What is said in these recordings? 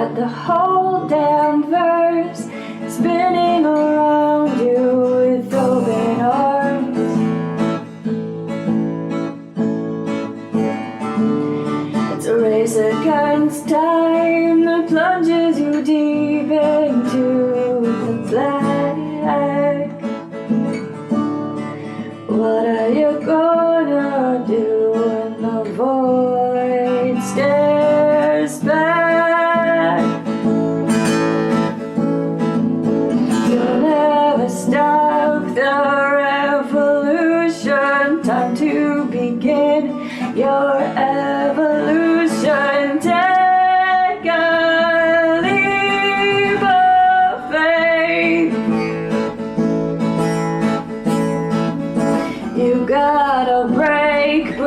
got the whole damn verse spinning around you with open arms. It's a race against time that plunges you deep into the black. What are you gonna do when the void stares back? You'll never stop the revolution. Time to begin your evolution. Take a leap of faith. You gotta break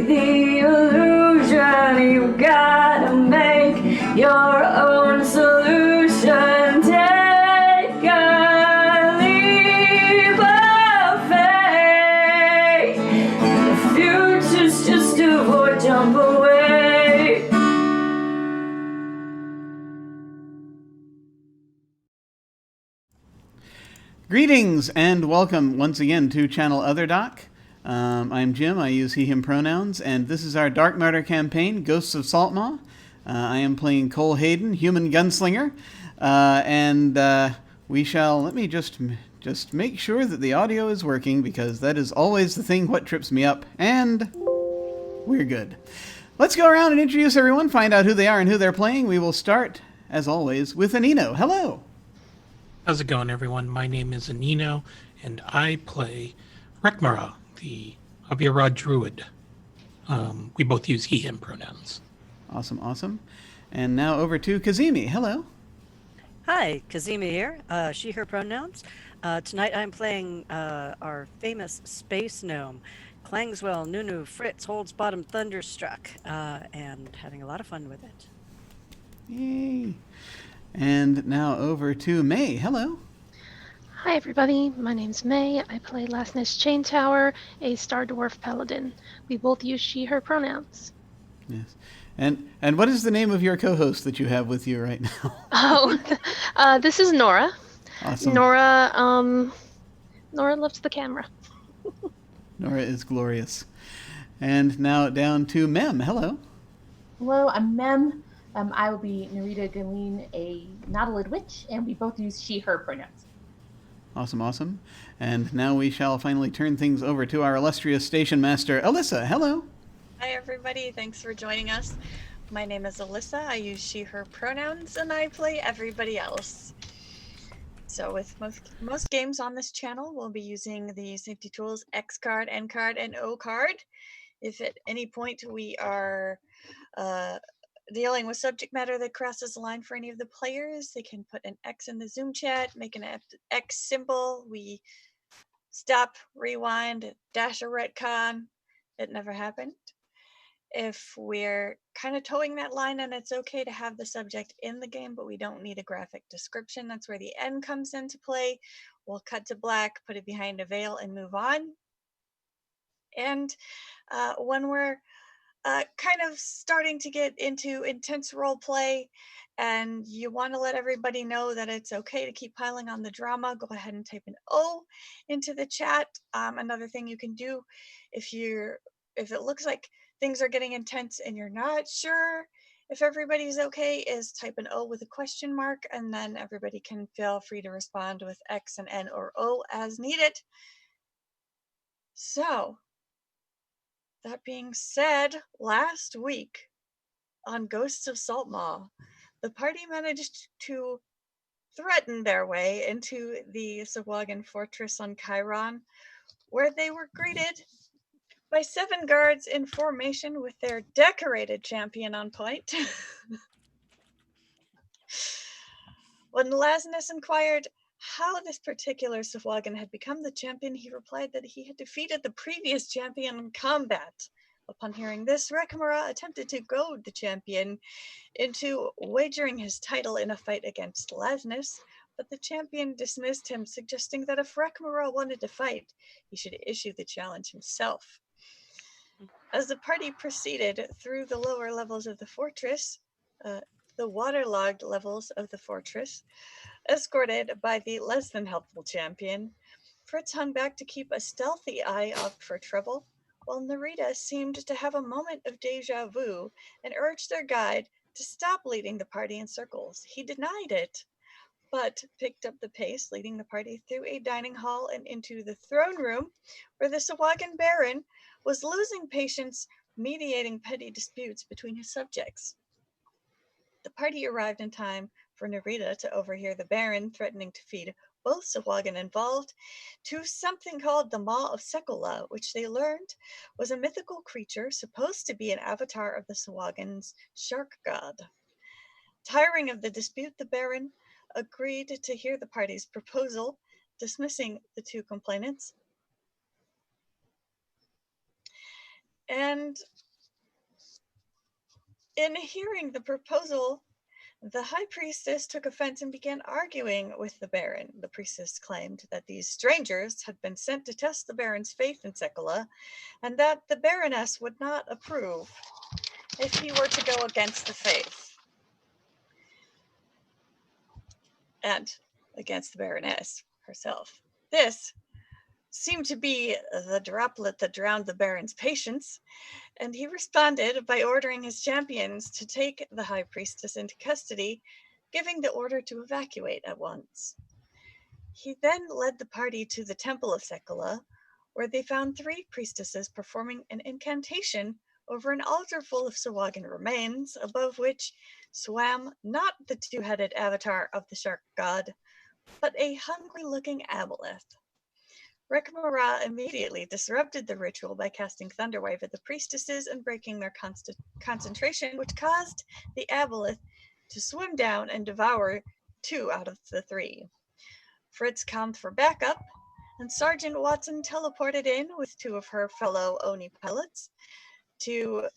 the illusion. You gotta make your own solution. Take a leap of faith. The future's just a void, jump away. Greetings and welcome once again to Channel Other Doc. I'm Jim, I use he, him pronouns, and this is our Dark Matter campaign, Ghosts of Saltmaw. I am playing Cole Hayden, Human Gunslinger, and we shall, let me just make sure that the audio is working, because that is always the thing what trips me up, and we're good. Let's go around and introduce everyone, find out who they are and who they're playing. We will start, as always, with Anino. Hello! How's it going, everyone? My name is Anino, and I play Rekmara, the Abirad Druid. We both use he, him pronouns. Awesome, awesome. And now over to Cazimi. Hello. Hi, Cazimi here, she, her pronouns. Tonight I'm playing our famous space gnome, Clangswell, Nunu, Fritz, Holds Bottom, Thunderstruck, and having a lot of fun with it. Yay. And now over to May. Hello. Hi everybody, my name's May. I play Lastness Chain Tower, a Star Dwarf Paladin. We both use she, her pronouns. Yes. And what is the name of your co-host that you have with you right now? This is Nora. Awesome. Nora loves the camera. Nora is glorious. And now down to Mem. Hello. Hello, I'm Mem. I will be Narita Galeen, a Nautilid Witch, and we both use she, her pronouns. Awesome, awesome. And now we shall finally turn things over to our illustrious station master, Alyssa. Hello. Hi, everybody. Thanks for joining us. My name is Alyssa. I use she, her pronouns, and I play everybody else. So with most games on this channel, we'll be using the safety tools X card, N card, and O card. If at any point we are dealing with subject matter that crosses the line for any of the players, they can put an X in the Zoom chat, make an X symbol. We stop, rewind, dash a retcon. It never happened. If we're kind of towing that line and it's okay to have the subject in the game, but we don't need a graphic description, that's where the N comes into play. We'll cut to black, put it behind a veil, and move on. And when we're kind of starting to get into intense role play and you want to let everybody know that it's okay to keep piling on the drama, go ahead and type an O into the chat. Another thing you can do if it looks like things are getting intense and you're not sure if everybody's okay, is type an O with a question mark, and then everybody can feel free to respond with X and N or O as needed. So that being said, last week on Ghosts of Saltmaw, the party managed to threaten their way into the Sahuagin fortress on Chiron, where they were greeted by 7 guards in formation with their decorated champion on point. When Lasnus inquired how this particular Sahuagin had become the champion, he replied that he had defeated the previous champion in combat. Upon hearing this, Rekmara attempted to goad the champion into wagering his title in a fight against Lasnus, but the champion dismissed him, suggesting that if Rekmara wanted to fight, he should issue the challenge himself. As the party proceeded through the lower levels of the fortress, the waterlogged levels of the fortress, escorted by the less than helpful champion. Fritz hung back to keep a stealthy eye out for trouble, while Narita seemed to have a moment of deja vu and urged their guide to stop leading the party in circles. He denied it, but picked up the pace, leading the party through a dining hall and into the throne room, where the Sahuagin Baron was losing patience mediating petty disputes between his subjects. The party arrived in time for Narita to overhear the Baron threatening to feed both Sahuagin involved to something called the Maw of Sekolah, which they learned was a mythical creature supposed to be an avatar of the Sahuagin's shark god. Tiring of the dispute, the Baron agreed to hear the party's proposal, dismissing the two complainants. And in hearing the proposal, the high priestess took offense and began arguing with the Baron. The priestess claimed that these strangers had been sent to test the Baron's faith in Sekolah, and that the Baroness would not approve if he were to go against the faith and against the Baroness herself. This seemed to be the droplet that drowned the Baron's patience, and he responded by ordering his champions to take the high priestess into custody, giving the order to evacuate at once. He then led the party to the Temple of Sekolah, where they found 3 priestesses performing an incantation over an altar full of Sahuagin remains, above which swam not the two-headed avatar of the shark god, but a hungry-looking aboleth. Rekmara immediately disrupted the ritual by casting Thunderwave at the priestesses and breaking their concentration, which caused the aboleth to swim down and devour 2 out of the 3. Fritz calmed for backup, and Sergeant Watson teleported in with 2 of her fellow Oni pilots to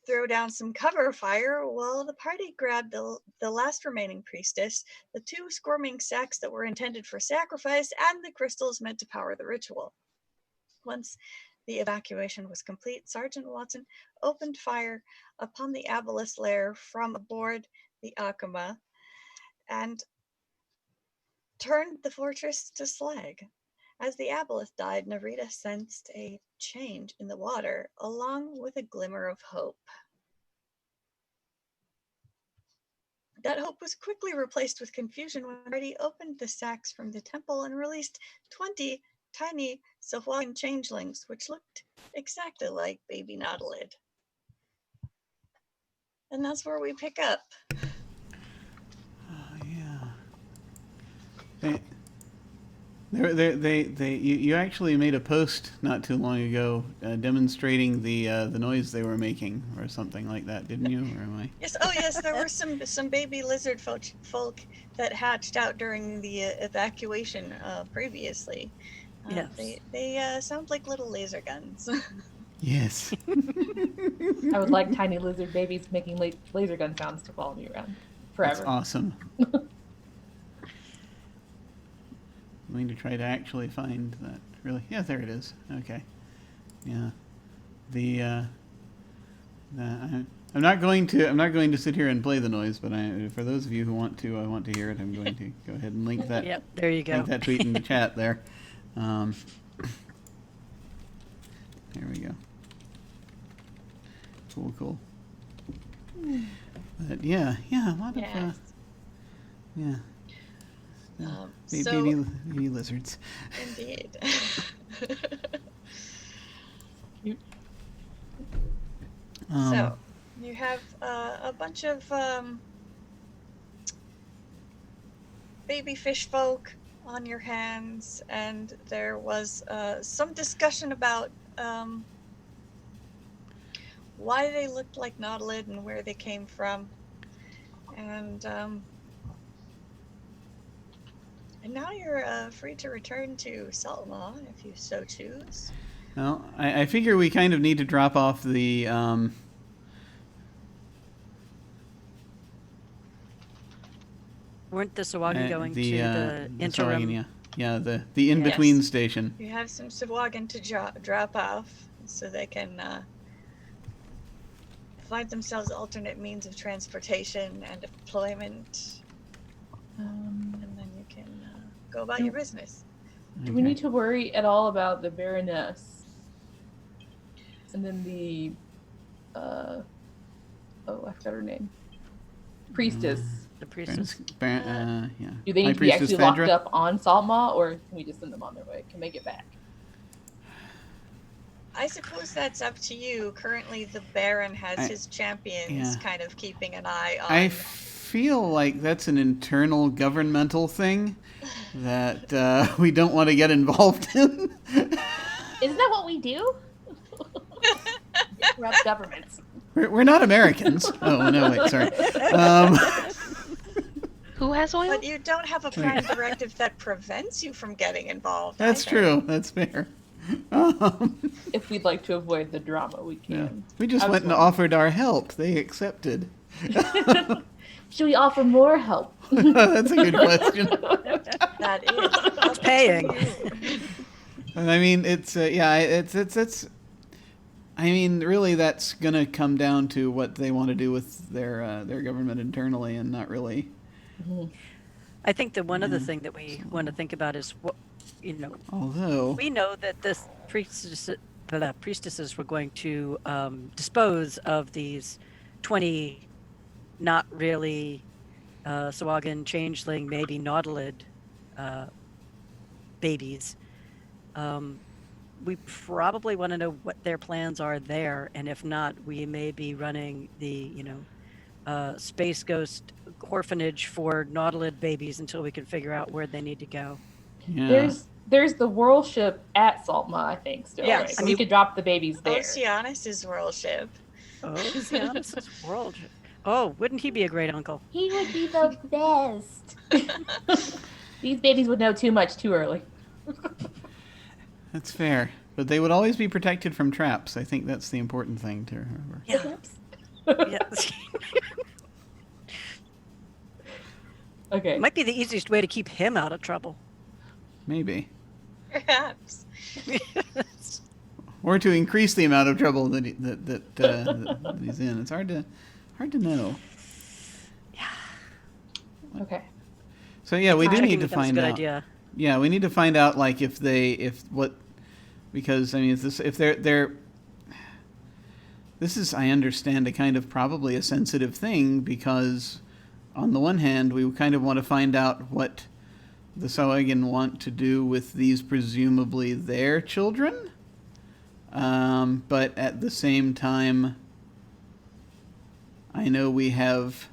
throw down some cover fire while the party grabbed the last remaining priestess, the 2 squirming sacks that were intended for sacrifice, and the crystals meant to power the ritual. Once the evacuation was complete, Sergeant Watson opened fire upon the aboleth's lair from aboard the Akuma and turned the fortress to slag. As the aboleth died, Narita sensed a change in the water, along with a glimmer of hope. That hope was quickly replaced with confusion when Marty opened the sacks from the temple and released 20 tiny Sahuagin changelings, which looked exactly like baby Nautilid. And that's where we pick up. Oh, yeah. You actually made a post not too long ago demonstrating the noise they were making or something like that, didn't you? Or am I? Yes. Oh, yes. There were some baby lizard folk that hatched out during the evacuation previously. Yes. They sound like little laser guns. Yes. I would like tiny lizard babies making laser gun sounds to follow me around forever. That's awesome. I'm going to try to actually find that. Really? Yeah, there it is. Okay. Yeah. I'm not going to sit here and play the noise, but for those of you who want to hear it, I'm going to go ahead and link that. Yep, there you go. Link that tweet in the chat there. There we go. Cool. But yeah, a lot of baby lizards. Indeed. So you have a bunch of baby fish folk on your hands, and there was some discussion about why they looked like Nautilid and where they came from, and now you're free to return to Saltmaw if you so choose. Well, I figure we kind of need to drop off the Weren't the Sahuagin going to the interim? Sahuagin, yeah, the in-between station. You have some Sahuagin to drop off so they can provide themselves alternate means of transportation and employment, and then you can go about your business. Do we need to worry at all about the Baroness? And then the, I forgot her name. Priestess. The priestess. Yeah. Do they High need to be Priestess actually locked Phaedra? up on Saltmaw, or can we just send them on their way? Can they get back? I suppose that's up to you. Currently, the Baron has his champions yeah. kind of keeping an eye on. I feel like that's an internal governmental thing that we don't want to get involved in. Isn't that what we do? Corrupt governments. We're not Americans. Oh, no, wait, sorry. Who has oil? But you don't have a prime directive that prevents you from getting involved. That's either. true. That's fair. If we'd like to avoid the drama, we Yeah. can. We just I was went and wondering. offered our help. They accepted. Should we offer more help? That's a good question. That is. What's paying? And I mean, it's it's. I mean, really, that's gonna come down to what they want to do with their government internally, and not really. I think that one other thing that we want to think about is what, Although we know that this priestesses were going to dispose of these 20 not really Sahuagin, changeling, maybe nautilid babies. We probably want to know what their plans are there, and if not, we may be running the space ghost orphanage for nautilid babies until we can figure out where they need to go. yeah. There's the world ship at Saltmaw, I think, still. Yes. Right? So I we mean- could drop the babies there. Oceanus' world ship. Oh, Oceanus' world. Oh, wouldn't he be a great uncle? He would be the best. These babies would know too much too early. That's fair. But they would always be protected from traps. I think that's the important thing to remember. Yeah. Yes. Okay. Might be the easiest way to keep him out of trouble. Maybe. Perhaps. Or to increase the amount of trouble that he's in. It's hard to know. Okay. So yeah, we do Checking need to with them is a find good out. idea. Yeah, we need to find out like because I mean if they're this is, I understand, a kind of probably a sensitive thing, because on the one hand we kind of want to find out what the Sahuagin want to do with these presumably their children, but at the same time I know we have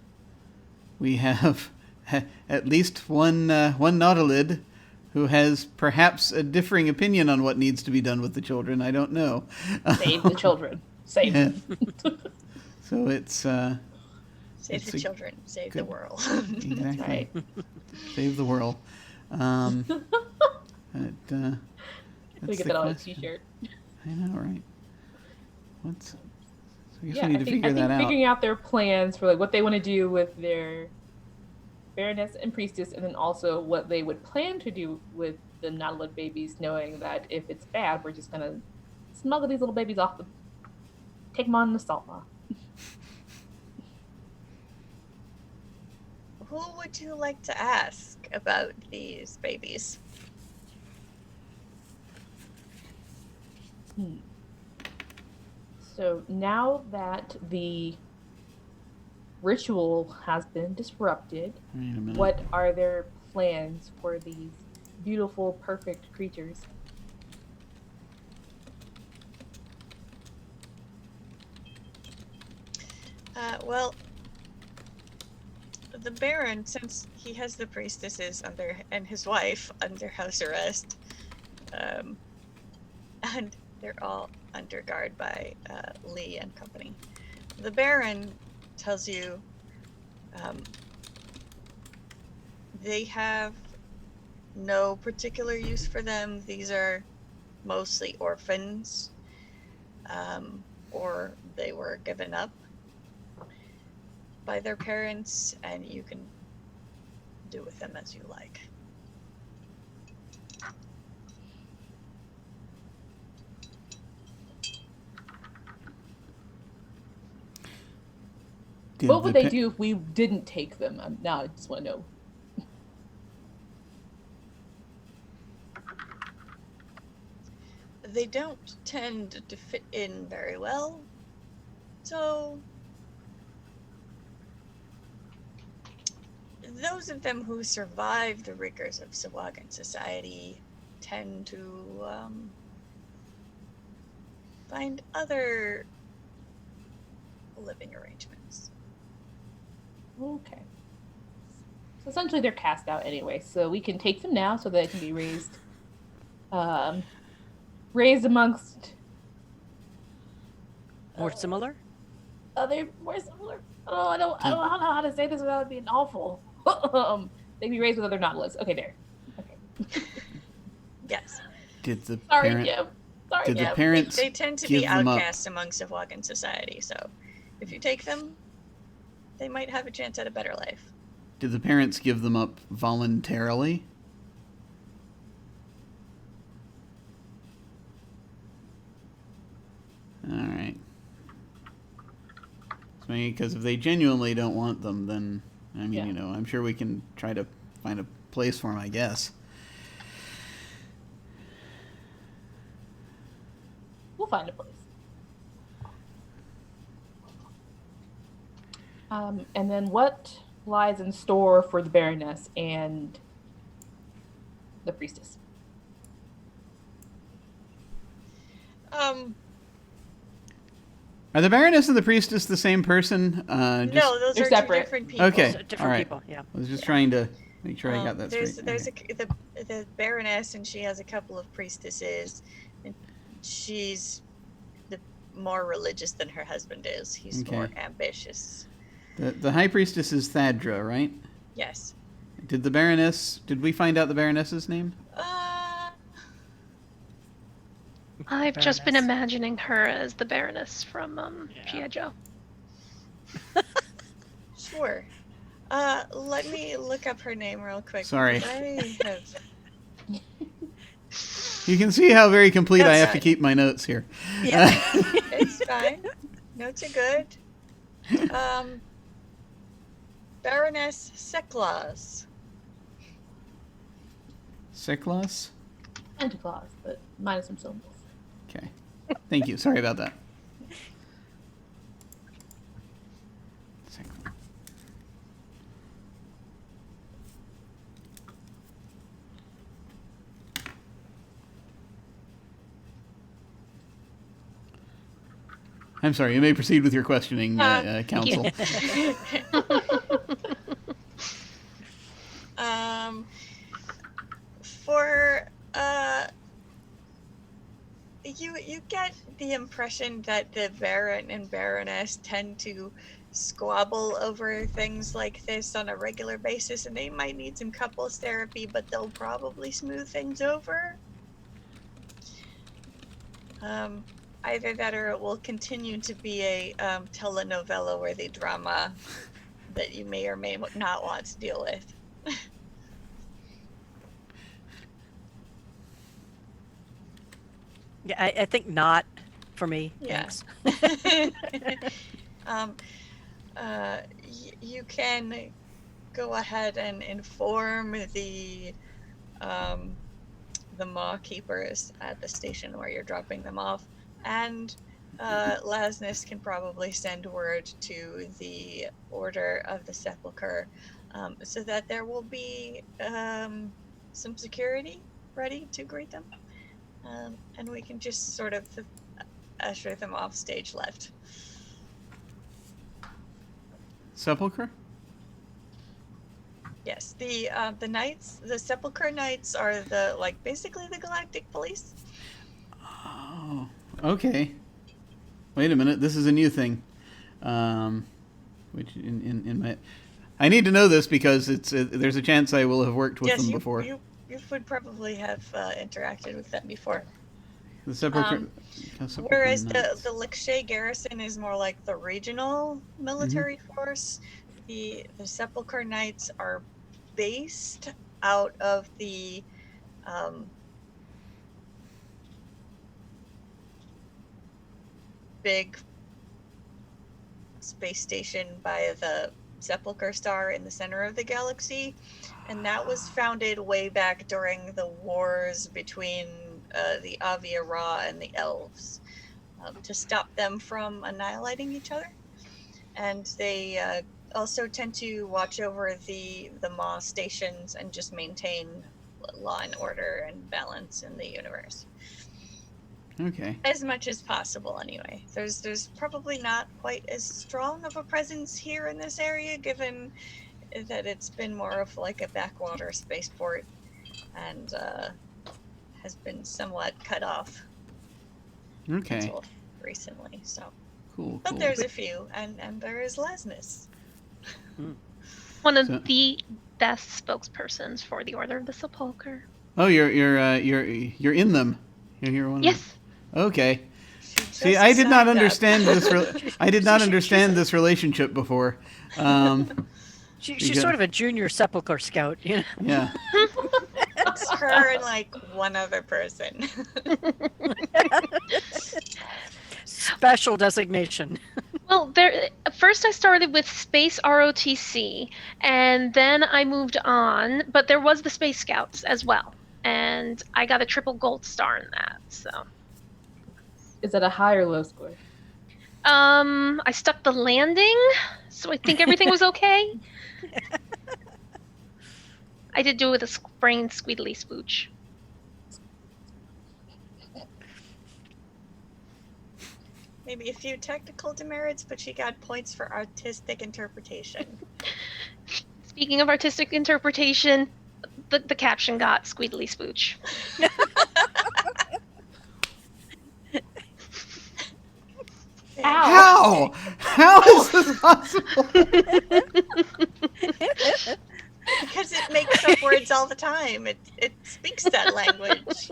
at least one nautilid who has perhaps a differing opinion on what needs to be done with the children. I don't know. Save the children. Save Yeah. them. So it's Save It's the a children. Save the good- world. exactly Right. save the world. But, We that's get the that on a question. t-shirt. I know, right? So I guess Yeah, we need I to think figure that out. figuring out their plans for like what they want to do with their Baroness and Priestess, and then also what they would plan to do with the nautilid babies, knowing that if it's bad, we're just gonna smuggle these little babies off take them on the Saltmaw. Who would you like to ask about these babies? So now that the ritual has been disrupted, Wait a minute. what are their plans for these beautiful, perfect creatures? Well, the Baron, since he has the priestesses and his wife under house arrest, and they're all under guard by Lee and company. The Baron tells you they have no particular use for them. These are mostly orphans, or they were given up by their parents, and you can do with them as you like. What would they do if we didn't take them? Now I just want to know. They don't tend to fit in very well, so those of them who survive the rigors of Sahuagin society tend to find other living arrangements. Okay. So essentially they're cast out anyway, so we can take them now so that they can be raised amongst More similar? other more similar. Oh, I don't know how to say this without being awful. They be raised with other nautilus. Okay, there. Okay. Yes. Did the Sorry, parent? Jim. Sorry, Did Jim. the parents? They tend to give be them up? outcasts among Sahuagin society, so if you take them, they might have a chance at a better life. Did the parents give them up voluntarily? All right. Because if they genuinely don't want them, then I mean, Yeah. you know, I'm sure we can try to find a place for them, I guess. We'll find a place. And then what lies in store for the Baroness and the Priestess? Are the Baroness and the Priestess the same person? No, those they're are separate. two different people. Okay. Different All right. people, yeah. I was just trying to make sure I got that there's straight. there's Okay. the Baroness, and she has a couple of priestesses, and she's more religious than her husband is. He's Okay. more ambitious. The High Priestess is Thadra, right? Yes. Did the Baroness? Did we find out the Baroness's name? I've just been Baroness. imagining her as the Baroness from G.I. Joe. Sure. Let me look up her name real quick. Sorry. because I have. You can see how very complete I That's have to fine. keep my notes here. Yeah. It's fine. Notes are good. Baroness Seklas. Seklas? Anti-clause, but minus some syllables. Okay. Thank you. Sorry about that. Seklas. I'm sorry. You may proceed with your questioning, counsel. For you get the impression that the Baron and Baroness tend to squabble over things like this on a regular basis, and they might need some couples therapy, but they'll probably smooth things over. Either that, or it will continue to be a telenovela worthy drama that you may or may not want to deal with. Yeah, I think not for me. Yeah. Thanks. You can go ahead and inform the maw keepers at the station where you're dropping them off, and Lasness can probably send word to the Order of the Sepulchre, so that there will be some security ready to greet them, and we can just sort of usher them off stage left. Sepulchre? Yes, the knights, the Sepulchre Knights, are basically the Galactic Police. Oh, okay. Wait a minute. This is a new thing. Which in my, I need to know this because there's a chance I will have worked with them before. You would probably have interacted with them before. The Sepulchre. Whereas Knights. the Likshay garrison is more like the regional military force. The Sepulchre Knights are based out of the big space station by the Sepulchre star in the center of the galaxy, and that was founded way back during the wars between the Avia Ra and the elves, to stop them from annihilating each other. And they also tend to watch over the Maw stations and just maintain law and order and balance in the universe. Okay. As much as possible, anyway. There's probably not quite as strong of a presence here in this area, given that it's been more of like a backwater spaceport and has been somewhat cut off Okay. until recently. So, Cool. but there's a few, and there is Lasness. One of So- the best spokespersons for the Order of the Sepulchre. Oh, you're in them. You're one of Yes. them. Okay. She See, just I did not signed up. understand this. I did not understand this relationship before. She's sort of a junior Sepulchre scout, you know? Yeah. It's her and like one other person. Special designation. Well, first I started with Space ROTC, and then I moved on, but there was the Space Scouts as well, and I got a triple gold star in that, so. Is that a high or low score? I stuck the landing, so I think everything was okay. I did do it with a sprained squeedly spooch. Maybe a few technical demerits, but she got points for artistic interpretation. Speaking of artistic interpretation, the caption got squeedly spooch. How? How is this possible? Because it makes up words all the time. It speaks that language.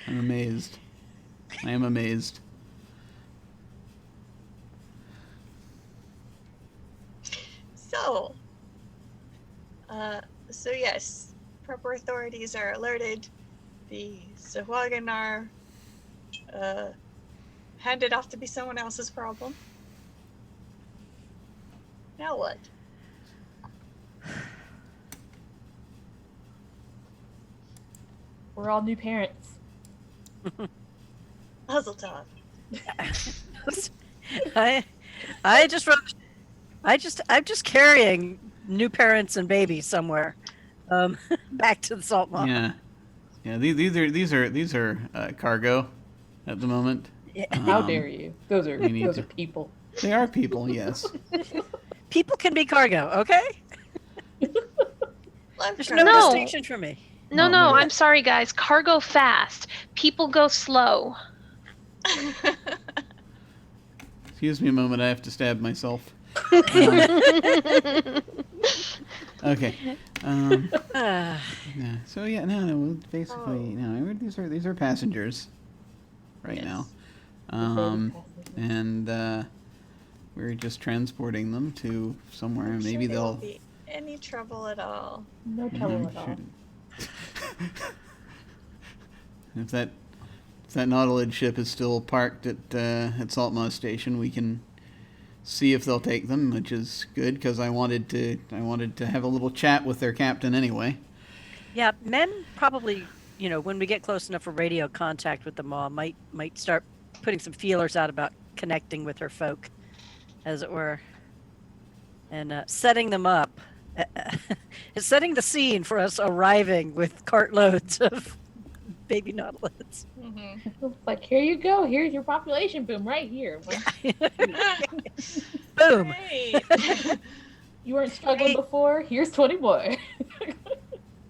I'm amazed. I am amazed. So yes, proper authorities are alerted. The Sahuagin are handed off to be someone else's problem. Now what? We're all new parents. Puzzle talk. I'm just carrying new parents and babies somewhere, back to the Saltmaw. Yeah. These are cargo at the moment. How dare you? Those are we need to- people. They are people, yes. People can be cargo, okay? Love There's cargo. no No. distinction for me. No, Oh, man. I'm sorry, guys. Cargo fast. People go slow. Excuse me a moment, I have to stab myself. Okay. Yeah. So yeah, no. Basically, no. These are passengers, right Yes. now, and we're just transporting them to somewhere. I'm Maybe sure there they'll. won't be any trouble at all. No trouble at all. If that Nautilid ship is still parked at Saltmaw Station, we can see if they'll take them, which is good because I wanted to have a little chat with their captain anyway. Yeah, men probably, when we get close enough for radio contact with the Maw, might start putting some feelers out about connecting with her folk, as it were, and setting them up, setting the scene for us arriving with cartloads of baby nautiloids. Mm-hmm. It's like, here you go. Here's your population boom right here. Boom. Great. You weren't struggling before. Here's 20 more.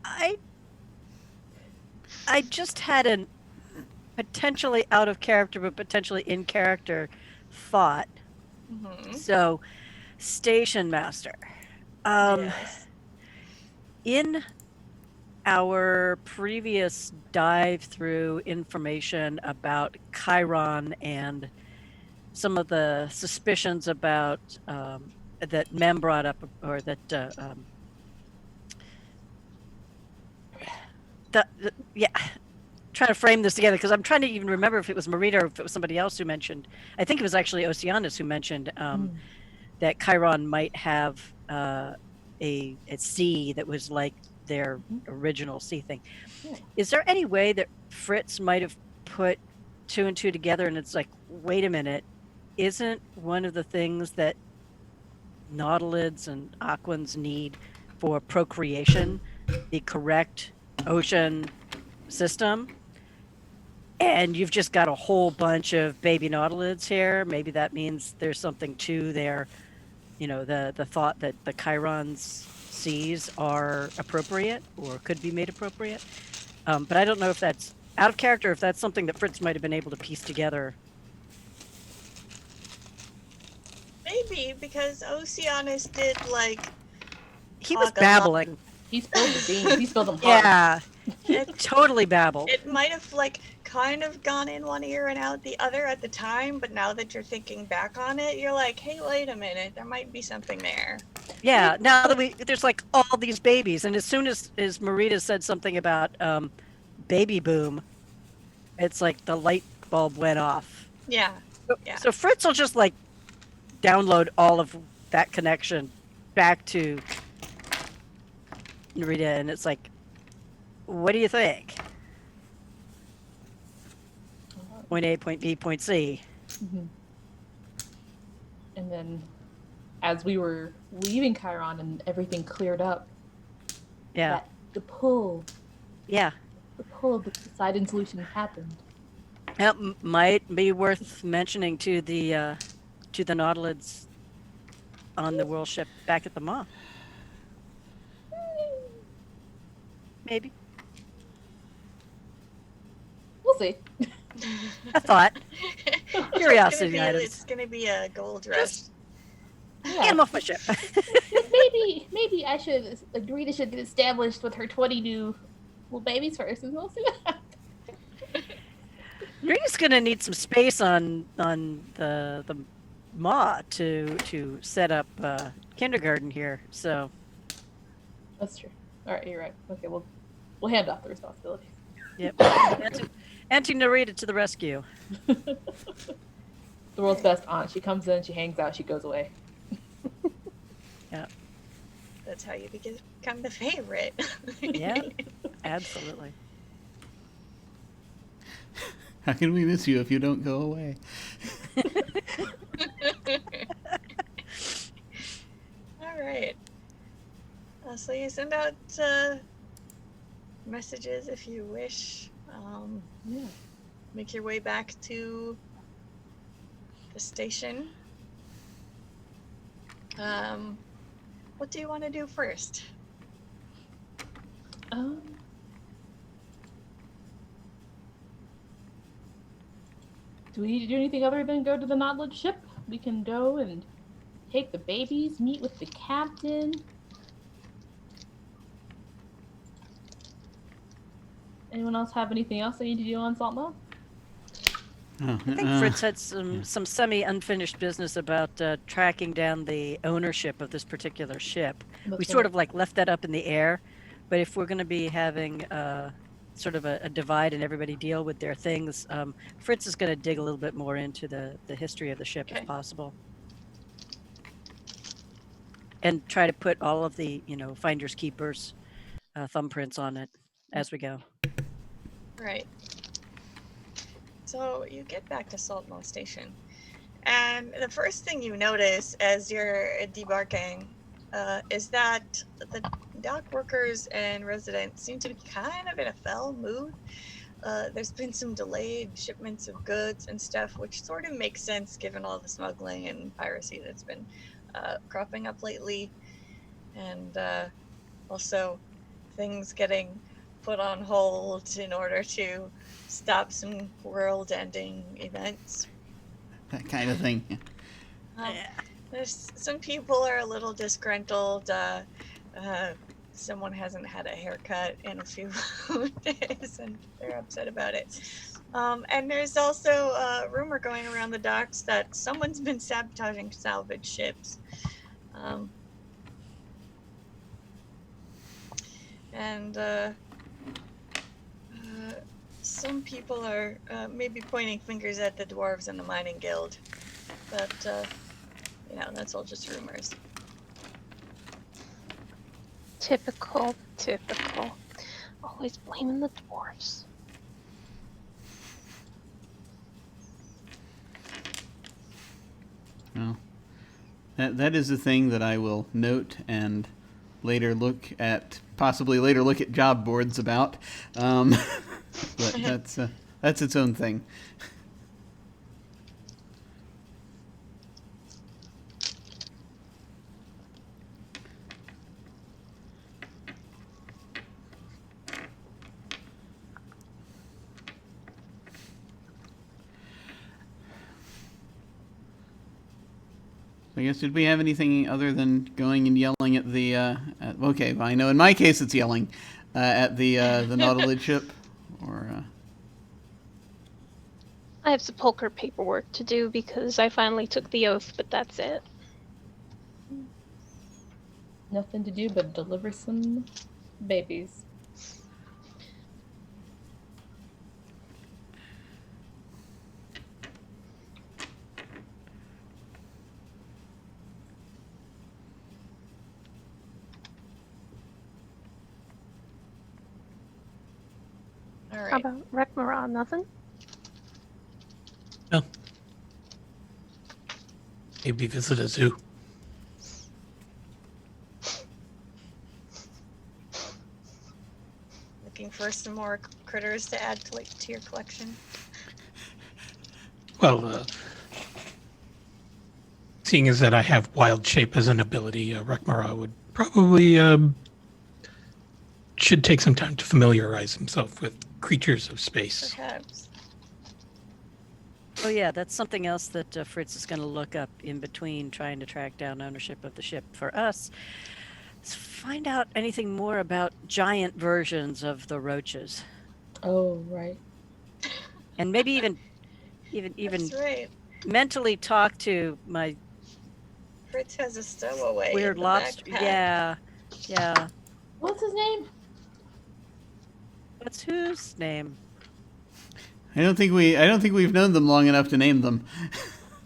I just had an potentially out of character but potentially in character thought. Mm-hmm. So, station master. Yes. In our previous dive through information about Chiron and some of the suspicions about that Mem brought up, or that yeah, trying to frame this together because I'm trying to even remember if it was Marita or if it was somebody else who mentioned. I think it was actually Oceanus who mentioned that Chiron might have a sea that was like their original sea thing. Yeah. Is there any way that Fritz might have put two and two together and it's like, wait a minute, isn't one of the things that nautilids and aquans need for procreation the correct ocean system? And you've just got a whole bunch of baby nautilids here. Maybe that means there's something to their, the thought that the Chiron's seas are appropriate or could be made appropriate. But I don't know if that's out of character, if that's something that Fritz might have been able to piece together. Maybe because Oceanus did He was talk a lot. babbling. He spilled the beans. He spilled them hard. Yeah, he totally babbled. It might have kind of gone in one ear and out the other at the time, but now that you're thinking back on it, you're like, hey, wait a minute, there might be something there. Yeah, now that there's all these babies, and as soon as Marita said something about baby boom, it's like the light bulb went off. Yeah. Yeah. So Fritz will just download all of that connection back to Marita, and it's like, what do you think? Point A, point B, point C. And then as we were leaving Chiron and everything cleared up, Yeah. the pull Yeah. of the Poseidon solution happened. That might be worth mentioning to the nautilids on the world ship back at the Maw. Maybe. We'll see. I thought. Curiosity items. It's gonna be a gold rush. Get him off my ship. Maybe I should agree to should get established with her 20 new little babies first, and we'll see what happens. Rita's gonna need some space on the Maw to set up kindergarten here. So That's true. All right, you're right. Okay, we'll hand off the responsibilities. yep. Auntie Narita to the rescue. The world's best aunt. She comes in, she hangs out, she goes away. Yeah. That's how you become the favorite. Yeah. Absolutely. How can we miss you if you don't go away? All right. So you send out messages if you wish. Yeah. Make your way back to the station. What do you want to do first? Do we need to do anything other than go to the Nautilus ship? We can go and take the babies, meet with the captain. Anyone else have anything else they need to do on Saltmaw? Oh, I think Fritz had some semi-unfinished business about tracking down the ownership of this particular ship. We sort of left that up in the air, but if we're going to be having sort of a divide and everybody deal with their things, Fritz is going to dig a little bit more into the history of the ship if possible. And try to put all of the, finders keepers thumbprints on it as we go. Right. So you get back to Saltmaw Station, and the first thing you notice as you're debarking is that the dock workers and residents seem to be kind of in a foul mood. There's been some delayed shipments of goods and stuff, which sort of makes sense given all the smuggling and piracy that's been cropping up lately, and also things getting put on hold in order to stop some world-ending events. That kind of thing. There's some people are a little disgruntled. Someone hasn't had a haircut in a few days, and they're upset about it. And there's also a rumor going around the docks that someone's been sabotaging salvage ships. Some people are maybe pointing fingers at the dwarves and the mining guild, but that's all just rumors. Typical. Always blaming the dwarves. Well, that is a thing that I will note and possibly later look at job boards about. But that's its own thing. I guess, did we have anything other than going and yelling at the? Okay, well, I know in my case it's yelling at the Nautilus ship, or. I have sepulcher paperwork to do because I finally took the oath, but that's it. Nothing to do but deliver some babies. All right. How about Rekmara? Nothing? No. Maybe visit a zoo. Looking for some more critters to add to your collection. Well, seeing as that I have wild shape as an ability, Rekmara would probably should take some time to familiarize himself with creatures of space. Perhaps. Oh yeah, that's something else that Fritz is going to look up in between trying to track down ownership of the ship. For us, let's find out anything more about giant versions of the roaches, Oh, right. and maybe even That's right. mentally talk to my Fritz has a stowaway. weird in the lobster. backpack. Yeah. What's his name? What's whose name? I don't think we've known them long enough to name them.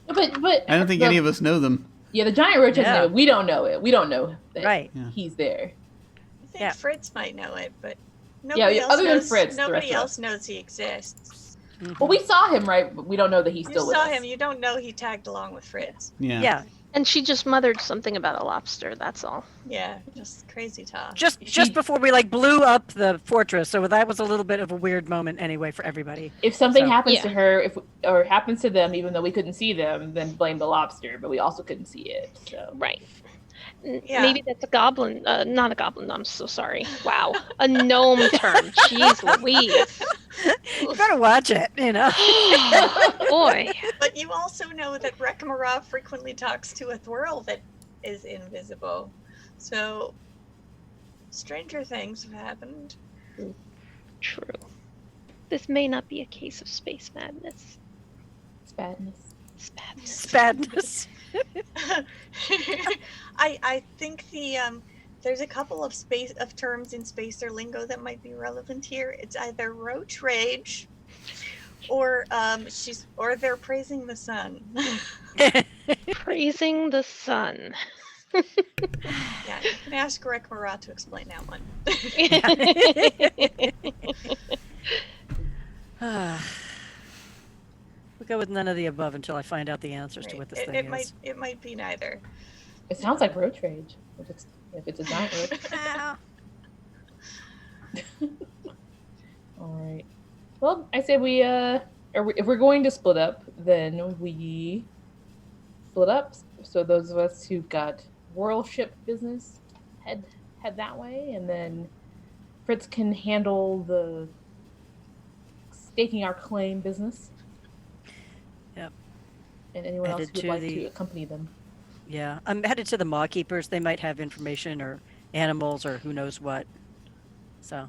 But I don't think any of us know them. Yeah, the giant roach has Yeah. name, but we don't know it. We don't know that Right. Yeah. he's there. I think Yeah. Fritz might know it, but Yeah, nobody else other than knows. Fritz, the rest Nobody of us. else knows he exists. Well, we saw him, right? But we don't know that he's You still with saw us. him. You don't know he tagged along with Fritz. Yeah. Yeah. And she just mothered something about a lobster, that's all. Yeah, just crazy talk. Just before we blew up the fortress, so that was a little bit of a weird moment anyway for everybody. If something So- happens Yeah. to her, or happens to them, even though we couldn't see them, then blame the lobster. But we also couldn't see it. So Right. Yeah. Maybe that's a goblin. Not a goblin, I'm so sorry. Wow. A gnome term. Jeez Louise. You better watch it, Boy. But you also know that Rekmara frequently talks to a thwirl that is invisible. So, stranger things have happened. True. This may not be a case of space madness. it's badness. Spadness. I think there's a couple of terms in spacer lingo that might be relevant here. It's either roach rage, or they're praising the sun. Praising the sun. Yeah, you can ask Rekmara to explain that one. We'll go with none of the above until I find out the answers to what this thing is. It might be neither. It sounds like roach rage. If it's a giant roach. Ah. All right. Well, I say if we're going to split up, then we split up. So those of us who've got world ship business head that way, and then Fritz can handle the staking our claim business. Yep. And anyone else Headed who'd to like the- to accompany them. Yeah, I'm headed to the Maw Keepers. They might have information or animals or who knows what. So.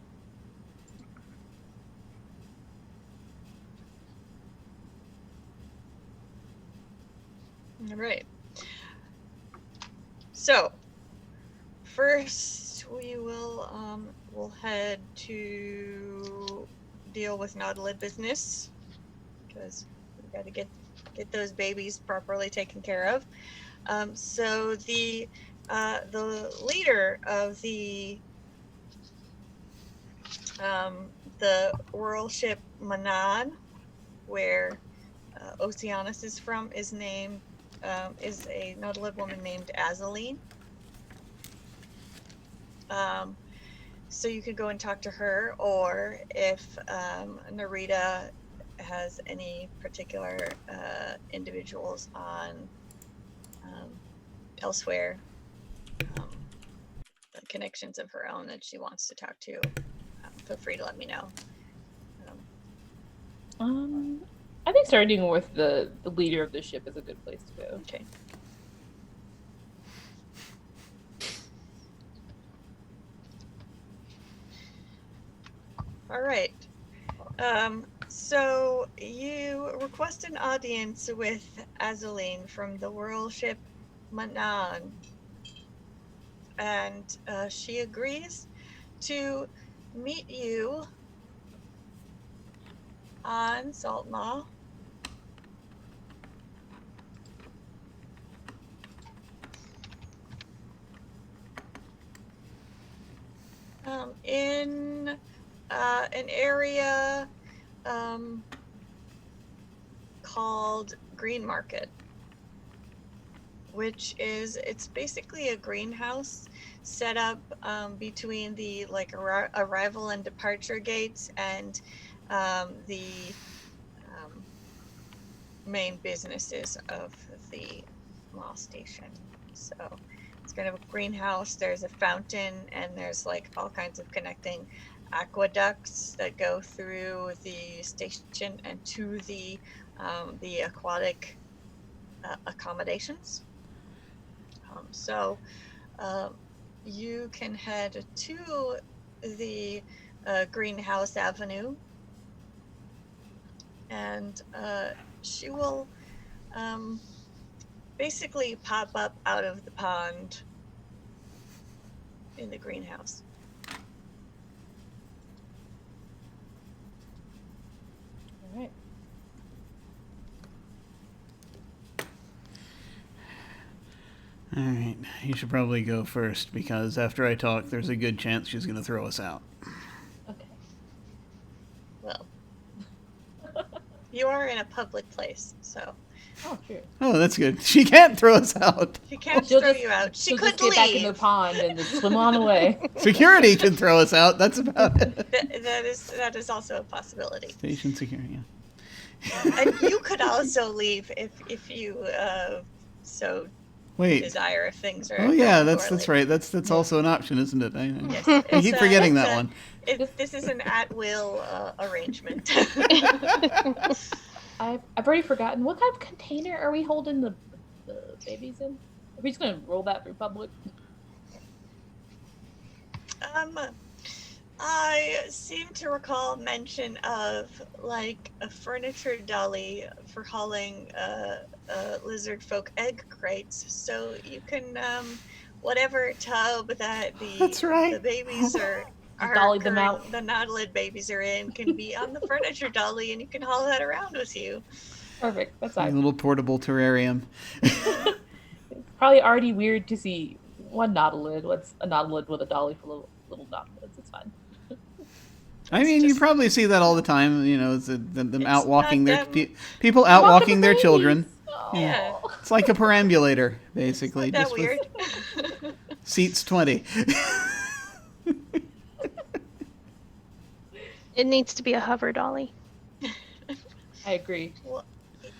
All right. So, first we will we'll head to deal with Nautilid business, because we got to get those babies properly taken care of. So the leader of the world ship Manan, where Oceanus is from, is named is a Nautilid woman named Azaline. So you could go and talk to her, or if Narita has any particular individuals on elsewhere, connections of her own that she wants to talk to, feel free to let me know. I think starting with the leader of the ship is a good place to go. Okay. All right. So you request an audience with Azaline from the world ship Manan, and she agrees to meet you on Saltmaw. In an area called Green Market, which is, it's basically a greenhouse set up between the arrival and departure gates and the main businesses of the mall station. So it's kind of a greenhouse. There's a fountain, and there's like all kinds of connecting aqueducts that go through the station and to the aquatic accommodations. So you can head to the Greenhouse Avenue, and she will basically pop up out of the pond in the greenhouse. All right. All right, you should probably go first, because after I talk, there's a good chance she's going to throw us out. Okay. Well, you are in a public place, so. Oh, true. Oh, that's good. She can't throw us out. She can't She'll throw just- you out. She She'll could just get back in the leave. pond and just swim on away. Security can throw us out. That's about it. That is also a possibility. Station security. And you could also leave if you so Wait. desire, if things are. Oh yeah, going that's poorly. right. That's also an option, isn't it? Yes, I keep forgetting it's that one. This is an at-will arrangement. I've already forgotten. What kind of container are we holding the babies in? Are we just going to roll that through public? I seem to recall mention of like a furniture dolly for hauling lizard folk egg crates. So you can whatever tub that That's right. the babies are Dolly them out. the Nautilid babies are in can be on the furniture dolly, and you can haul that around with you. Perfect. That's A fine. little portable terrarium. It's probably already weird to see one Nautilid. What's a Nautilid with a dolly for little Nautilids? It's fine. I mean, you probably see that all the time. You know, it's them It's out walking not their them. people out walking their children. Oh. Yeah. It's like a perambulator, basically. Not that just weird. with seats 20. It needs to be a hover dolly. I agree. Well,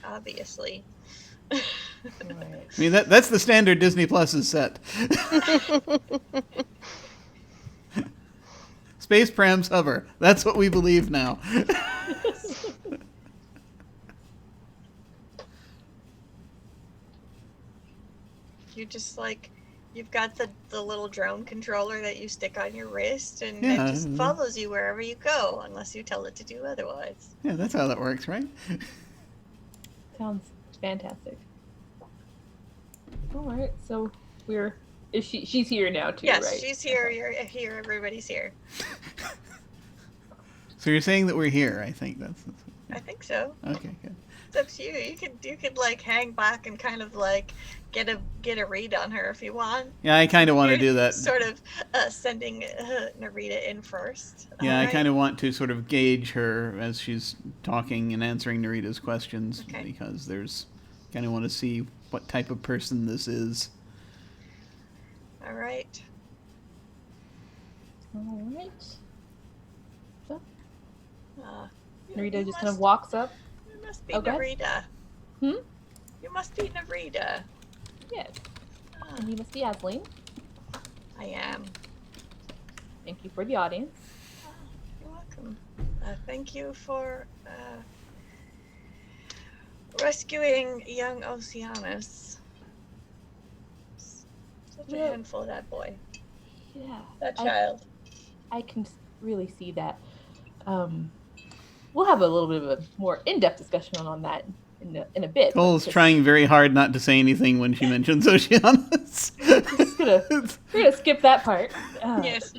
obviously. Right. I mean, that's the standard Disney Plus set. Space prams hover. That's what we believe now. You just like, you've got the little drone controller that you stick on your wrist, and Yeah. it just follows you wherever you go, unless you tell it to do otherwise. Yeah, that's how that works, right? Sounds fantastic. All right, so she's here now too, Yes, right? she's here. You're here. Everybody's here. So you're saying that we're here? I think that's I think so. okay. Good. It's up to you. You could like hang back and kind of like get a read on her if you want. Yeah, I kind of want to You're do that. Sort of sending Narita in first. Yeah, I Alright. kind of want to sort of gauge her as she's talking and answering Narita's questions Okay. because kind of want to see what type of person this is. All right. All right. So, Narita you just kind of must- walks up. You must be Okay. Narita. Hmm? You must be Narita. Yes. Ah, And you must be Adeline. I am. Thank you for the audience. You're welcome. Thank you for rescuing young Oceanus. Such a Yeah. handful, that boy. Yeah. That child. I can really see that. We'll have a little bit of a more in-depth discussion on that in a bit. Cole's but trying very hard not to say anything when she mentions Oceanus. we're gonna skip that part. Yes.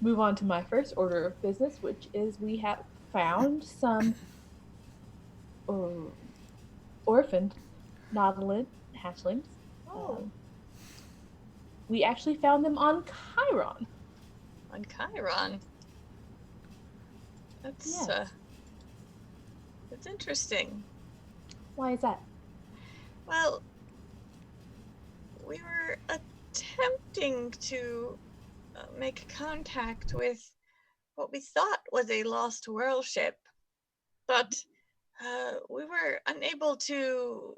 Move on to my first order of business, which is we have found some orphaned nautilid hatchlings. Oh, We actually found them on Chiron. on Chiron. That's Yes. that's interesting. Why is that? Well, we were attempting to make contact with what we thought was a lost world ship, but we were unable to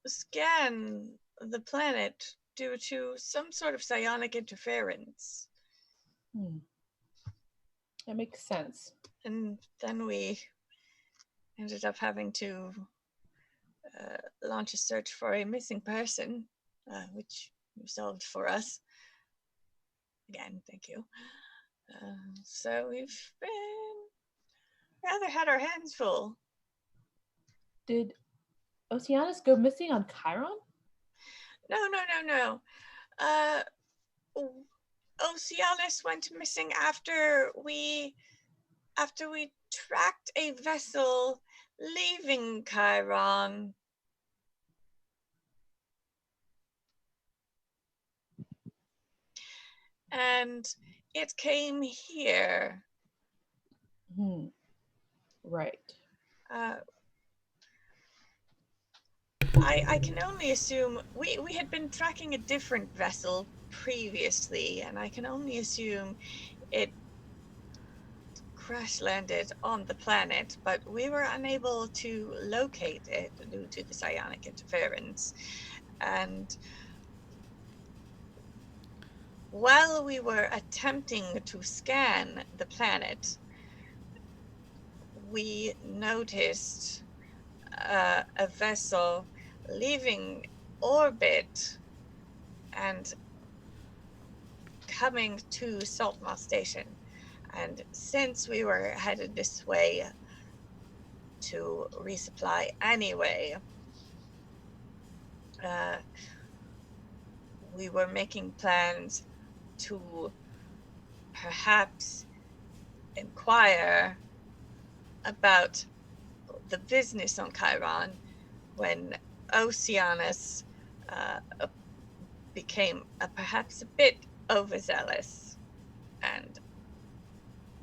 scan the planet due to some sort of psionic interference. That makes sense. And then we ended up having to launch a search for a missing person, which you solved for us. Again, thank you. So we've been rather had our hands full. Did Oceanus go missing on Chiron? No. Oceanus went missing after we tracked a vessel leaving Chiron. And it came here. Right. I can only assume we had been tracking a different vessel previously, and I can only assume it crash landed on the planet, but we were unable to locate it due to the psionic interference. And while we were attempting to scan the planet, we noticed a vessel leaving orbit and coming to Saltmaw Station. And since we were headed this way to resupply anyway, we were making plans to perhaps inquire about the business on Chiron when Oceanus became perhaps a bit overzealous and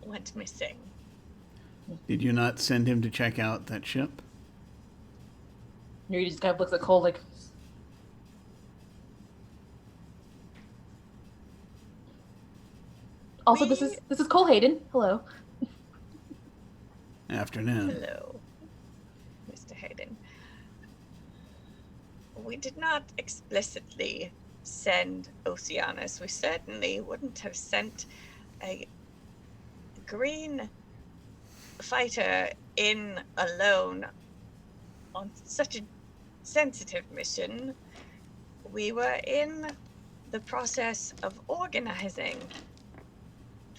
went missing. Did you not send him to check out that ship? Nuri just kind of looks at Cole like. Also, this is Cole Hayden. Hello. Afternoon. Hello, Mr. Hayden. We did not explicitly send Oceanus. We certainly wouldn't have sent a green fighter in alone on such a sensitive mission. We were in the process of organizing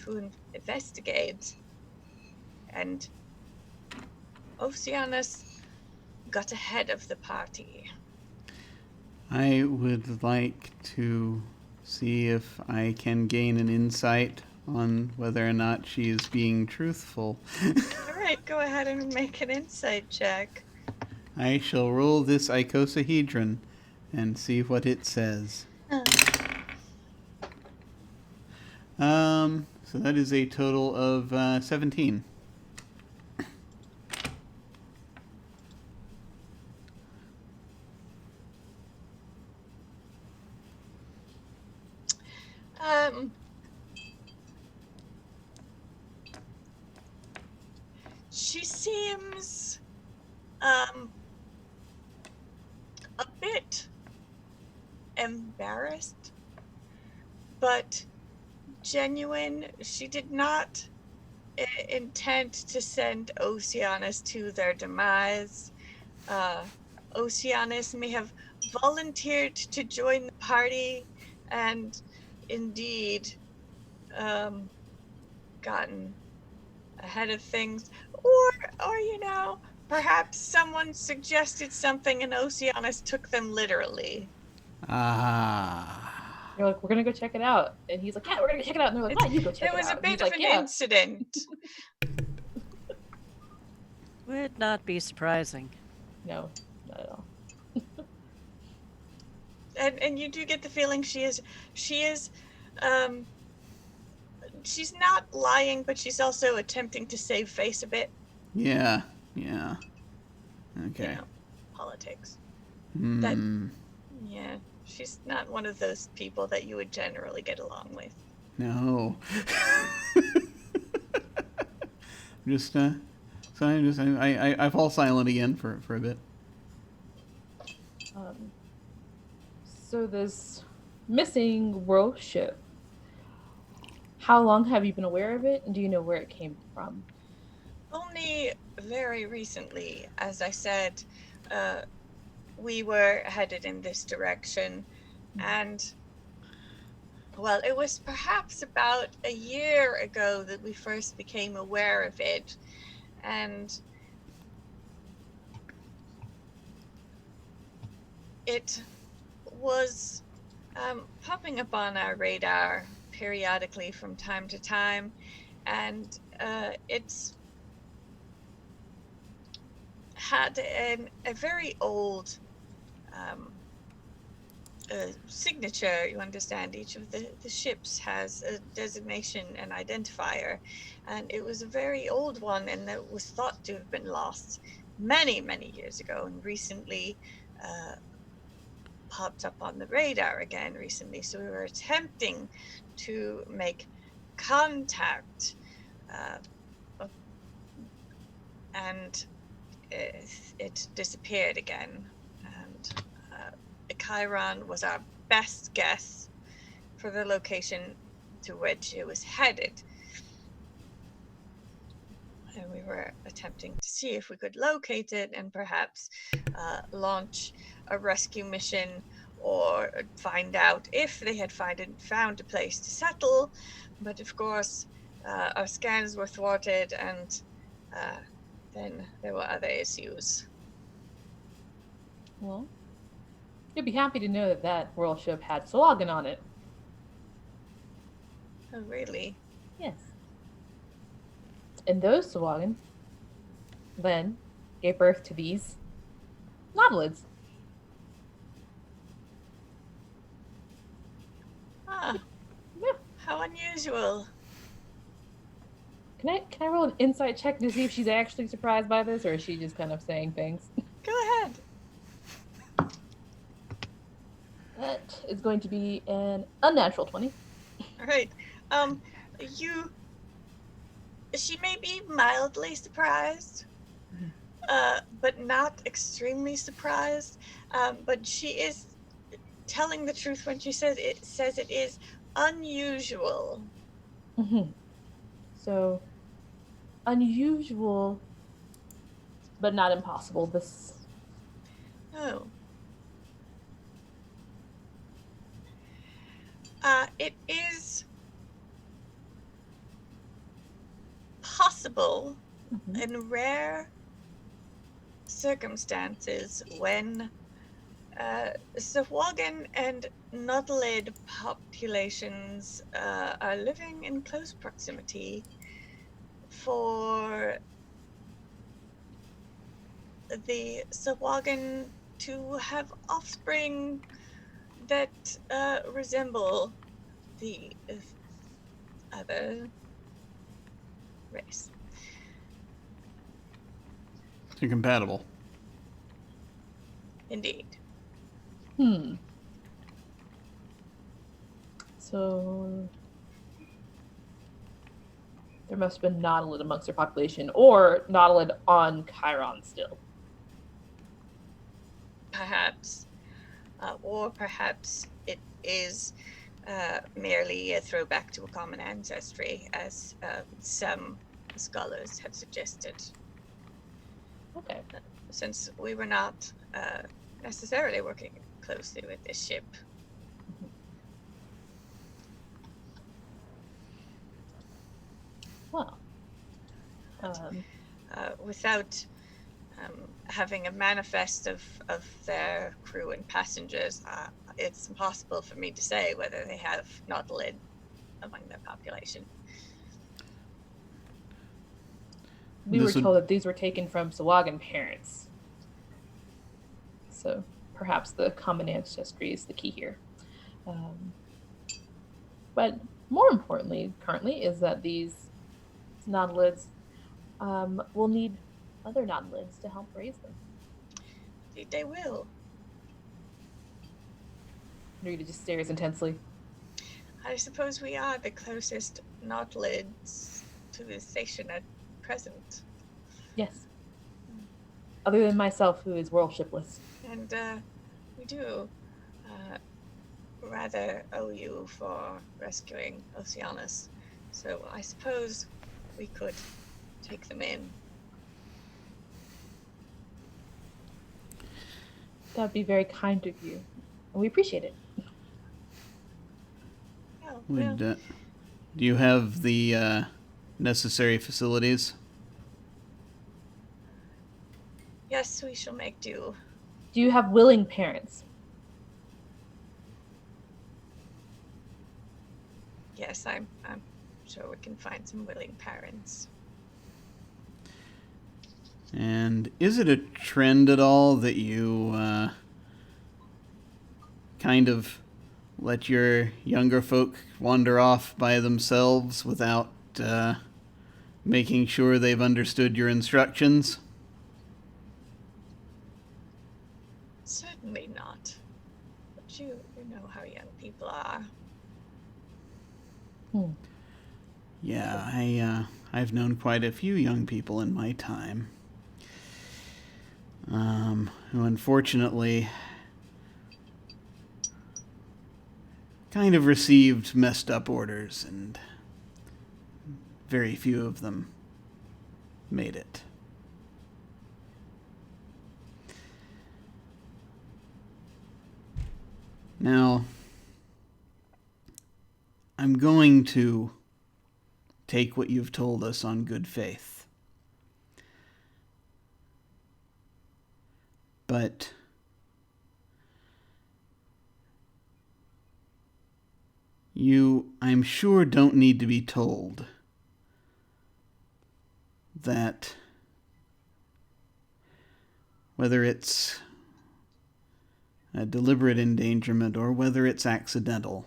to investigate, and Oceanus got ahead of the party. I would like to see if I can gain an insight on whether or not she is being truthful. All right, go ahead and make an insight check. I shall roll this icosahedron and see what it says. So that is a total of 17. She seems a bit embarrassed, but genuine. She did not intend to send Oceanus to their demise. Oceanus may have volunteered to join the party and indeed gotten ahead of things, or perhaps someone suggested something and Oceanus took them literally. Ah. You're like, we're gonna go check it out, and he's like, yeah, we're gonna go check it out. And they're like, why you go check There it was out? a bit And of he's an like, yeah. incident. Would not be surprising. No, not at all. And you do get the feeling she's not lying, but she's also attempting to save face a bit. Yeah. Okay. Politics. Hmm. Yeah, she's not one of those people that you would generally get along with. No. I fall silent again for a bit. So this missing world ship, how long have you been aware of it, and do you know where it came from? Only very recently, as I said, we were headed in this direction, and well, it was perhaps about a year ago that we first became aware of it, and it was popping up on our radar periodically from time to time, and it's had a very old signature. You understand, each of the ships has a designation and identifier, and it was a very old one, and that was thought to have been lost many years ago, and recently popped up on the radar again recently. So we were attempting to make contact, and it disappeared again, and Chiron was our best guess for the location to which it was headed, and we were attempting to see if we could locate it and perhaps launch a rescue mission, or find out if they had found a place to settle. But of course, our scans were thwarted, and then there were other issues. Well, you'll be happy to know that that world ship had slogan on it. Oh, really? Yes. And those slogan then gave birth to these nautilins. Ah, Yeah. how unusual. Can I roll an insight check to see if she's actually surprised by this, or is she just kind of saying things? Go ahead. That is going to be an unnatural 20. All right. She may be mildly surprised, but not extremely surprised. But she is telling the truth when she says it is unusual. Mm-hmm. So, unusual, but not impossible. This. Oh. It is possible in rare circumstances when Sahuagin and Nautilid populations are living in close proximity for the Sahuagin to have offspring that resemble the other race. They're compatible. Indeed. So there must have been Nautilid amongst their population, or Nautilid on Chiron still. Perhaps. Or perhaps it is merely a throwback to a common ancestry, as some scholars have suggested. Okay. Since we were not necessarily working closely with this ship. Well, without having a manifest of their crew and passengers, it's impossible for me to say whether they have Nautilid among their population. we were told that these were taken from Sahuagin parents. So perhaps the common ancestry is the key here. But more importantly, currently, is that these Nautilids will need other Nautilids to help raise them. Indeed they will. Rita just stares intensely. I suppose we are the closest Nautilids to the station at present. Yes. Other than myself, who is world shipless. And we do rather owe you for rescuing Oceanus. So I suppose we could take them in. That would be very kind of you. And we appreciate it. Oh, well, Do you have the necessary facilities? yes, we shall make do. Do you have willing parents? Yes, I'm sure we can find some willing parents. And is it a trend at all that you kind of let your younger folk wander off by themselves without making sure they've understood your instructions? Certainly not. But you know how young people are. Yeah, I've known quite a few young people in my time. Who unfortunately kind of received messed up orders, and very few of them made it. Now, I'm going to take what you've told us on good faith. But you, I'm sure, don't need to be told that whether it's a deliberate endangerment or whether it's accidental,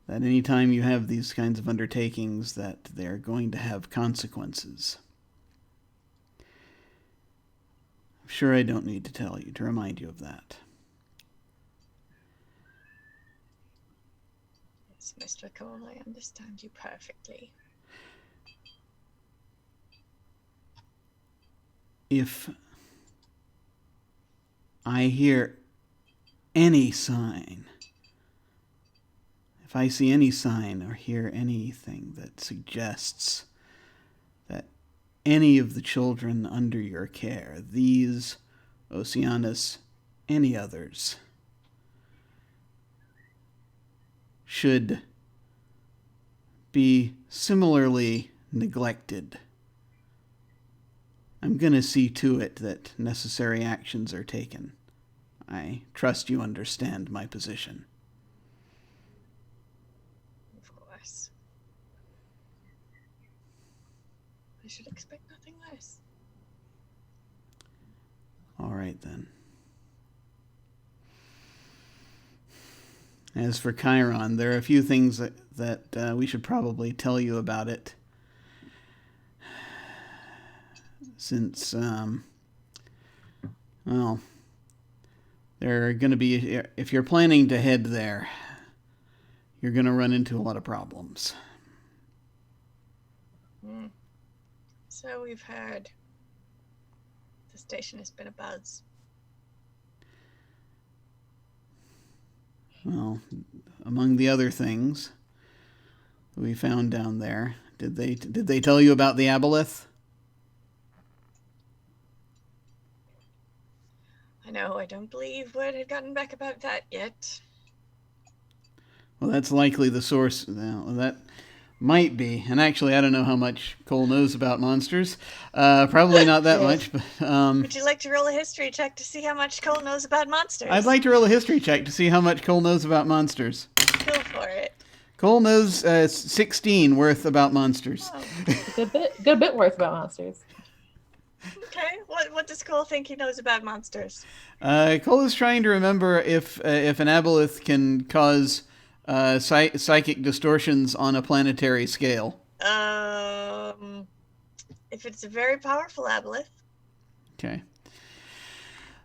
that any time you have these kinds of undertakings, that they're going to have consequences. I'm sure I don't need to tell you, to remind you of that. Yes, Mr. Cole, I understand you perfectly. If I hear any sign, if I see any sign or hear anything that suggests that any of the children under your care, these, Oceanus, any others, should be similarly neglected, I'm going to see to it that necessary actions are taken. I trust you understand my position. Of course. I should expect nothing less. All right, then. As for Chiron, there are a few things that we should probably tell you about it. Since, well, there are going to be, if you're planning to head there, you're going to run into a lot of problems. So we've heard. The station has been a buzz. Well, among the other things we found down there, did they tell you about the aboleth? I know, I don't believe word had gotten back about that yet. Well, that's likely the source. Well, that might be. And actually, I don't know how much Cole knows about monsters. Probably not that much. But Would you like to roll a history check to see how much Cole knows about monsters? I'd like to roll a history check to see how much Cole knows about monsters. Go for it. Cole knows 16 worth about monsters. Oh. Good bit worth about monsters. Okay, what does Cole think he knows about monsters? Cole is trying to remember if an aboleth can cause psychic distortions on a planetary scale. If it's a very powerful aboleth. Okay.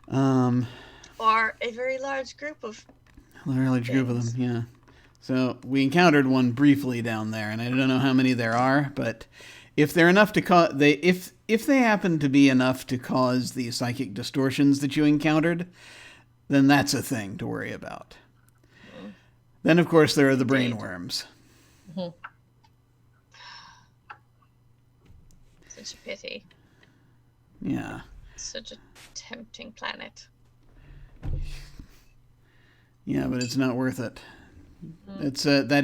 Or a very large group of. A large group of them, yeah. So we encountered one briefly down there, and I don't know how many there are, but if they're enough to cause, if they happen to be enough to cause the psychic distortions that you encountered, then that's a thing to worry about. Then, of course, there are the brainworms. Mm-hmm. Such a pity. Yeah. Such a tempting planet. Yeah, but it's not worth it. It's that's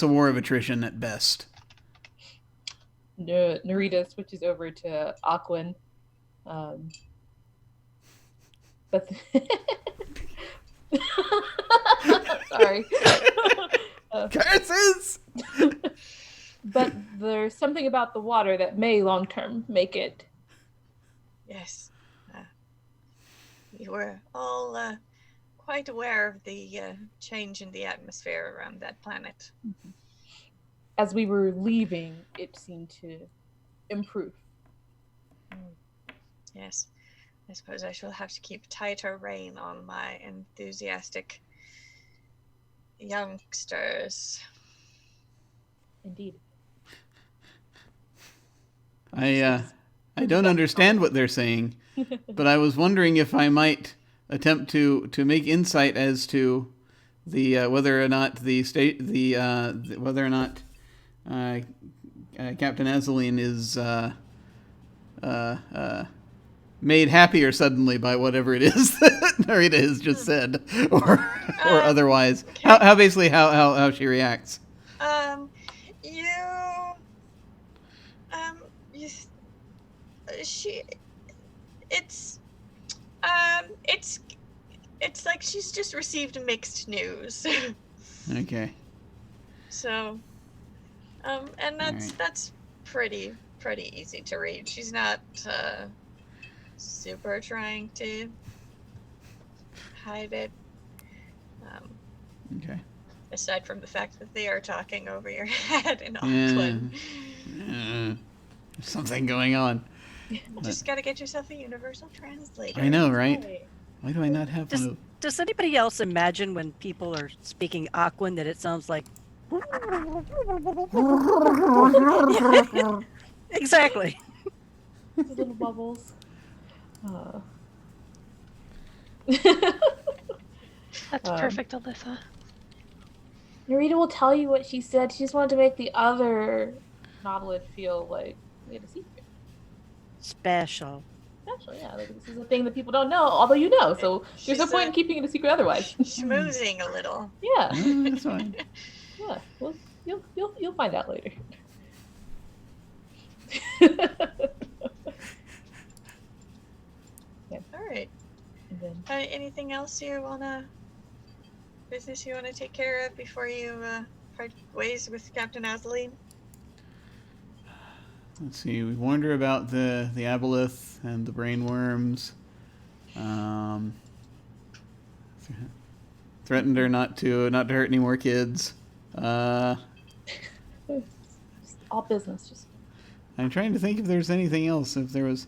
a war of attrition at best. Narita switches over to Aquin. But sorry. Curses! But there's something about the water that may long term make it. Yes. We were all quite aware of the change in the atmosphere around that planet. As we were leaving, it seemed to improve. Yes. I suppose I shall have to keep tighter rein on my enthusiastic youngsters. Indeed. I don't understand what they're saying, but I was wondering if I might attempt to make insight as to the whether or not Captain Azaleen is made happier suddenly by whatever it is that Narita has just said, or otherwise. Okay. How basically how she reacts. It's like she's just received mixed news. Okay. So, and that's pretty easy to read. She's not super trying to hide it. Okay. Aside from the fact that they are talking over your head in Auckland. Yeah. There's something going on. You just gotta get yourself a universal translator. I know, right? Why do I not have one? Does anybody else imagine when people are speaking Aquan that it sounds like... Exactly. The little bubbles. That's perfect, Alyssa. Narita will tell you what she said. She just wanted to make the other Nautilus feel like we had a secret. Special. Special, yeah. Like, this is a thing that people don't know, although you know. So there's no point in keeping it a secret otherwise. Schmoozing a little. Yeah. That's fine. Yeah. Well, you'll find out later. All right. And then, Anything else business you want to take care of before you part ways with Captain Azaleen? Let's see. We wonder about the aboleth and the brainworms. Threatened her not to hurt any more kids. just all business. Just I'm trying to think if there's anything else. If there was,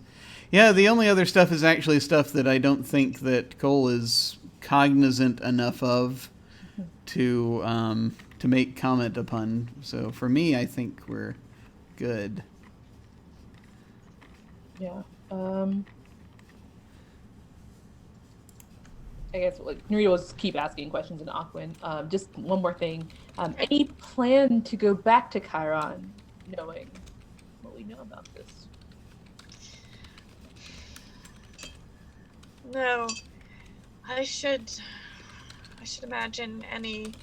yeah. The only other stuff is actually stuff that I don't think that Cole is cognizant enough of to make comment upon. So for me, I think we're good. yeah. I guess Narita will just keep asking questions in Aquin. Just one more thing. Any plan to go back to Chiron, knowing what we know about this? No. I should imagine any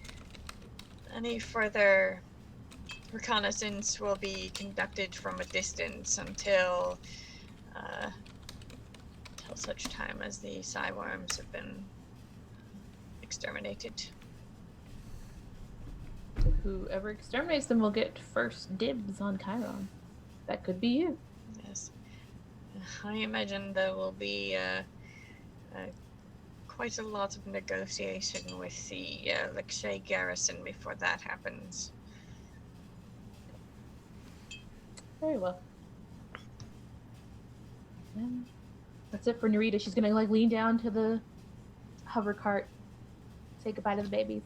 further reconnaissance will be conducted from a distance until such time as the Psyworms have been exterminated. Whoever exterminates them will get first dibs on Chiron. That could be you. Yes. I imagine there will be quite a lot of negotiation with the Lexay garrison before that happens. Very well. That's it for Narita. She's gonna lean down to the hover cart, say goodbye to the babies.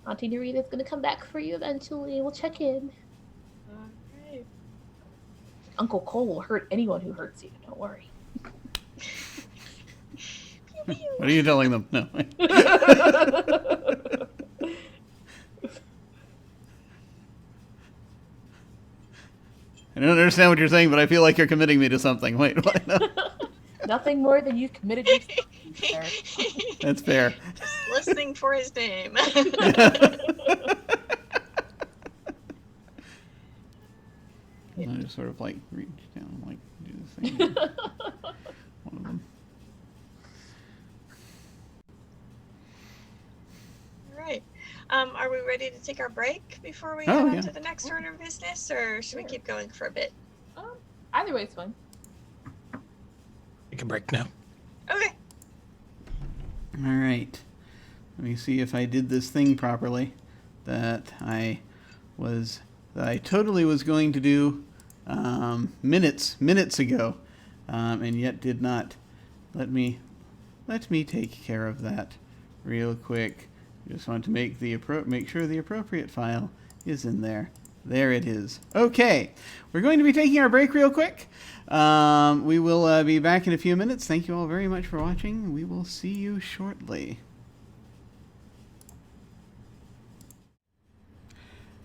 Auntie Narita's gonna come back for you eventually. We'll check in. Alright. Uncle Cole will hurt anyone who hurts you. Don't worry. What are you telling them? No. I don't understand what you're saying, but I feel like you're committing me to something. Wait, what? No. Nothing more than you committed yourself to, sir. That's fair. Just listening for his name. I just sort of reach down, do this thing. One of them. Right. Are we ready to take our break before we Oh, head on yeah. to the next order of business, or should we keep going for a bit? Either way is fine. Take a break now. Okay. All right. Let me see if I did this thing properly that I totally was going to do minutes ago, and yet did not. Let me take care of that real quick. Just want to make sure the appropriate file is in there. There it is. Okay, we're going to be taking our break real quick. We will be back in a few minutes. Thank you all very much for watching. We will see you shortly.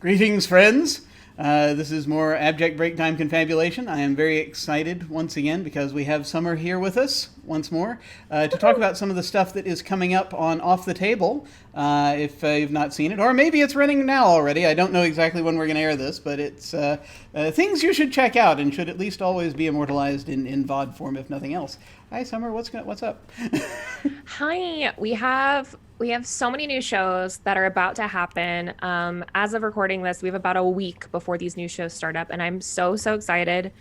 Greetings, friends. This is more Abject Break Time Confabulation. I am very excited once again because we have Summer here with us once more to talk about some of the stuff that is coming up on Off the Table, if you've not seen it. Or maybe it's running now already. I don't know exactly when we're going to air this, but it's things you should check out and should at least always be immortalized in VOD form, if nothing else. Hi, Summer. What's up? Hi. We have so many new shows that are about to happen. As of recording this, we have about a week before these new shows start up, and I'm so excited.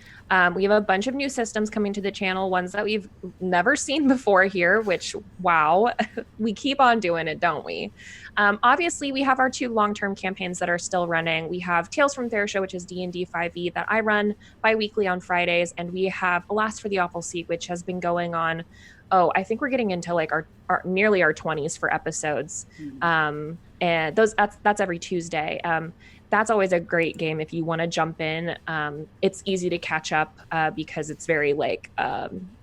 We have a bunch of new systems coming to the channel, ones that we've never seen before here, which, wow, we keep on doing it, don't we? Obviously, we have our 2 long-term campaigns that are still running. We have Tales from Thersha, which is D&D 5e that I run bi-weekly on Fridays, and we have Alas for the Awful Seat, which has been going on. I think we're getting into our nearly our 20s for episodes. And that's every Tuesday. That's always a great game if you want to jump in. It's easy to catch up because it's very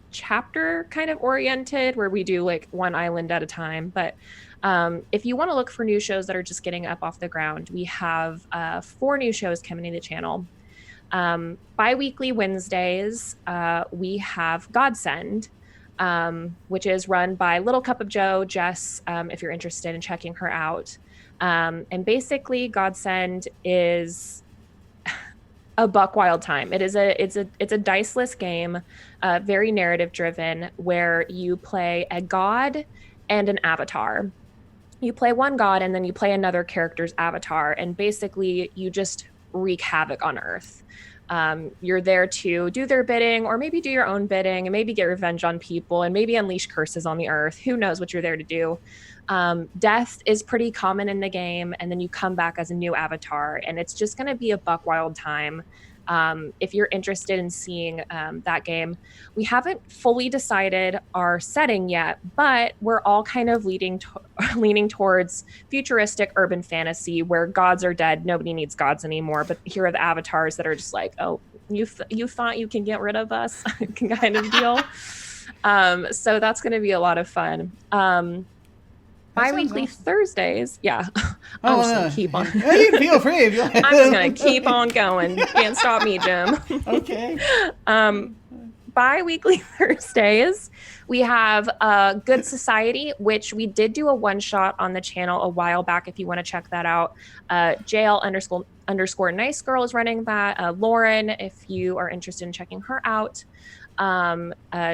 chapter kind of oriented, where we do one island at a time. But if you want to look for new shows that are just getting up off the ground, we have 4 new shows coming to the channel. Bi-weekly Wednesdays, we have Godsend, which is run by Little Cup of Joe, Jess, if you're interested in checking her out. And basically, Godsend is a buck wild time. It's a diceless game, very narrative driven, where you play a god and an avatar. You play one god and then you play another character's avatar, and basically you just wreak havoc on Earth. You're there to do their bidding, or maybe do your own bidding, and maybe get revenge on people, and maybe unleash curses on the Earth. Who knows what you're there to do? Death is pretty common in the game, and then you come back as a new avatar, and it's just going to be a buck wild time. If you're interested in seeing that game, we haven't fully decided our setting yet, but we're all kind of leaning towards futuristic urban fantasy where gods are dead. Nobody needs gods anymore, but here are the avatars that are just like, oh, you thought you can get rid of us kind of deal. So that's going to be a lot of fun. Bi-weekly awesome. Thursdays. Yeah. I'm just going to keep on. You feel free. I'm just going to keep on going. Can't stop me, Jim. Okay. Bi-weekly Thursdays, we have Good Society, which we did do a one-shot on the channel a while back if you want to check that out. JL__ Nice Girl is running that. Lauren, if you are interested in checking her out.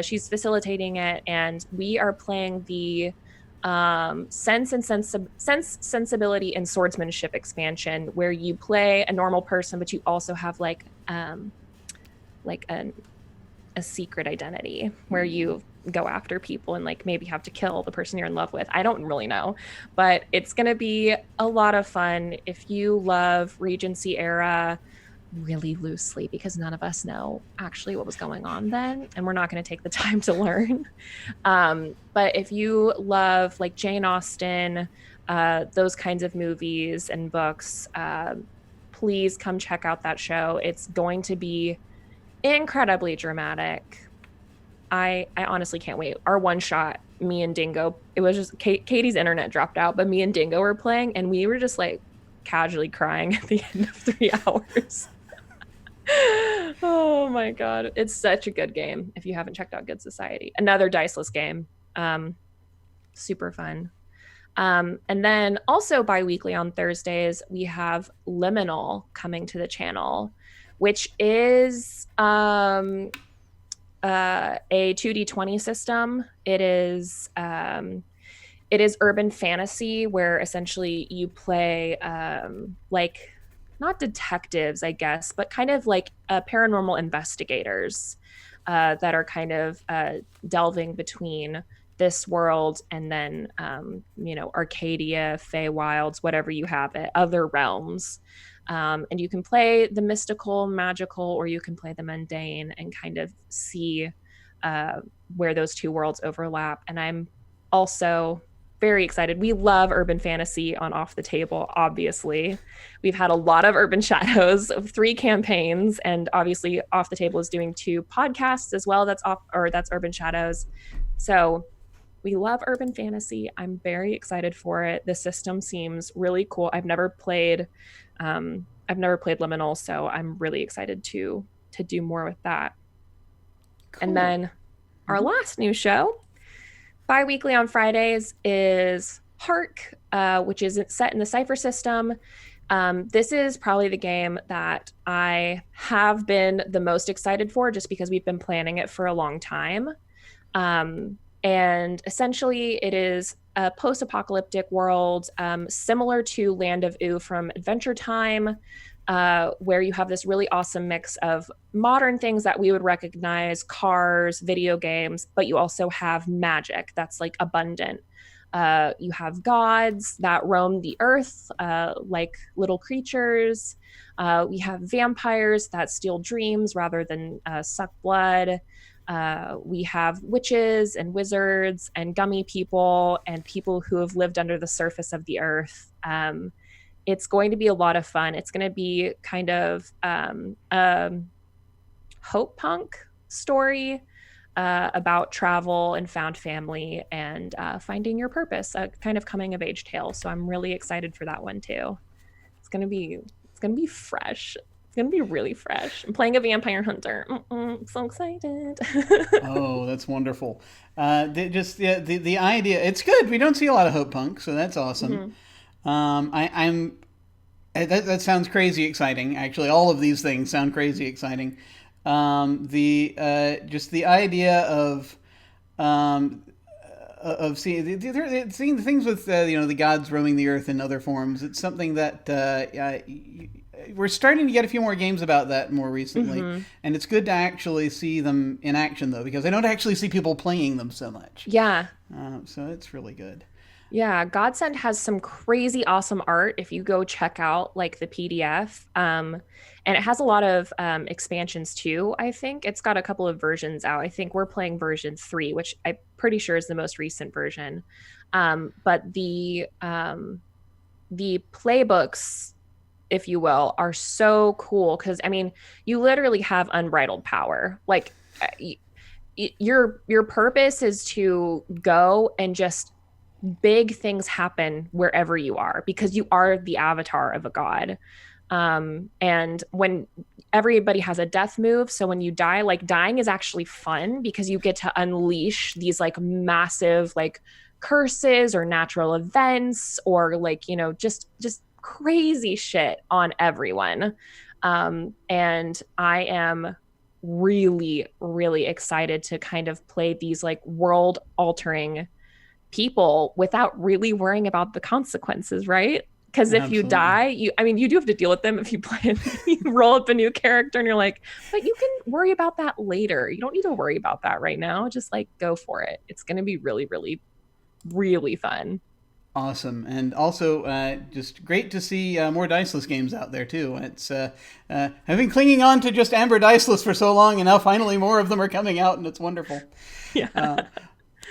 She's facilitating it, and we are playing the Sense, Sensibility, and Swordsmanship expansion, where you play a normal person, but you also have a secret identity where you go after people and maybe have to kill the person you're in love with. I don't really know, but it's going to be a lot of fun. If you love Regency era, really loosely, because none of us know actually what was going on then, and we're not going to take the time to learn. But if you love Jane Austen, those kinds of movies and books, please come check out that show. It's going to be incredibly dramatic. I honestly can't wait. Our one shot, me and Dingo, it was just Katie's internet dropped out, but me and Dingo were playing, and we were just casually crying at the end of 3 hours. Oh my god, it's such a good game. If you haven't checked out Good Society, another diceless game, super fun. And then also bi-weekly on Thursdays, we have Liminal coming to the channel, which is a 2d20 system. It is urban fantasy where essentially you play not detectives, I guess, but kind of paranormal investigators that are kind of delving between this world and then, Arcadia, Feywilds, whatever you have it, other realms. And you can play the mystical, magical, or you can play the mundane and kind of see where those two worlds overlap. And I'm also very excited. We love urban fantasy on Off the Table, obviously. We've had a lot of Urban Shadows of 3 campaigns, and obviously Off the Table is doing 2 podcasts as well. That's Urban Shadows. So we love urban fantasy. I'm very excited for it. The system seems really cool. I've never played Liminal, so I'm really excited to do more with that. Cool. And then our last new show, bi-weekly on Fridays, is Hark, which is set in the Cypher system. This is probably the game that I have been the most excited for, just because we've been planning it for a long time. And essentially it is a post-apocalyptic world, similar to Land of Oo from Adventure Time, where you have this really awesome mix of modern things that we would recognize, cars, video games, but you also have magic that's abundant. You have gods that roam the earth like little creatures. We have vampires that steal dreams rather than suck blood. We have witches and wizards and gummy people and people who have lived under the surface of the earth. It's going to be a lot of fun. It's going to be kind of hope punk story about travel and found family and finding your purpose, a kind of coming of age tale. So I'm really excited for that one too. It's going to be fresh. It's going to be really fresh. I'm playing a vampire hunter. I'm so excited. Oh, that's wonderful. The idea, it's good. We don't see a lot of hope punk, so that's awesome. I'm that sounds crazy exciting. Actually, all of these things sound crazy exciting. The just the idea of seeing the things with the gods roaming the earth in other forms. It's something that we're starting to get a few more games about that more recently, and it's good to actually see them in action though, because I don't actually see people playing them so much. Yeah. So it's really good. Yeah, Godsend has some crazy awesome art if you go check out like the PDF. And it has a lot of expansions too, I think. It's got a couple of versions out. I think we're playing version 3, which I'm pretty sure is the most recent version. But the playbooks, if you will, are so cool because I mean, you literally have unbridled power. Like your purpose is to go and just big things happen wherever you are because you are the avatar of a god. And when everybody has a death move, so when you die, like dying is actually fun because you get to unleash these like massive like curses or natural events or like just crazy shit on everyone. And I am really really excited to kind of play these like world altering people without really worrying about the consequences, right? Because if you Absolutely. die, you do have to deal with them if you play you roll up a new character and you're like, but you can worry about that later. You don't need to worry about that right now. Just like go for it. It's going to be really, really, really fun. Awesome, and also just great to see more diceless games out there too. It's I've been clinging on to just Amber Diceless for so long, and now finally more of them are coming out, and it's wonderful. Yeah.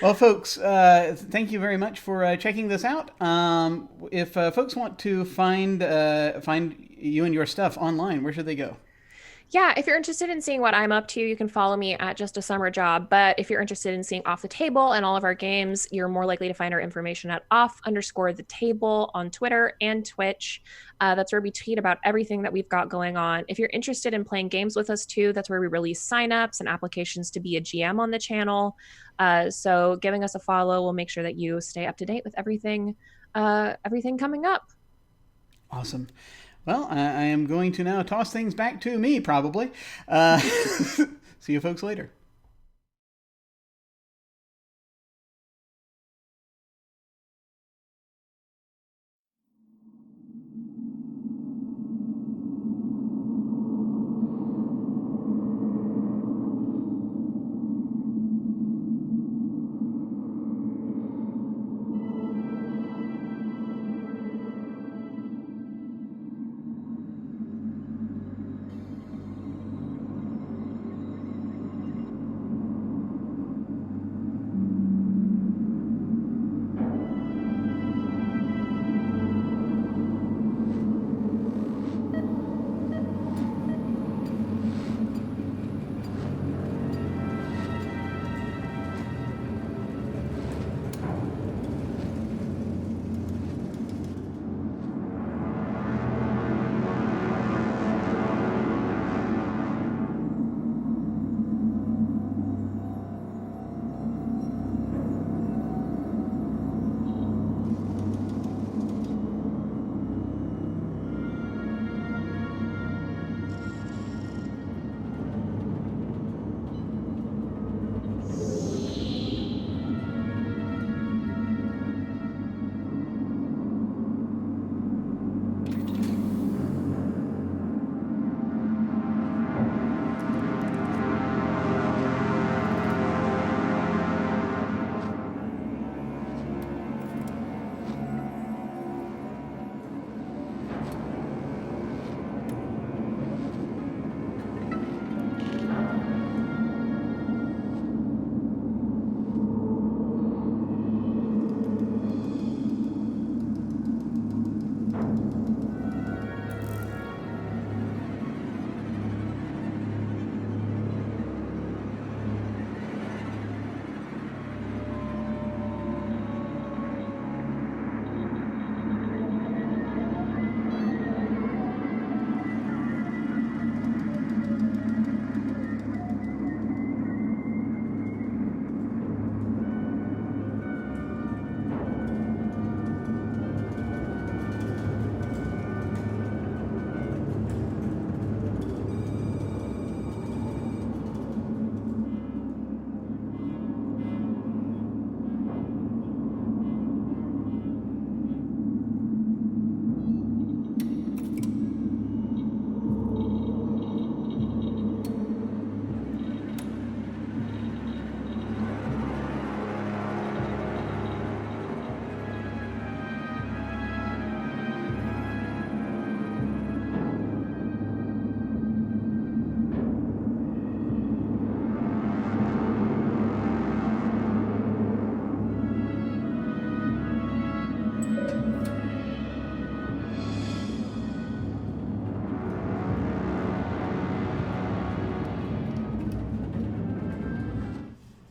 Well, folks, thank you very much for checking this out. If folks want to find you and your stuff online, where should they go? Yeah, if you're interested in seeing what I'm up to, you can follow me at Just a Summer Job. But if you're interested in seeing Off the Table and all of our games, you're more likely to find our information at off_the_table on Twitter and Twitch. That's where we tweet about everything that we've got going on. If you're interested in playing games with us too, that's where we release signups and applications to be a GM on the channel. So giving us a follow will make sure that you stay up to date with everything coming up. Awesome. Well, I am going to now toss things back to me, probably. See you folks later.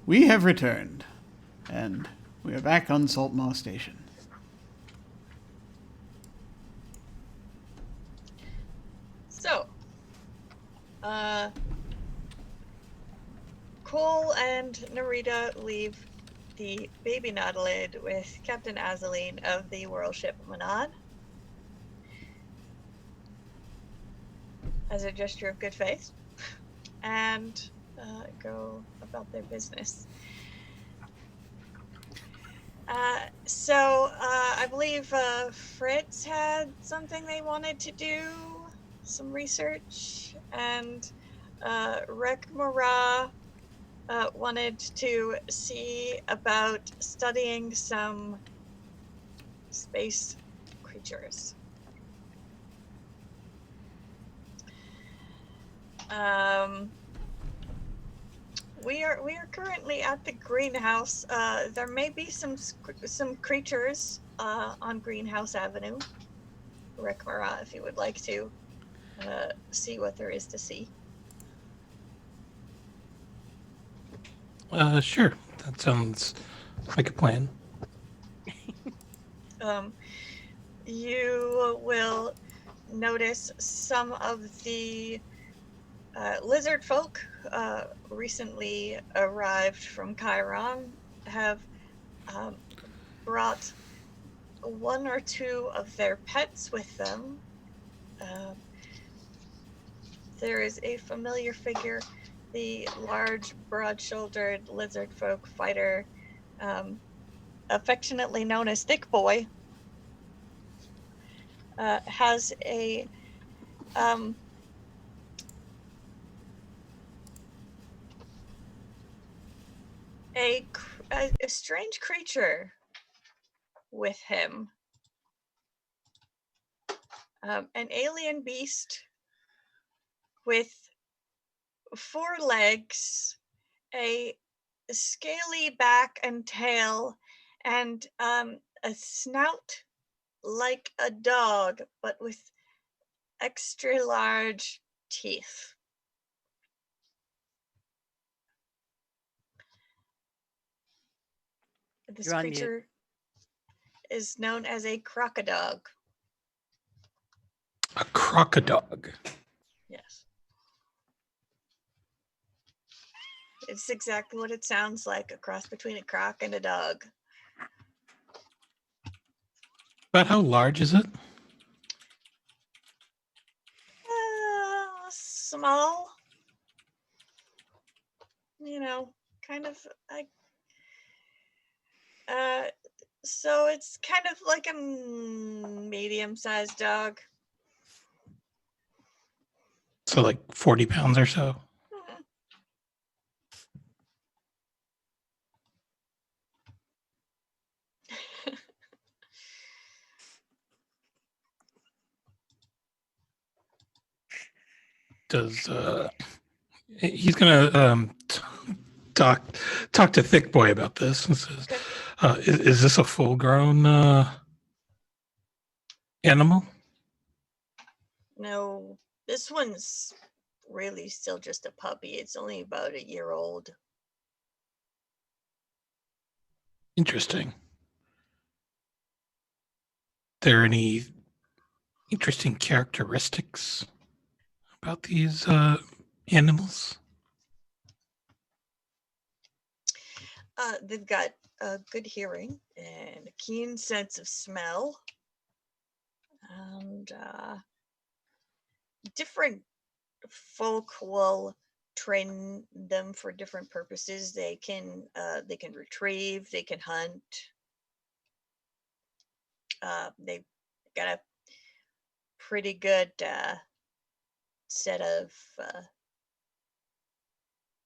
We have returned, and we are back on Saltmaw Station. So, Cole and Narita leave the baby Nautilid with Captain Azaleen of the world ship Manad as a gesture of good faith, and go about their business. So I believe Fritz had something they wanted to do, some research, and Rekmara wanted to see about studying some space creatures. We are currently at the greenhouse. There may be some creatures on Greenhouse Avenue. Rekmara, if you would like to see what there is to see. Sure. That sounds like a plan. You will notice some of the lizard folk recently arrived from Chiron have brought one or two of their pets with them. There is a familiar figure, the large, broad-shouldered lizard folk fighter, affectionately known as Thick Boy, has a strange creature with him. An alien beast with 4 legs, a scaly back and tail, and a snout like a dog, but with extra large teeth. This You're on mute. creature is known as a crocodog. A crocodog. Yes. It's exactly what it sounds like, a cross between a croc and a dog. About how large is it? Small. You know, kind of like so it's kind of like a medium-sized dog. So like 40 pounds or so? Does he's gonna talk to Thick Boy about this and says, is this a full-grown animal? No, this one's really still just a puppy. It's only about a year old. Interesting. There any interesting characteristics about these animals? They've got good hearing and a keen sense of smell, and different folk will train them for different purposes. They can retrieve, they can hunt. They've got a pretty good set of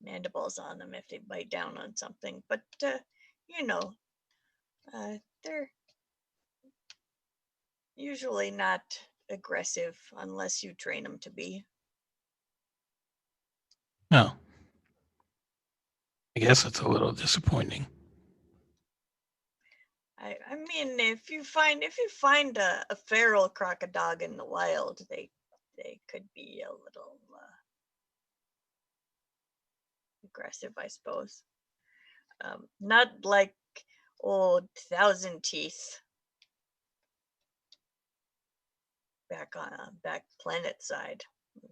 mandibles on them if they bite down on something, but they're usually not aggressive unless you train them to be. No. I guess it's a little disappointing. I mean, if you find a feral crocodile in the wild, they could be a little aggressive, I suppose. Not like old Thousand Teeth back on back planet side.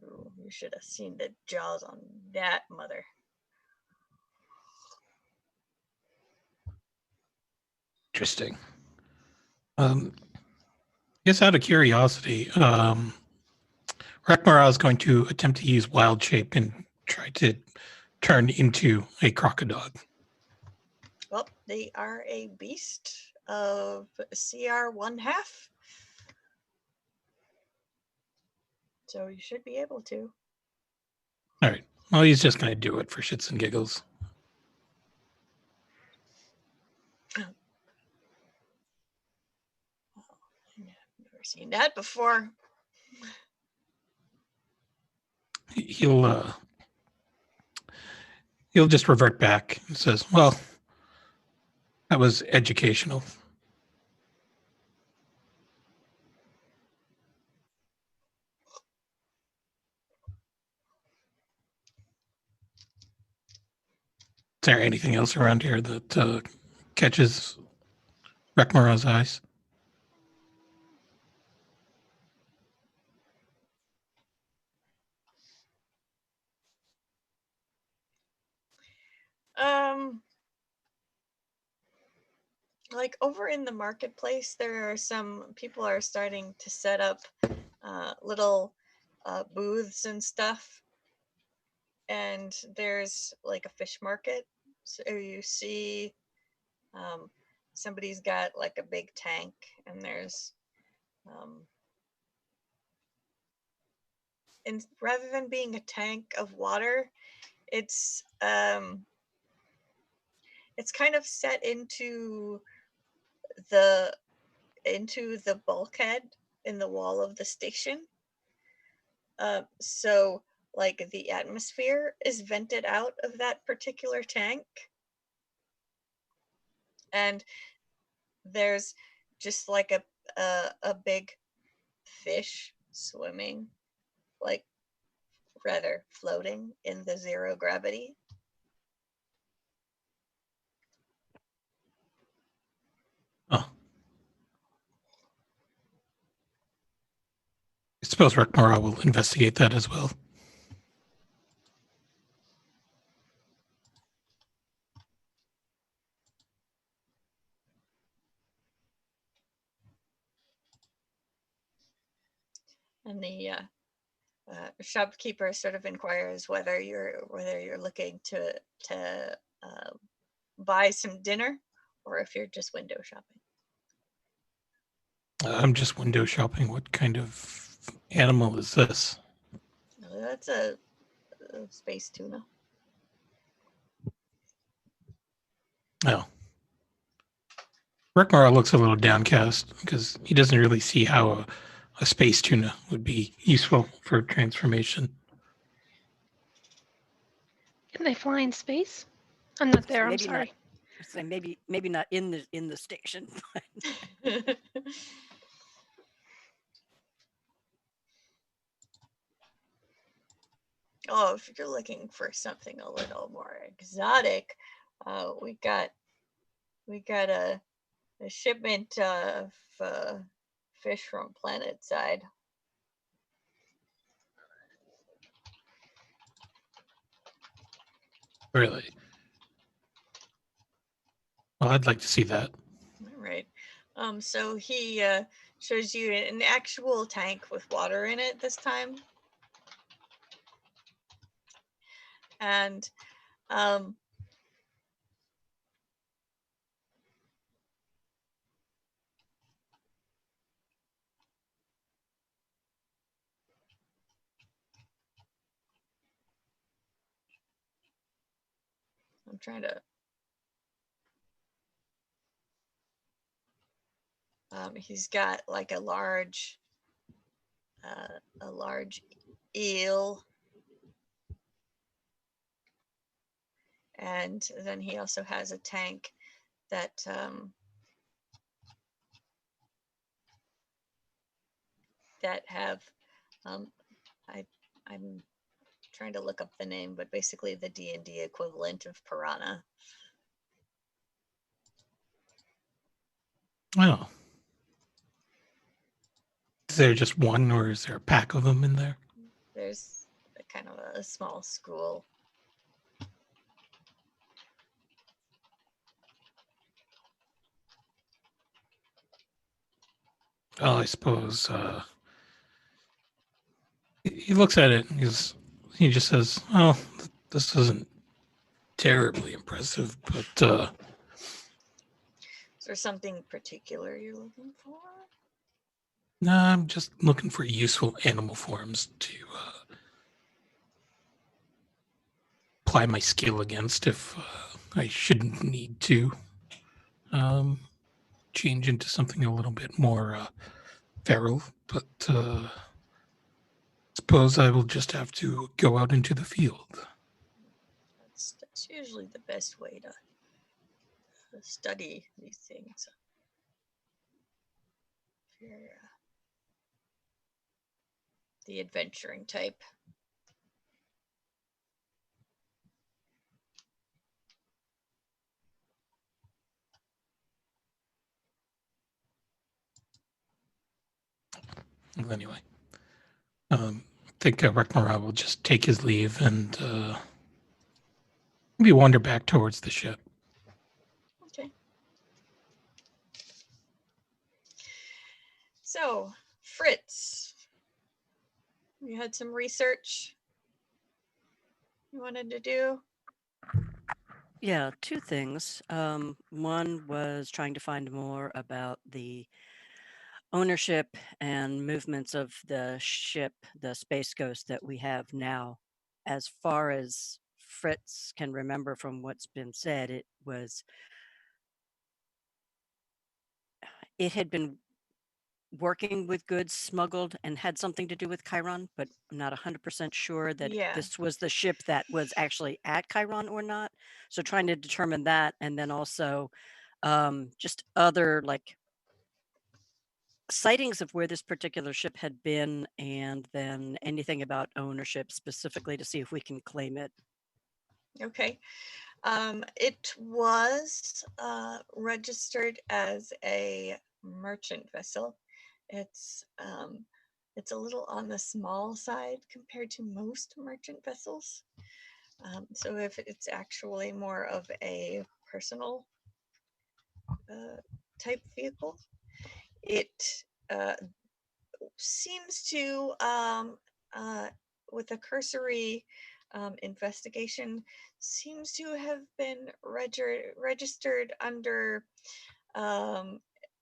Ooh, you should have seen the jaws on that mother. Interesting. Just out of curiosity, Rekmara is going to attempt to use wild shape and try to turn into a crocodile. Well, they are a beast of CR 1/2. So you should be able to. All right. Well, he's just going to do it for shits and giggles. Never seen that before. He'll just revert back and says, "Well, that was educational." Is there anything else around here that catches Rekmara's eyes? Like over in the marketplace, there are some people are starting to set up little booths and stuff. And there's like a fish market. So you see somebody's got like a big tank, and there's and rather than being a tank of water, it's kind of set into the bulkhead in the wall of the station. So like the atmosphere is vented out of that particular tank, and there's just like a big fish swimming, like rather floating in the zero gravity. Oh. I suppose Rekmara will investigate that as well. And the shopkeeper sort of inquires whether you're looking to buy some dinner, or if you're just window shopping. I'm just window shopping. What kind of animal is this? That's a space tuna. Oh. Rekmara looks a little downcast because he doesn't really see how a space tuna would be useful for transformation. Can they fly in space? I'm not there. I'm Maybe sorry. not. So maybe not in the station. Oh, if you're looking for something a little more exotic, we got a shipment of fish from planet side. Really? Well, I'd like to see that. All right. So he shows you an actual tank with water in it this time. And I'm trying to he's got like a large eel, and then he also has a tank that have I'm trying to look up the name, but basically the D&D equivalent of piranha. Oh. Is there just one, or is there a pack of them in there? There's a kind of a small school. Well, I suppose he looks at it and he just says, "Oh, this isn't terribly impressive, but Is there something particular you're looking for? no, I'm just looking for useful animal forms to apply my skill against if I shouldn't need to change into something a little bit more feral. But suppose I will just have to go out into the field." That's usually the best way to study these things. If you're the adventuring type. Well, anyway, I think Rekmara will just take his leave and maybe wander back towards the ship. Okay. So, Fritz, you had some research you wanted to do? Yeah, two things. One was trying to find more about the ownership and movements of the ship, the Space Ghost that we have now. As far as Fritz can remember from what's been said, it had been working with goods smuggled and had something to do with Chiron, but I'm not 100% sure that Yeah. this was the ship that was actually at Chiron or not. So trying to determine that, and then also just other like sightings of where this particular ship had been, and then anything about ownership specifically to see if we can claim it. Okay. It was registered as a merchant vessel. It's a little on the small side compared to most merchant vessels. So if it's actually more of a personal type vehicle, it seems to, with a cursory investigation, seems to have been registered under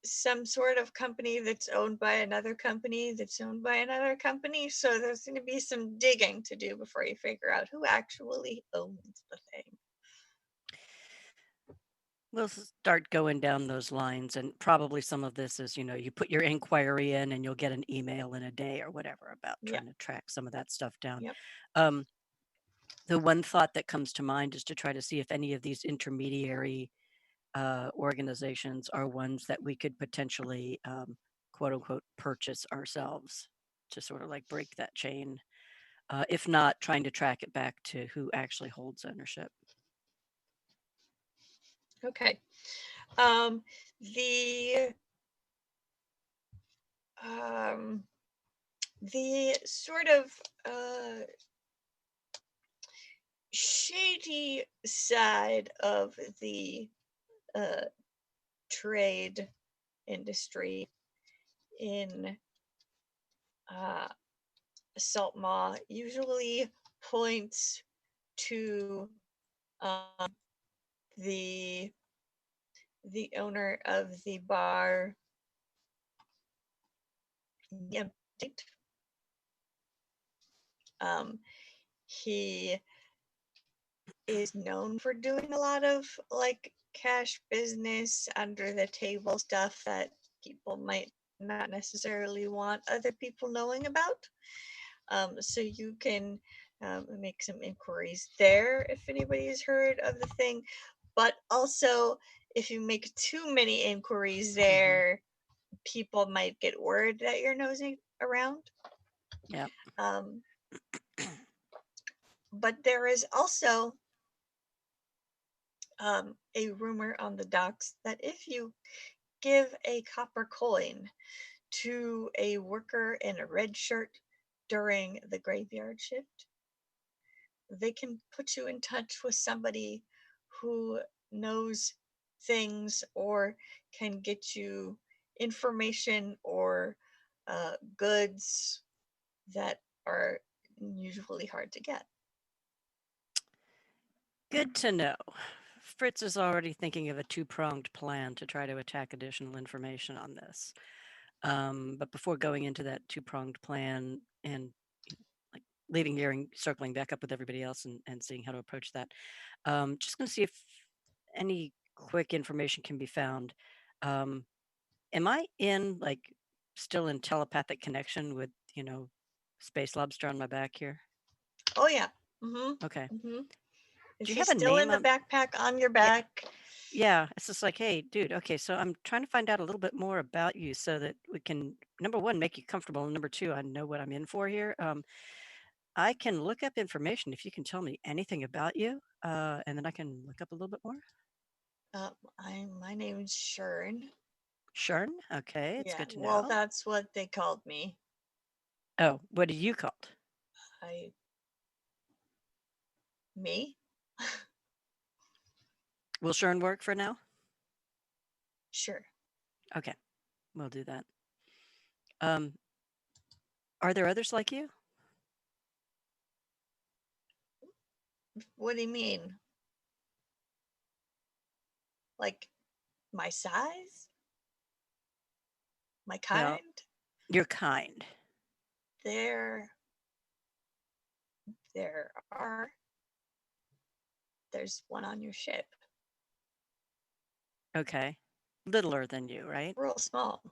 some sort of company that's owned by another company that's owned by another company. So there's going to be some digging to do before you figure out who actually owns the thing. We'll start going down those lines, and probably some of this is, you put your inquiry in and you'll get an email in a day or whatever about trying to track some of that stuff down. Yep. The one thought that comes to mind is to try to see if any of these intermediary organizations are ones that we could potentially, quote unquote, purchase ourselves to sort of like break that chain. If not, trying to track it back to who actually holds ownership. Okay. The sort of shady side of the trade industry in Saltmaw usually points to the owner of the bar. He is known for doing a lot of like cash business, under the table stuff that people might not necessarily want other people knowing about. So you can make some inquiries there if anybody has heard of the thing. But also, if you make too many inquiries there, people might get word that you're nosing around. Yeah. But there is also a rumor on the docks that if you give a copper coin to a worker in a red shirt during the graveyard shift, they can put you in touch with somebody who knows things or can get you information or goods that are usually hard to get. Good to know. Fritz is already thinking of a two-pronged plan to try to attack additional information on this. But before going into that two-pronged plan and like leaving here and circling back up with everybody else and seeing how to approach that, just going to see if any quick information can be found. Am I still in telepathic connection with, Space Lobster on my back here? Oh yeah. Mm-hmm. Okay. Mm-hmm. Do you She's have a still name in the on- backpack on your back. Yeah, it's just like, hey, dude, okay, so I'm trying to find out a little bit more about you so that we can, number one, make you comfortable, and number two, I know what I'm in for here. I can look up information if you can tell me anything about you, and then I can look up a little bit more. My name's Shern. Shern? Okay, it's Yeah, good to know. well, that's what they called me. Oh, what are you called? Me? Will Shern work for now? Sure. Okay, we'll do that. Are there others like you? What do you mean? Like my size? My kind? Well, your kind. There are. There's one on your ship. Okay. Littler than you, right? Real small.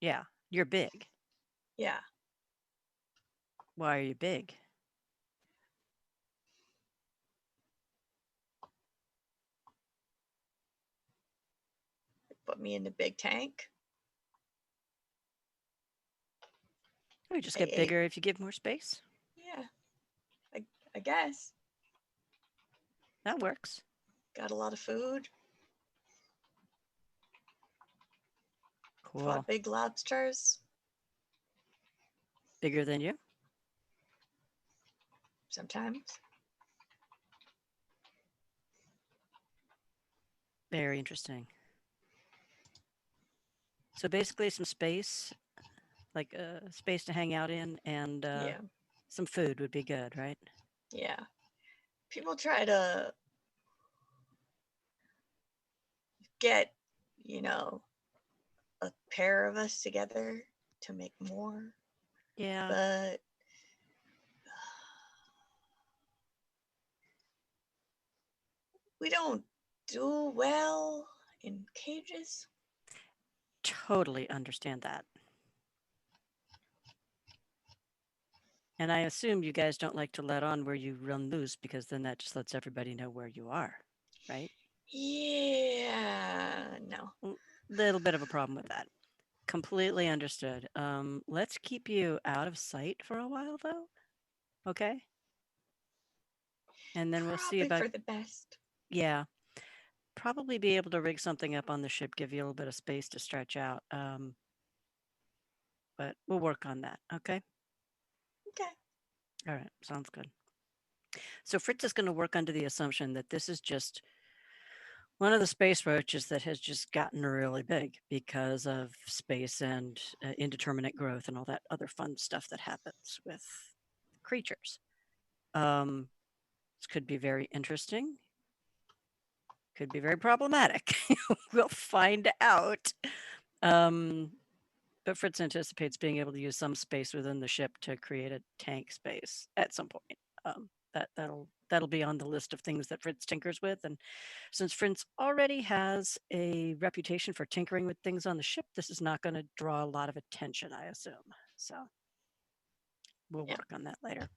Yeah, you're big. Yeah. Why are you big? Put me in the big tank. We just get bigger if you give more space. Yeah. I guess. That works. Got a lot of food. Cool. Fought big lobsters. Bigger than you? Sometimes. Very interesting. So basically some space, like space to hang out in, and some food would be good, right? Yeah. People try to get, a pair of us together to make more. Yeah. But we don't do well in cages. Totally understand that. And I assume you guys don't like to let on where you run loose, because then that just lets everybody know where you are, right? Yeah, no. Little bit of a problem with that. Completely understood. Let's keep you out of sight for a while, though. Okay? And then we'll see about... for the best. Yeah. Probably be able to rig something up on the ship, give you a little bit of space to stretch out. But we'll work on that, okay? Okay. All right, sounds good. So Fritz is going to work under the assumption that this is just one of the space roaches that has just gotten really big because of space and indeterminate growth and all that other fun stuff that happens with creatures. This could be very interesting. Could be very problematic. We'll find out. But Fritz anticipates being able to use some space within the ship to create a tank space at some point. That'll be on the list of things that Fritz tinkers with. And since Fritz already has a reputation for tinkering with things on the ship, this is not going to draw a lot of attention, I assume. So we'll work on that later.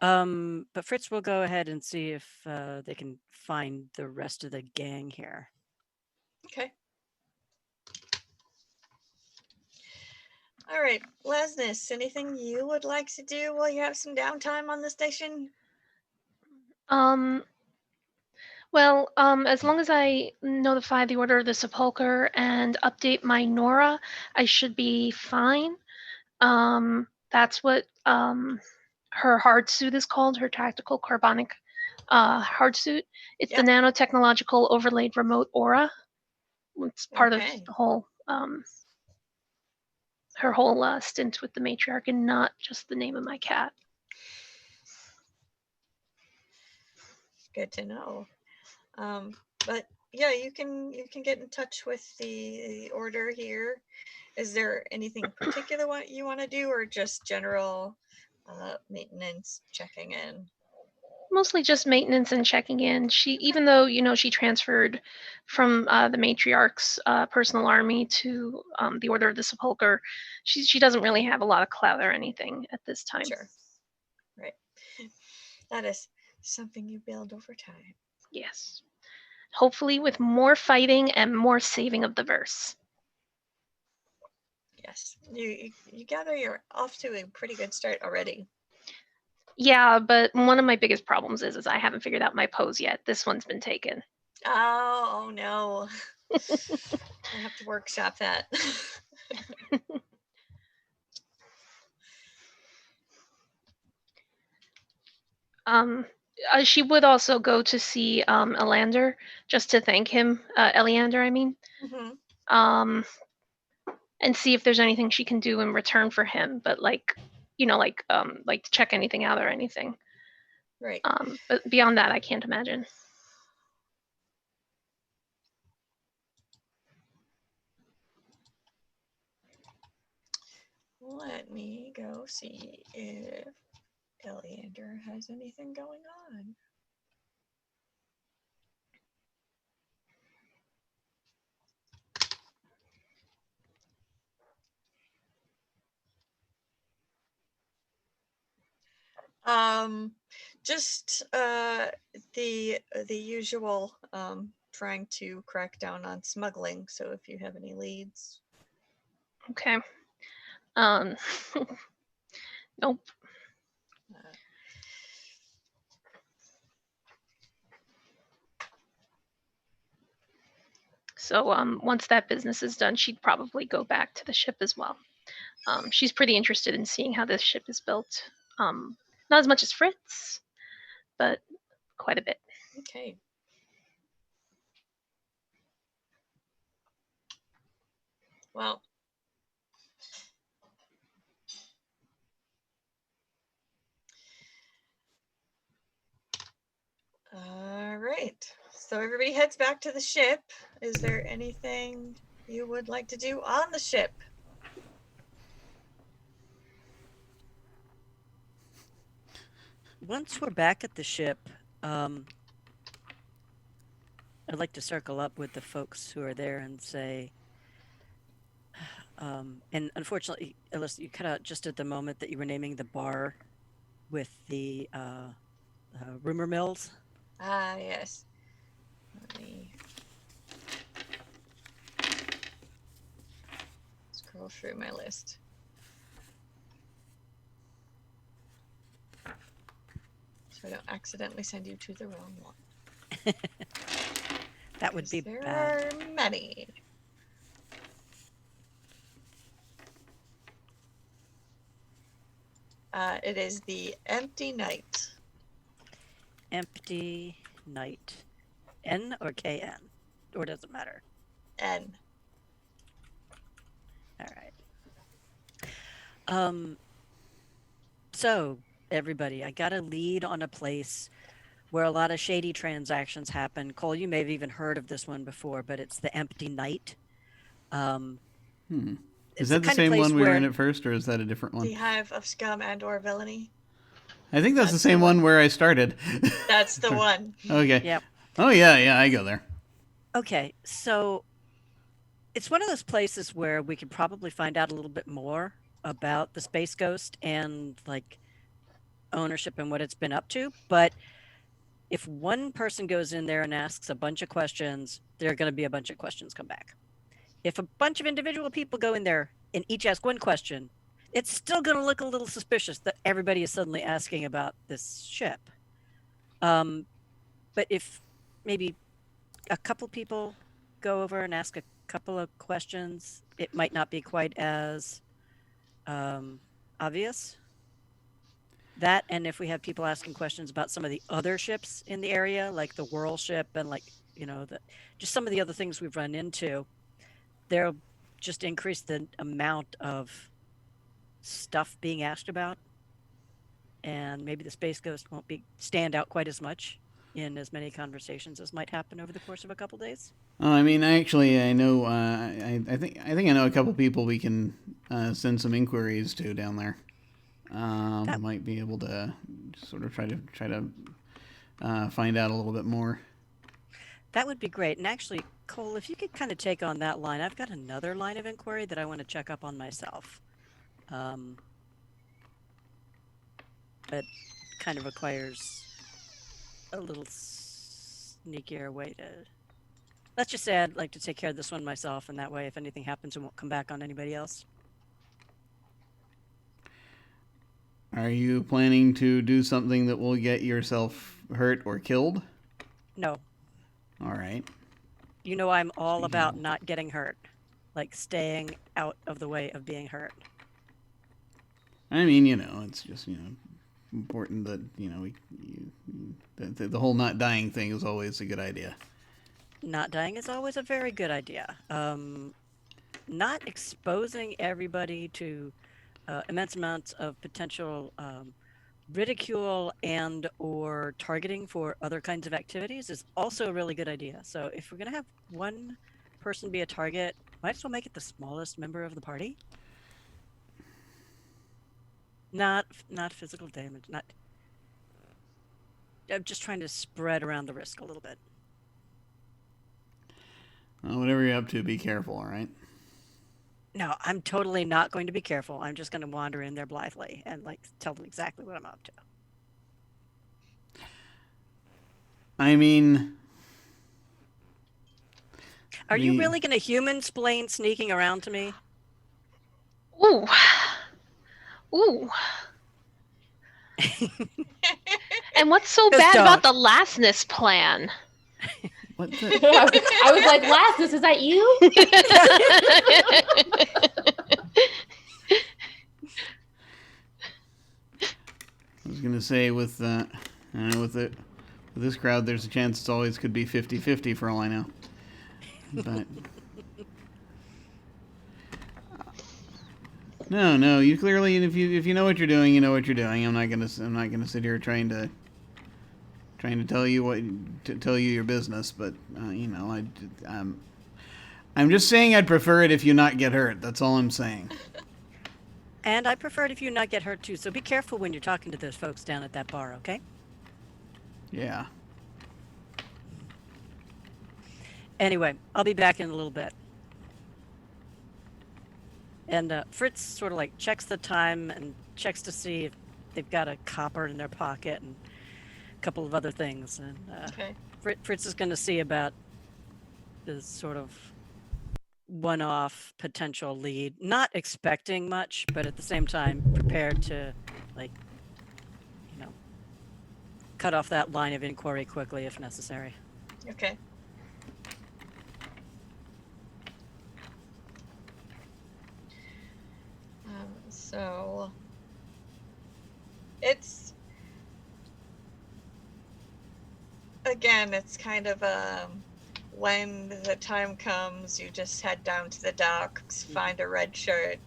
But Fritz will go ahead and see if they can find the rest of the gang here. Okay. All right, Lesness, anything you would like to do while you have some downtime on the station? Well, as long as I notify the Order of the Sepulchre and update my Nora, I should be fine. That's what her hard suit is called, her tactical carbonic hard suit. It's the Yeah. nanotechnological overlaid remote aura. It's part of Okay. the whole her whole stint with the matriarch, and not just the name of my cat. Good to know. But yeah, you can get in touch with the order here. Is there anything particular what you want to do, or just general maintenance, checking in? Mostly just maintenance and checking in. She, even though she transferred from the matriarch's personal army to the Order of the Sepulchre, she doesn't really have a lot of clout or anything at this time. Sure. Right. That is something you build over time. Yes. Hopefully with more fighting and more saving of the verse. Yes. You gather you're off to a pretty good start already. Yeah, but one of my biggest problems is I haven't figured out my pose yet. This one's been taken. Oh no. I have to workshop that. She would also go to see Elander just to thank him, Eleander, I mean, Mhm. and see if there's anything she can do in return for him. But like to check anything out or anything. Right. But beyond that, I can't imagine. Let me go see if Eleander has anything going on. Just the usual trying to crack down on smuggling. So if you have any leads. Okay. Nope. So once that business is done, she'd probably go back to the ship as well. She's pretty interested in seeing how this ship is built. Not as much as Fritz, but quite a bit. Okay. Well, all right. So everybody heads back to the ship. Is there anything you would like to do on the ship? Once we're back at the ship, I'd like to circle up with the folks who are there and say, and unfortunately, Alyssa, you cut out just at the moment that you were naming the bar with the rumor mills. Ah, yes. Let me scroll through my list. So I don't accidentally send you to the wrong one. That would be there bad. are many. It is the Empty Night. Empty night. N or KN? Or does it matter? N. All right. So everybody, I got a lead on a place where a lot of shady transactions happen. Cole, you may have even heard of this one before, but it's the Empty Night. Is that the same one we were in at first, or is that a different one? The Hive of Scum and or Villainy. I think that's the same one where I started. That's the one. Okay. Yep. Oh, yeah, I go there. Okay, so it's one of those places where we could probably find out a little bit more about the Space Ghost and like ownership and what it's been up to. But if one person goes in there and asks a bunch of questions, there are going to be a bunch of questions come back. If a bunch of individual people go in there and each ask one question, it's still going to look a little suspicious that everybody is suddenly asking about this ship. But if maybe a couple people go over and ask a couple of questions. It might not be quite as obvious. That, and if we have people asking questions about some of the other ships in the area, like the Whirl ship and like, just some of the other things we've run into, they'll just increase the amount of stuff being asked about. And maybe the Space Ghost won't stand out quite as much in as many conversations as might happen over the course of a couple days. Oh, I mean, actually, I know. I think I know a couple people we can send some inquiries to down there. That might be able to sort of try to find out a little bit more. That would be great. And actually, Cole, if you could kind of take on that line, I've got another line of inquiry that I want to check up on myself. But kind of requires a little sneakier way to. Let's just say I'd like to take care of this one myself, and that way, if anything happens, it won't come back on anybody else. Are you planning to do something that will get yourself hurt or killed? No. All right. You know I'm all about not getting hurt, like staying out of the way of being hurt. I mean, it's just, important that, the whole not dying thing is always a good idea. Not dying is always a very good idea. Not exposing everybody to immense amounts of potential ridicule and or targeting for other kinds of activities is also a really good idea. So if we're going to have one person be a target, might as well make it the smallest member of the party. Not physical damage. I'm just trying to spread around the risk a little bit. Well, whatever you're up to, be careful, all right? No, I'm totally not going to be careful. I'm just going to wander in there blithely and tell them exactly what I'm up to. I mean, are you really going to human-splain sneaking around to me? Ooh. And what's so bad about the lastness plan? What the? I was like, Lastus, is that you? I was gonna say with this crowd, there's a chance it always could be 50-50 for all I know. But no, you clearly, if you know what you're doing, you know what you're doing. I'm not gonna sit here trying to tell you your business, but I'm just saying I'd prefer it if you not get hurt. That's all I'm saying. And I prefer it if you not get hurt too. So be careful when you're talking to those folks down at that bar, okay? Yeah. Anyway, I'll be back in a little bit. And Fritz sort of checks the time and checks to see if they've got a copper in their pocket and couple of other things, and Okay. Fritz is going to see about this sort of one-off potential lead, not expecting much, but at the same time prepared to cut off that line of inquiry quickly if necessary. Okay. So it's kind of when the time comes, you just head down to the docks, find a red shirt,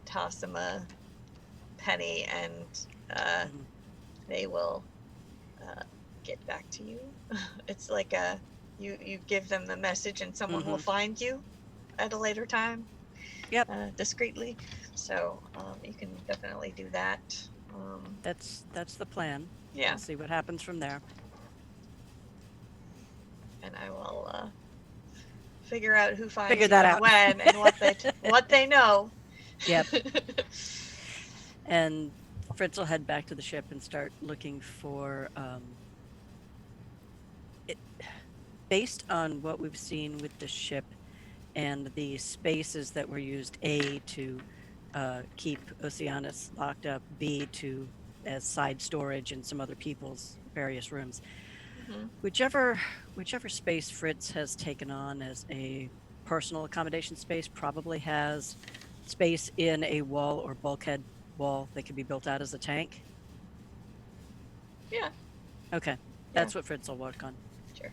toss them a penny, and they will get back to you. It's like you give them the message and someone will find you at a later time. Yep. Discreetly. So you can definitely do that. That's the plan. Yeah. We'll see what happens from there. And I will figure out who finds Figure you that and out. when and what they know. Yep. And Fritz will head back to the ship and start looking for based on what we've seen with the ship and the spaces that were used, A, to keep Oceanus locked up, B, as side storage in some other people's various rooms. Whichever space Fritz has taken on as a personal accommodation space probably has space in a wall or bulkhead wall that can be built out as a tank. Yeah. Okay, that's what Fritz will work on. Sure.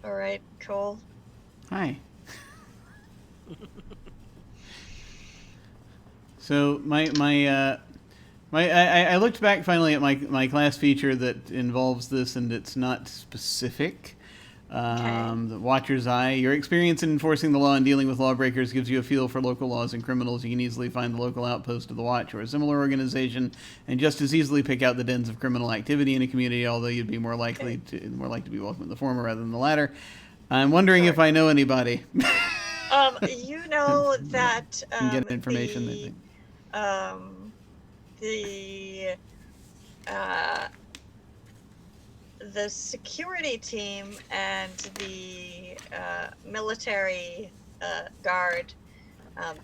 All right, Cole. Hi. So I looked back finally at my class feature that involves this, and it's not specific. The Watcher's Eye. Your experience in enforcing the law and dealing with lawbreakers gives you a feel for local laws and criminals. You can easily find the local outpost of the Watch or a similar organization, and just as easily pick out the dens of criminal activity in a community. Although you'd be more likely to be welcome in the former rather than the latter. I'm wondering if I know anybody. You know that can get information. I think. The security team and the military guard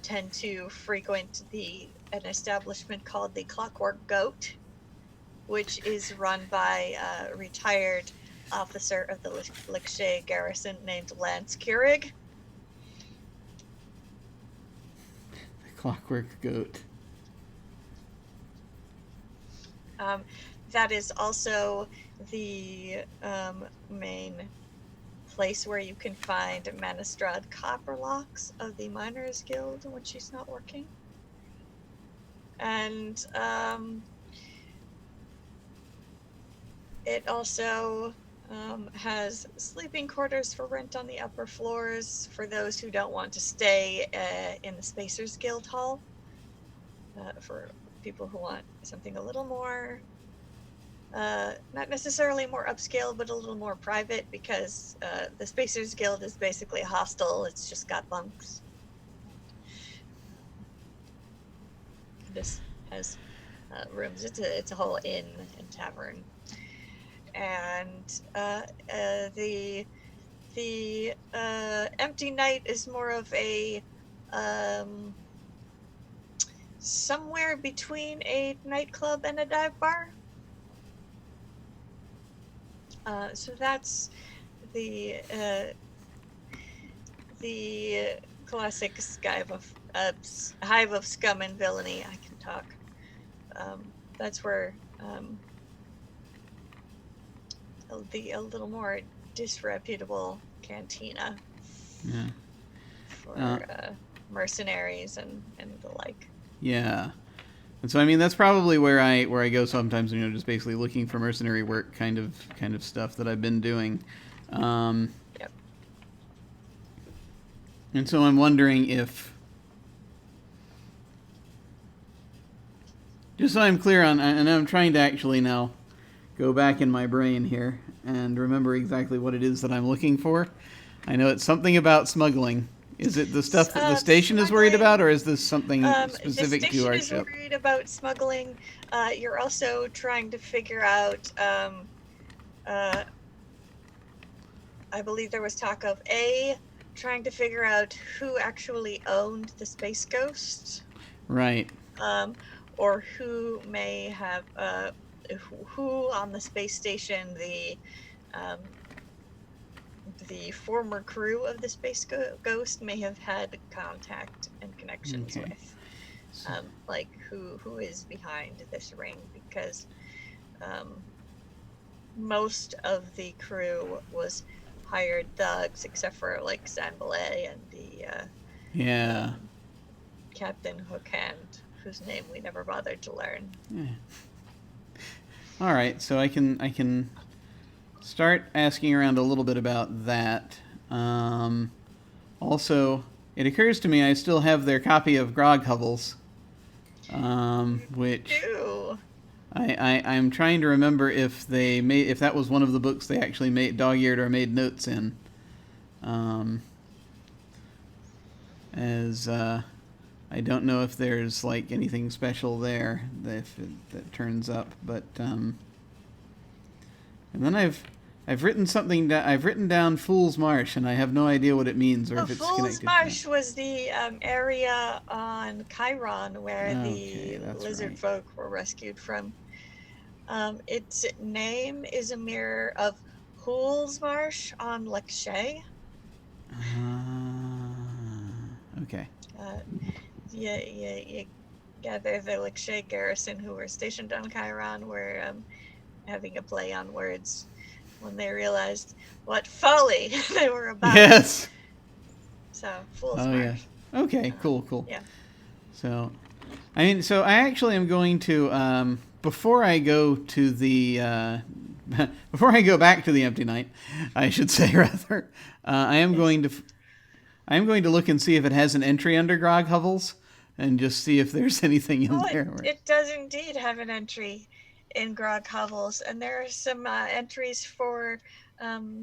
tend to frequent an establishment called the Clockwork Goat, which is run by a retired officer of the Lickshay garrison named Lance Keurig. The Clockwork Goat. That is also the main place where you can find Manistrad Copperlocks of the Miners Guild when she's not working. And it also has sleeping quarters for rent on the upper floors for those who don't want to stay in the Spacers Guild Hall. For people who want something a little more not necessarily more upscale, but a little more private, because the Spacers Guild is basically a hostel. It's just got bunks. This has rooms. It's a whole inn and tavern. And the Empty Night is more of a somewhere between a nightclub and a dive bar. So that's the classic hive of scum and villainy. I can talk. That's where a little more disreputable cantina for mercenaries and the like. Yeah. And so, I mean, that's probably where I go sometimes, just basically looking for mercenary work kind of stuff that I've been doing. Yep. And so I'm wondering if, just so I'm clear on, and I'm trying to actually now go back in my brain here and remember exactly what it is that I'm looking for. I know it's something about smuggling. Is it the stuff that the station is worried about, or is this something specific to our ship? The station is worried about smuggling. You're also trying to figure out, I believe there was talk of trying to figure out who actually owned the Space Ghost. Right. Or who may have, who on the space station the former crew of the Space Ghost may have had contact and connections with. Like who is behind this ring, because most of the crew was hired thugs, except for like Sanbalay and the Captain Hookhand, whose name we never bothered to learn. Yeah. All right, so I can start asking around a little bit about that. Also, it occurs to me I still have their copy of Grog Hovels, which I'm trying to remember if that was one of the books they actually dog-eared or made notes in. I don't know if there's like anything special there that turns up, but and then I've I've written something down. I've written down Fool's Marsh, and I have no idea what it means or if it's Fool's connected. Marsh was the area on Chiron where Okay, the that's lizard right. folk were rescued from. Its name is a mirror of Fool's Marsh on Lexay. Okay. You gather the Lexay garrison who were stationed on Chiron were having a play on words when they realized what folly they were about. Yes. So, Fool's Oh Marsh. yeah. Okay. Cool. Yeah. So, I actually am going to before I go to the before I go back to the Empty Night, I should say rather, I am going to look and see if it has an entry under Grog Hovels, and just see if there's anything in there. It does indeed have an entry in Grog Hovels, and there are some entries for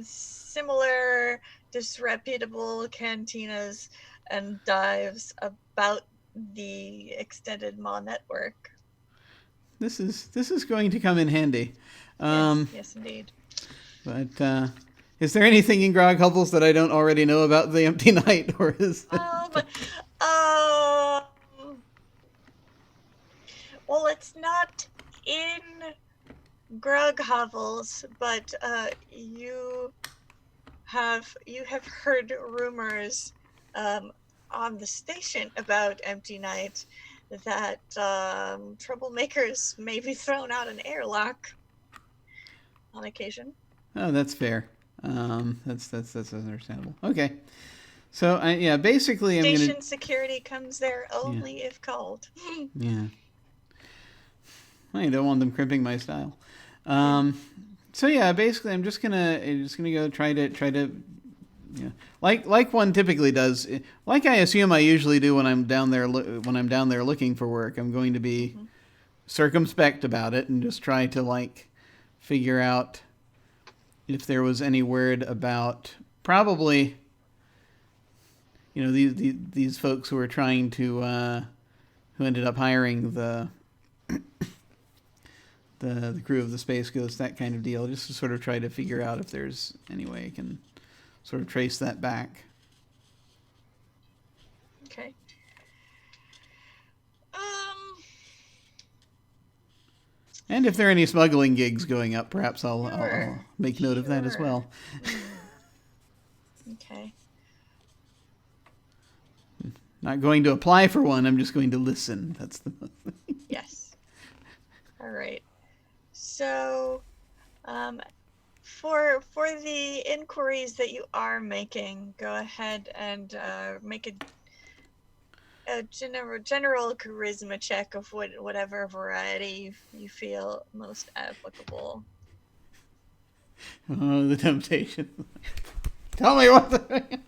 similar disreputable cantinas and dives about the extended Maw network. This is going to come in handy. Yes, indeed. But is there anything in Grog Hovels that I don't already know about the Empty Night, or is? Well, it's not in Grog Hovels, but you have heard rumors on the station about Empty Night that troublemakers may be thrown out an airlock on occasion. Oh, that's fair. That's understandable. Okay, so basically, Station security comes there only if called. Yeah. I don't want them crimping my style. So yeah, basically, I'm just gonna go try to, like one typically does. Like I assume I usually do when I'm down there looking for work. I'm going to be circumspect about it and just try to figure out if there was any word about probably, these folks who were trying to who ended up hiring the crew of the Space Ghost, that kind of deal, just to sort of try to figure out if there's any way I can sort of trace that back. Okay. And if there are any smuggling gigs going up, perhaps I'll make note of that as well. Okay. Not going to apply for one, I'm just going to listen. That's the Yes. All right. So, for the inquiries that you are making, go ahead and make a general charisma check of whatever variety you feel most applicable. Oh, the temptation. Tell me what the...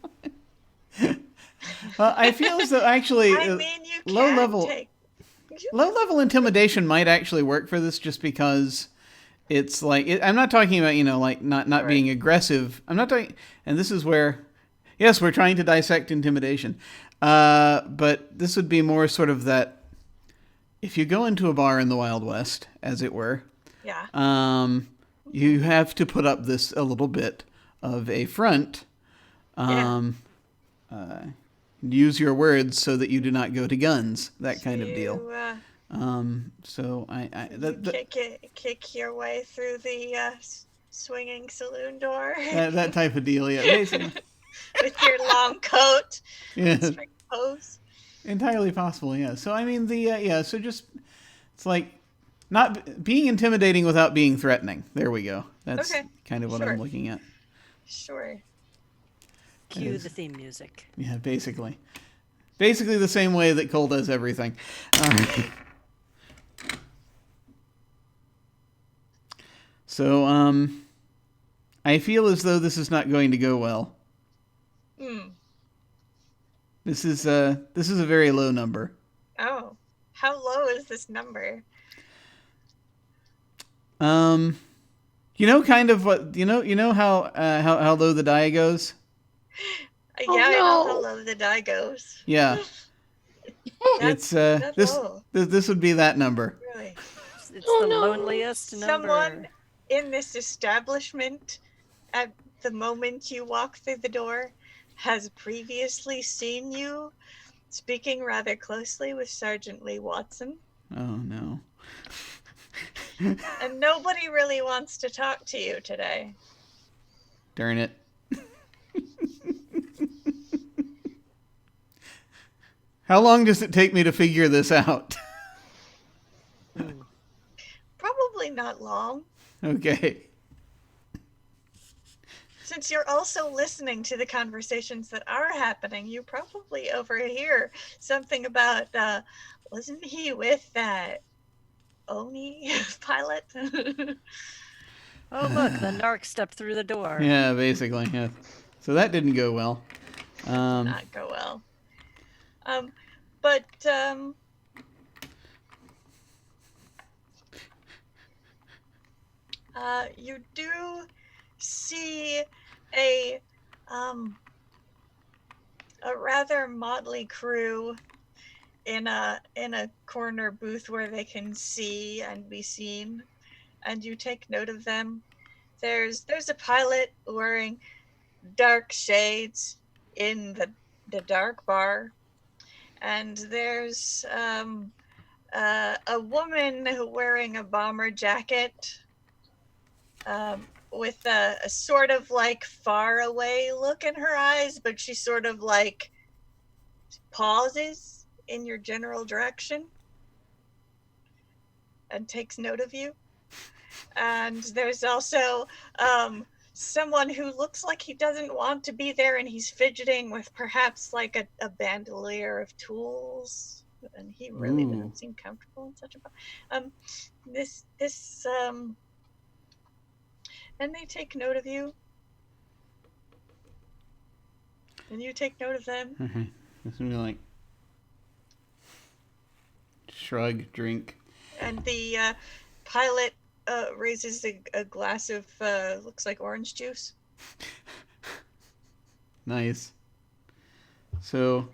I feel as though actually low level intimidation might actually work for this, just because it's I'm not talking about not being aggressive. I'm not talking, and this is where, yes, we're trying to dissect intimidation, but this would be more sort of that if you go into a bar in the Wild West, as it were, you have to put up a little bit of a front. Use your words so that you do not go to guns, that kind of deal. So kick your way through the swinging saloon door. that type of deal, yeah, basically. With your long coat. Yeah. Pose. Entirely possible, yeah. So I mean so just it's not being intimidating without being threatening. There we go. That's kind of what I'm looking at. Sure. Cue the theme music. Yeah, basically the same way that Cole does everything. So I feel as though this is not going to go well. This is a very low number. Oh, how low is this number? Kind of what how low the die goes. I know how low the die goes. Yeah. That's this would be that number. Really? It's the loneliest number. Someone in this establishment at the moment you walk through the door, has previously seen you speaking rather closely with Sergeant Lee Watson. Oh, no. And nobody really wants to talk to you today. Darn it. How long does it take me to figure this out? Probably not long. Okay. Since you're also listening to the conversations that are happening, you probably overhear something about, wasn't he with that Oni pilot? Oh, look, the narc stepped through the door. Yeah, basically, yeah. So that didn't go well. Not go well. But you do see a rather motley crew in a corner booth where they can see and be seen, and you take note of them. There's a pilot wearing dark shades in the dark bar, and there's a woman wearing a bomber jacket with a sort of like far away look in her eyes, but she sort of like pauses in your general direction and takes note of you. And there's also someone who looks like he doesn't want to be there, and he's fidgeting with perhaps like a bandolier of tools, and he really doesn't seem comfortable in such a and they take note of you, and you take note of them. Mm-hmm. It's gonna be like shrug, drink. And the pilot raises a glass of looks like orange juice. Nice. So,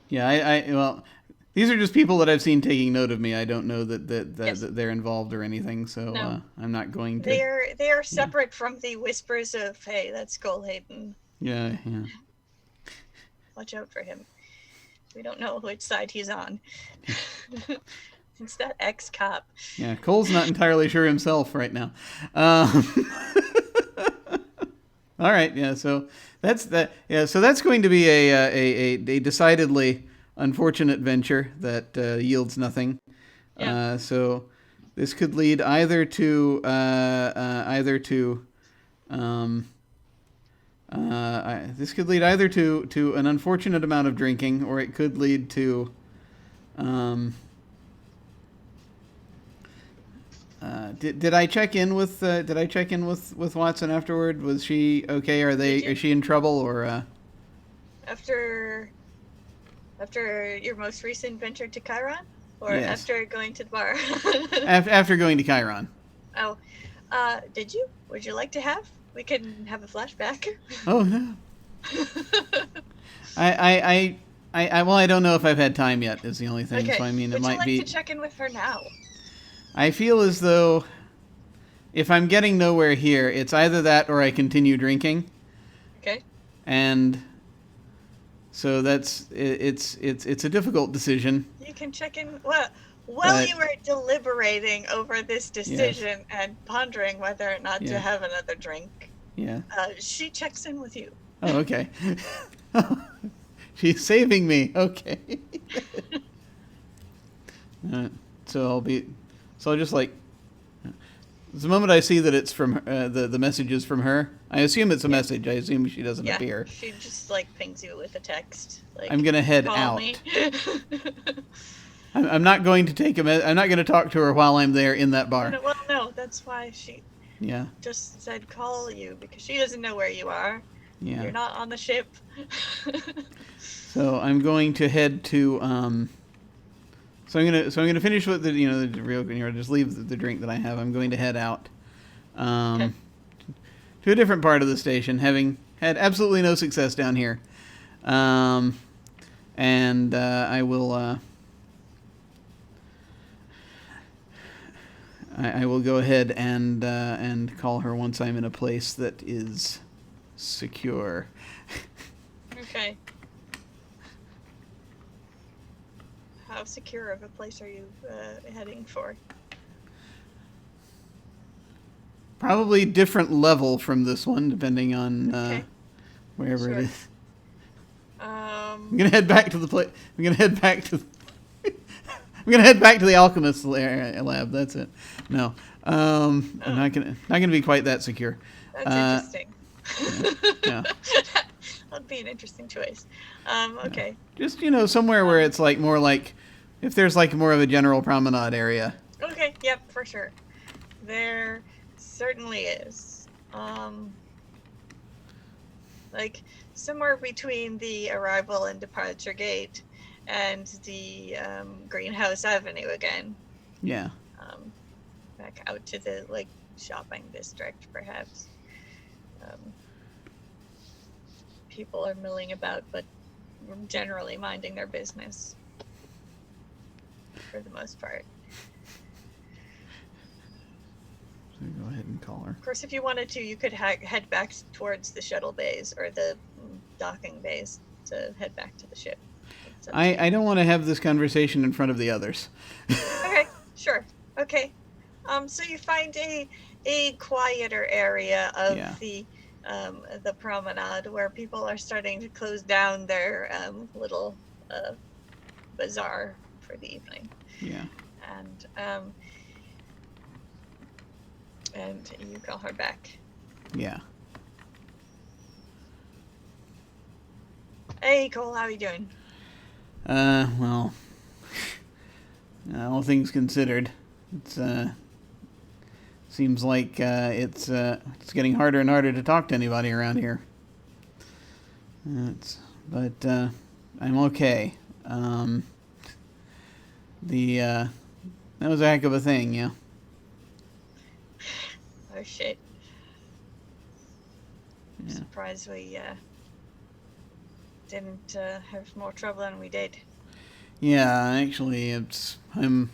yeah, well, these are just people that I've seen taking note of me. I don't know that Yes. that they're involved or anything, so No. I'm not going to. They are separate from the whispers of, hey, that's Colhaven. Yeah. Watch out for him. We don't know which side he's on. It's that ex-cop. Yeah, Cole's not entirely sure himself right now. All right, yeah. So that's that. Yeah, so that's going to be a decidedly unfortunate venture that yields nothing. Yeah. So this could lead either to this could lead either to an unfortunate amount of drinking, or it could lead to did I check in with Watson afterward? Was she okay? Is she in trouble, or After your most recent venture to Chiron? Or Yes. after going to the bar? after going to Chiron? Oh, did you? Would you like to have? We can have a flashback. Oh no. Well, I don't know if I've had time yet. Is the only thing. Okay. So I mean, Would it might you like be. to check in with her now? I feel as though if I'm getting nowhere here, it's either that or I continue drinking. Okay. And so it's a difficult decision. You can check in. Well, while But- you were deliberating over this decision and pondering whether or not Yeah. to have another drink, Yeah. she checks in with you. Oh, okay. She's saving me. Okay. So I'll just like. The moment I see that it's from the message is from her, I assume it's a message. I assume she doesn't Yeah, appear. she just like pings you with a text. Like, I'm gonna head call out. me. I'm not going to take I'm not going to talk to her while I'm there in that bar. Well, no, that's why she Yeah. just said call you, because she doesn't know where you are. Yeah. You're not on the ship. So I'm going to head to So I'm gonna finish with the the real just leave the drink that I have. I'm going to head out Okay. to a different part of the station, having had absolutely no success down here. And I will go ahead and call her once I'm in a place that is secure. Okay. How secure of a place are you heading for? Probably different level from this one, depending on Okay. wherever it Sure. is. I'm gonna head back to the place. I'm gonna head back to. I'm gonna head back to the alchemist lab. That's it. No, I'm not gonna be quite that secure. That's interesting. Yeah. That'd be an interesting choice. Okay. Just somewhere where it's like more like, if there's like more of a general promenade area. Okay. Yep, for sure. There certainly is. Like somewhere between the arrival and departure gate and the Greenhouse Avenue again. Yeah. Back out to the like shopping district, perhaps. People are milling about, but generally minding their business for the most part. So go ahead and call her. Of course, if you wanted to, you could head back towards the shuttle bays or the docking bays to head back to the ship. I don't want to have this conversation in front of the others. Okay, sure. Okay. So you find a quieter area of the promenade where people are starting to close down their little bazaar for the evening. Yeah. And you call her back. Yeah. Hey, Cole, how are you doing? Well, all things considered, it's seems like it's getting harder and harder to talk to anybody around here. But I'm okay. That was a heck of a thing, yeah. Oh shit. I'm Yeah. surprised we didn't have more trouble than we did. Yeah, actually, that's the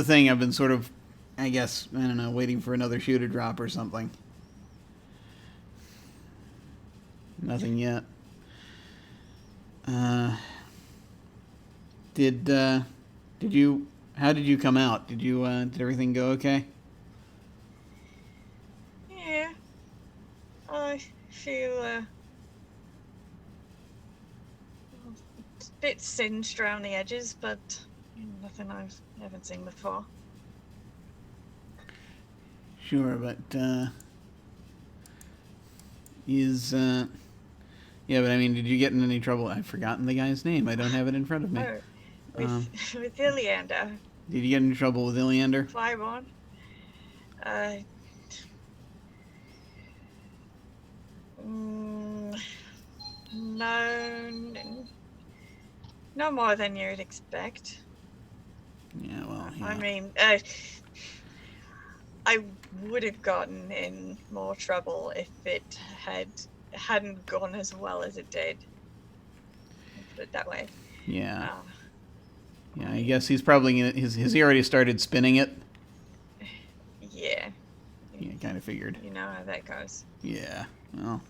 thing. I've been sort of, I guess, I don't know, waiting for another shoe to drop or something. Nothing yet. How did you come out? Did everything go okay? Yeah. I feel a bit singed around the edges, but nothing I haven't seen before. Sure, but but I mean, did you get in any trouble? I've forgotten the guy's name. I don't have it in front of me. Oh, with Iliander. Did you get in trouble with Iliander? Flyborn. No more than you'd expect. Yeah, well, yeah. I mean, I would have gotten in more trouble if it hadn't gone as well as it did. Put it that way. Yeah. Yeah, I guess he's probably has he already started spinning it? Yeah. Yeah, kind of figured. You know how that goes. Yeah. Well,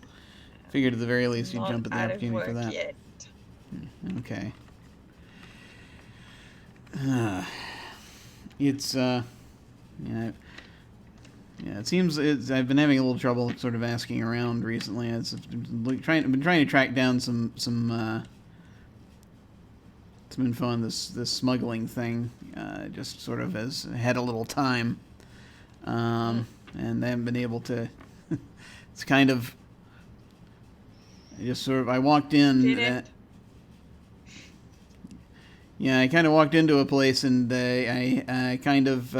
figured at the very least you'd Not jump at the out of opportunity for work that. yet. Okay. It's yeah, it seems I've been having a little trouble sort of asking around recently. I've been trying to track down some info on this smuggling thing. Just sort of has had a little time, and I haven't been able to. It's kind of just sort of I walked in. Yeah, I kind of walked into a place and I kind of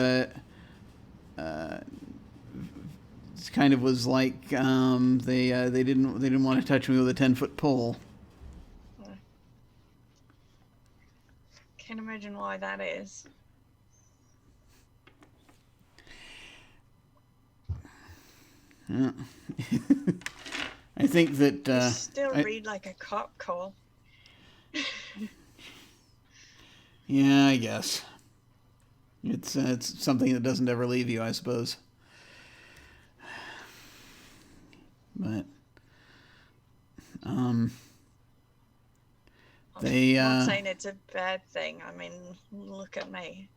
was like they didn't want to touch me with a 10-foot pole. Can't imagine why that is. Yeah. I think that You still read like a cop call. Yeah, I guess. It's something that doesn't ever leave you, I suppose. But they I'm not saying it's a bad thing. I mean, look at me.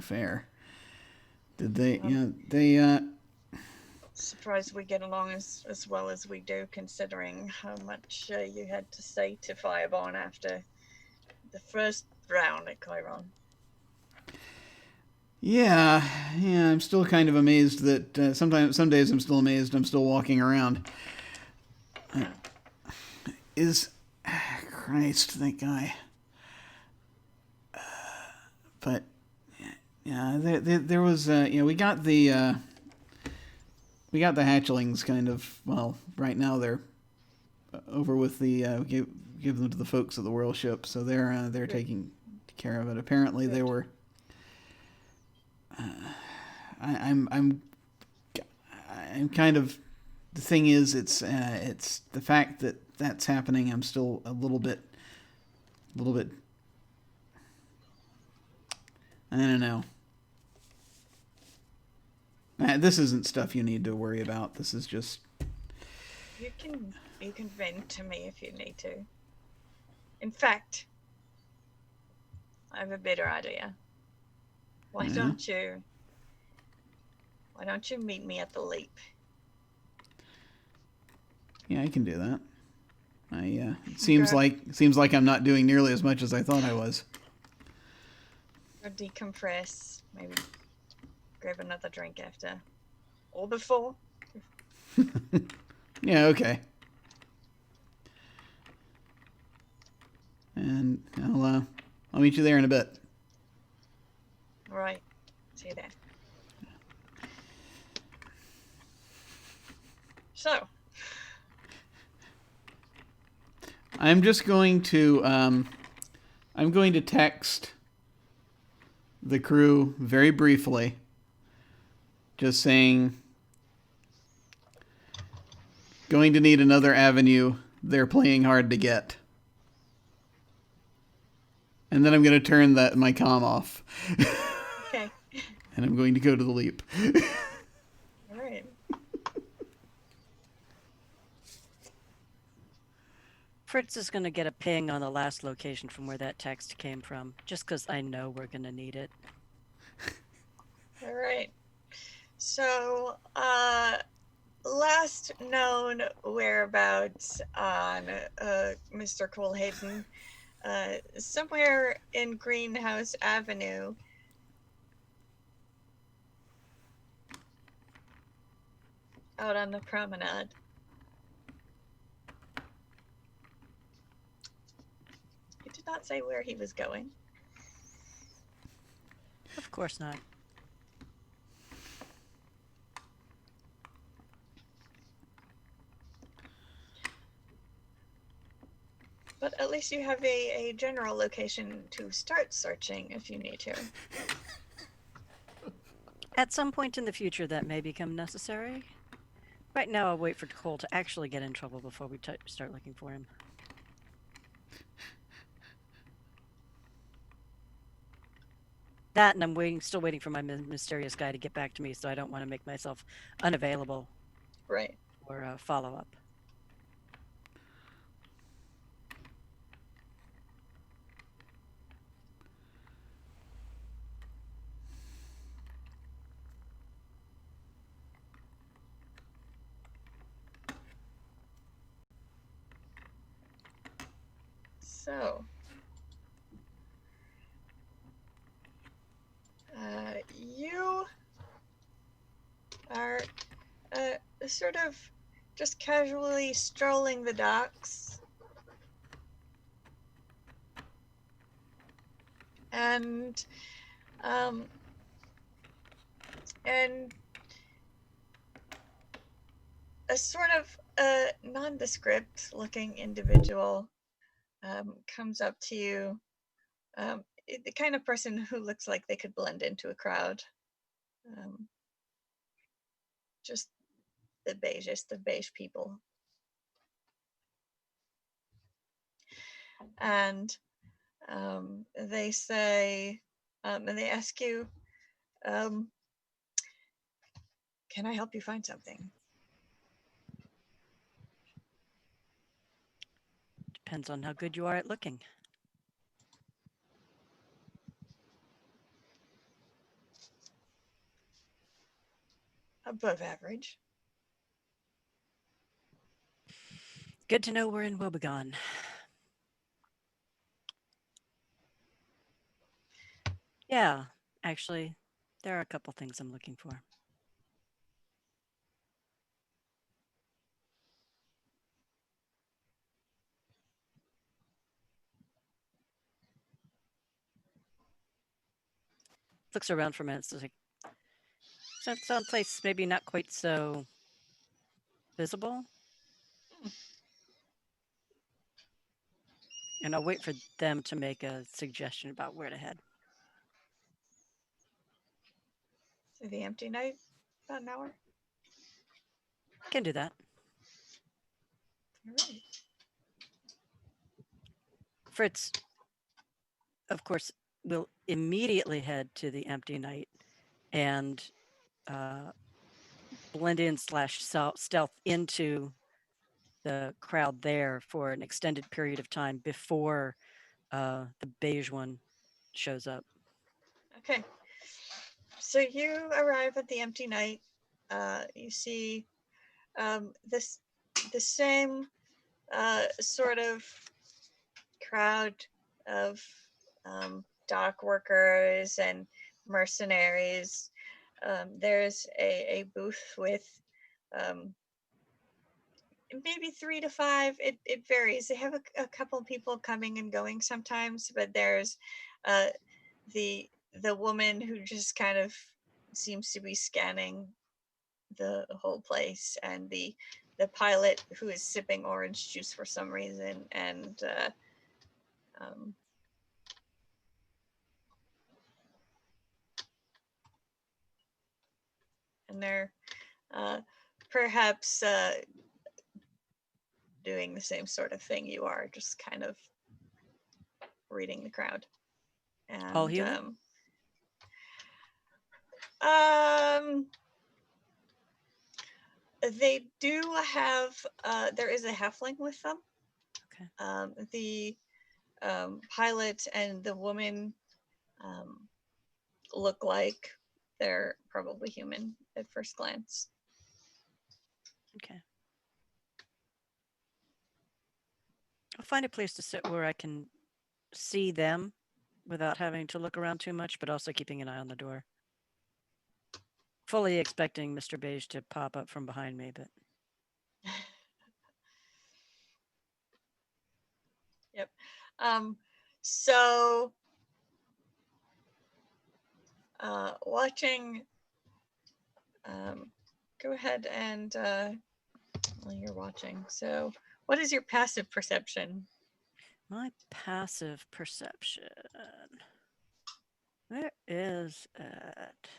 Fair. Did they? Surprised we get along as well as we do, considering how much you had to say to Fireborn after the first round at Chiron. Yeah. I'm still kind of amazed that some days I'm still amazed I'm still walking around. Christ, that guy. But yeah, there was we got the hatchlings kind of. Well, right now they're over with the give them to the folks of the world ship, so they're taking care of it. Apparently, they were. I'm kind of. The thing is, it's the fact that that's happening. I'm still a little bit. I don't know. This isn't stuff you need to worry about. This is just. You can vent to me if you need to. In fact, I have a better idea. Why don't you meet me at the leap? Yeah, I can do that. It seems like I'm not doing nearly as much as I thought I was. Or decompress, maybe grab another drink after or before. Yeah, okay. And I'll meet you there in a bit. All right. See you there. So, I'm just going to text the crew very briefly, just saying, going to need another avenue. They're playing hard to get. And then I'm going to turn my comm off. okay. And I'm going to go to the leap. All right. Fritz is going to get a ping on the last location from where that text came from, just because I know we're going to need it. All right. So, last known whereabouts on Mr. Colehayden, somewhere in Greenhouse Avenue. Out on the promenade. He did not say where he was going. Of course not. But at least you have a general location to start searching if you need to. At some point in the future, that may become necessary. Right now, I'll wait for Cole to actually get in trouble before we start looking for him. That, and I'm still waiting for my mysterious guy to get back to me, so I don't want to make myself unavailable. Right. Or follow up. So, you are sort of just casually strolling the docks, and a sort of nondescript looking individual comes up to you, the kind of person who looks like they could blend into a crowd. Just the beigest of beige people. And they say, and they ask you, can I help you find something? Depends on how good you are at looking. Above average. Good to know we're in Wobegon. Yeah, actually, there are a couple things I'm looking for. Looks around for a minute. It's like someplace maybe not quite so visible. And I'll wait for them to make a suggestion about where to head. So the empty night, about an hour. Can do that. All right. Fritz, of course, will immediately head to the empty night and blend in / stealth into the crowd there for an extended period of time before the beige one shows up. Okay. So you arrive at the empty night. You see the same sort of crowd of dock workers and mercenaries. There's a booth with maybe 3 to 5. It varies. They have a couple of people coming and going sometimes, but there's the woman who just kind of seems to be scanning the whole place, and the pilot who is sipping orange juice for some reason, and they're perhaps doing the same sort of thing you are, just kind of reading the crowd. And All human? They do have there is a halfling with them. Okay. The pilot and the woman look like they're probably human at first glance. Okay. I'll find a place to sit where I can see them without having to look around too much, but also keeping an eye on the door. Fully expecting Mr. Beige to pop up from behind me, but Yep. So watching, go ahead and well, you're watching. So what is your passive perception? my passive perception. Where is it?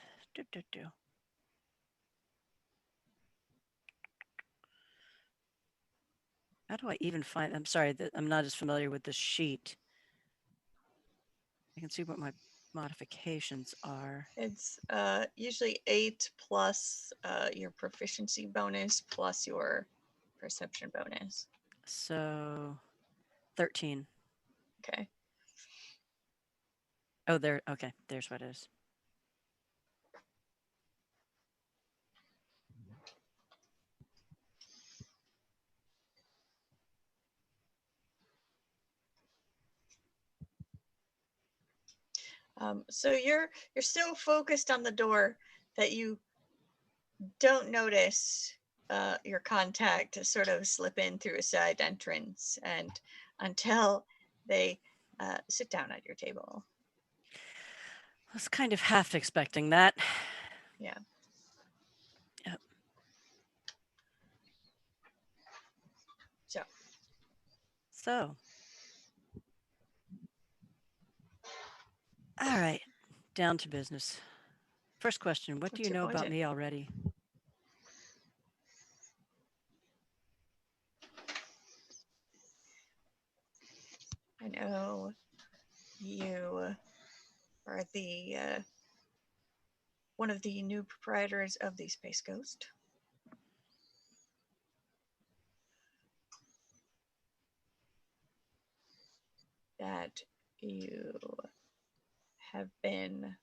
How do I even find? I'm sorry that I'm not as familiar with this sheet. I can see what my modifications are. It's usually 8 plus your proficiency bonus plus your perception bonus. So 13. Okay. Oh, there. Okay, there's what it is. So you're so focused on the door that you don't notice your contact sort of slip in through a side entrance, and until they sit down at your table. I was kind of half expecting that. Yeah. Yep. So. All right, down to business. First question, what do you know about me already? I know you are the one of the new proprietors of the Space Ghost. That you have been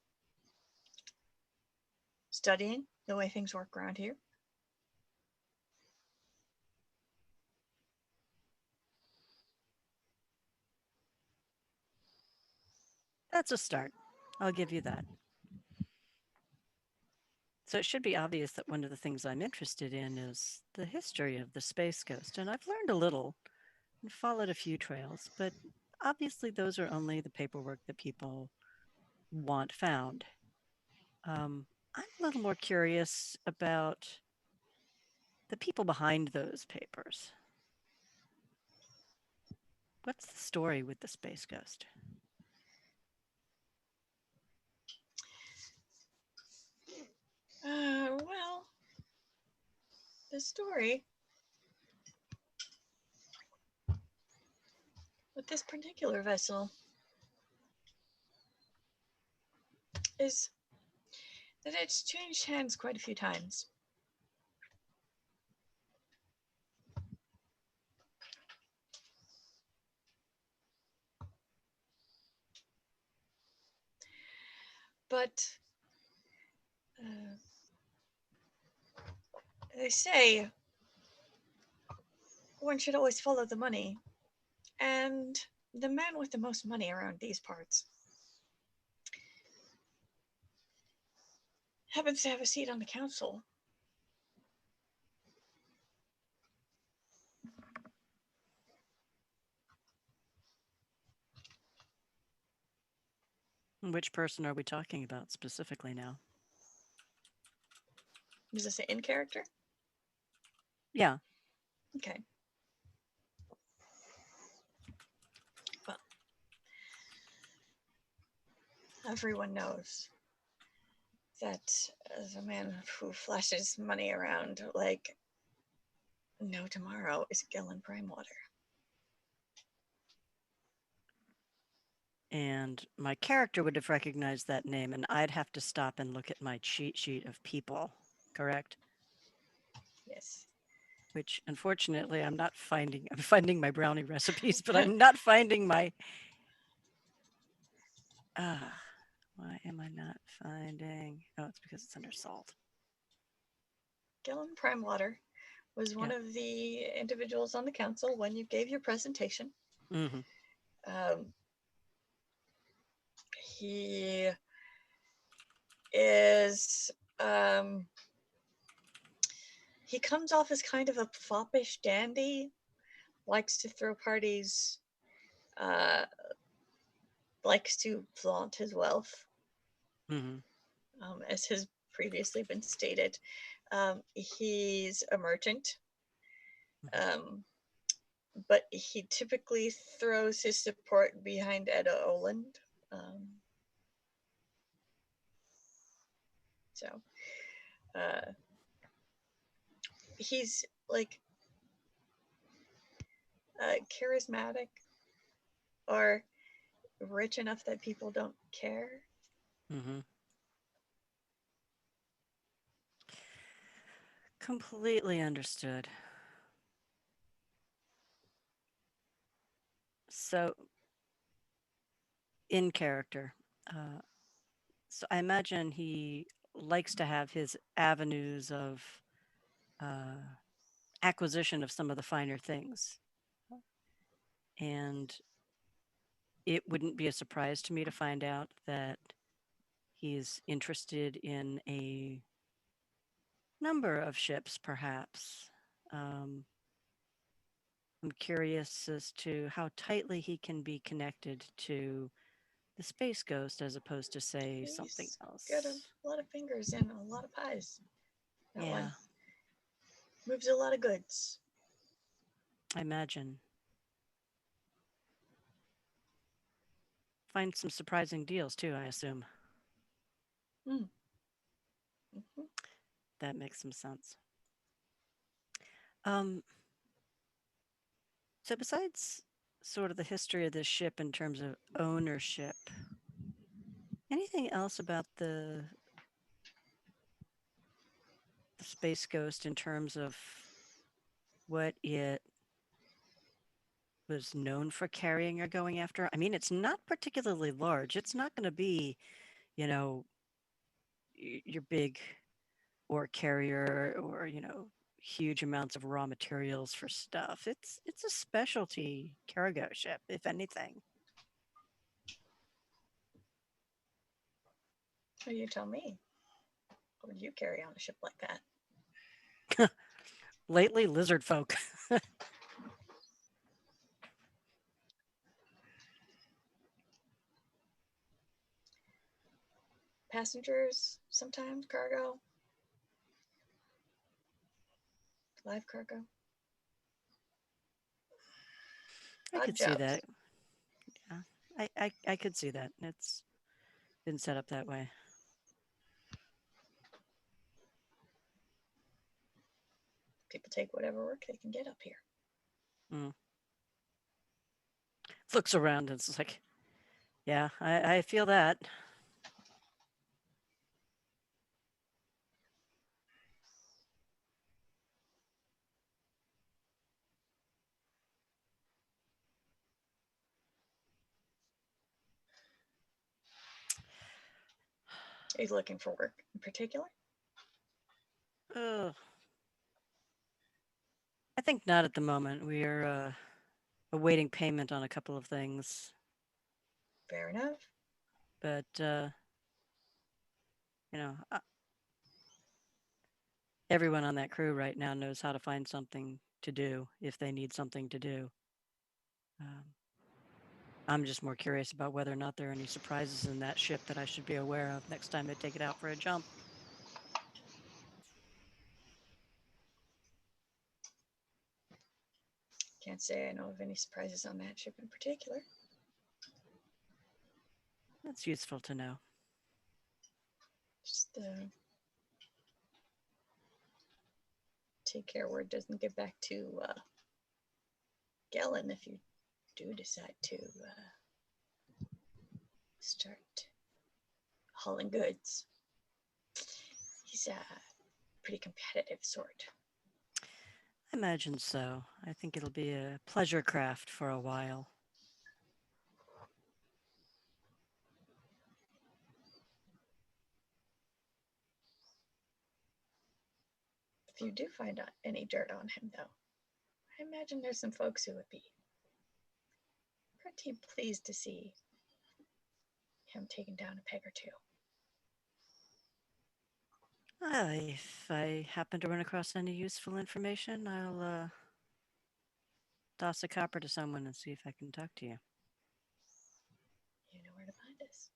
studying the way things work around here. That's a start. I'll give you that. So it should be obvious that one of the things I'm interested in is the history of the Space Ghost. And I've learned a little and followed a few trails, but obviously those are only the paperwork that people want found. I'm a little more curious about the people behind those papers. What's the story with the Space Ghost? Well, the story with this particular vessel is that it's changed hands quite a few times. But they say one should always follow the money, and the man with the most money around these parts happens to have a seat on the council. Which person are we talking about specifically now? Is this an in character? Yeah. Okay. Well, everyone knows that the man who flashes money around like no tomorrow is Gillen Primewater. And my character would have recognized that name, and I'd have to stop and look at my cheat sheet of people, correct? Yes. Which, unfortunately, I'm not finding. I'm finding my brownie recipes, but I'm not finding my... why am I not finding... Oh, it's because it's under salt. Gillen Primewater was one of the individuals on the council when you gave your presentation. Mm-hmm. He is he comes off as kind of a foppish dandy, likes to throw parties, likes to flaunt his wealth, as has previously been stated. He's a merchant, but he typically throws his support behind Edda Oland. He's like charismatic or rich enough that people don't care. Completely understood. So, in character, so I imagine he likes to have his avenues of acquisition of some of the finer things. And it wouldn't be a surprise to me to find out that he's interested in a number of ships, perhaps. I'm curious as to how tightly he can be connected to the Space Ghost as opposed to, say, something else. Got a lot of fingers in a lot of pies. That Yeah. one moves a lot of goods. I imagine. Find some surprising deals too, I assume. That makes some sense. So besides sort of the history of this ship in terms of ownership. Anything else about the Space Ghost in terms of what it was known for carrying or going after? I mean, it's not particularly large. It's not going to be, you know, your big ore carrier or, huge amounts of raw materials for stuff. It's a specialty cargo ship, if anything. Well, you tell me. What would you carry on a ship like that? Lately, lizard folk. Passengers, sometimes cargo. Live cargo. I Odd could see jobs. that. Yeah, I could see that. It's been set up that way. People take whatever work they can get up here. Looks around and it's like, yeah, I feel that. Are you looking for work in particular? I think not at the moment. We are awaiting payment on a couple of things. Fair enough. But, everyone on that crew right now knows how to find something to do if they need something to do. I'm just more curious about whether or not there are any surprises in that ship that I should be aware of next time I take it out for a jump. Can't say I know of any surprises on that ship in particular. That's useful to know. Just take care word doesn't get back to Gellin if you do decide to start hauling goods. He's a pretty competitive sort. I imagine so. I think it'll be a pleasure craft for a while. If you do find out any dirt on him, though, I imagine there's some folks who would be pretty pleased to see him taken down a peg or two. If I happen to run across any useful information, I'll toss a copper to someone and see if I can talk to you. You know where to find us.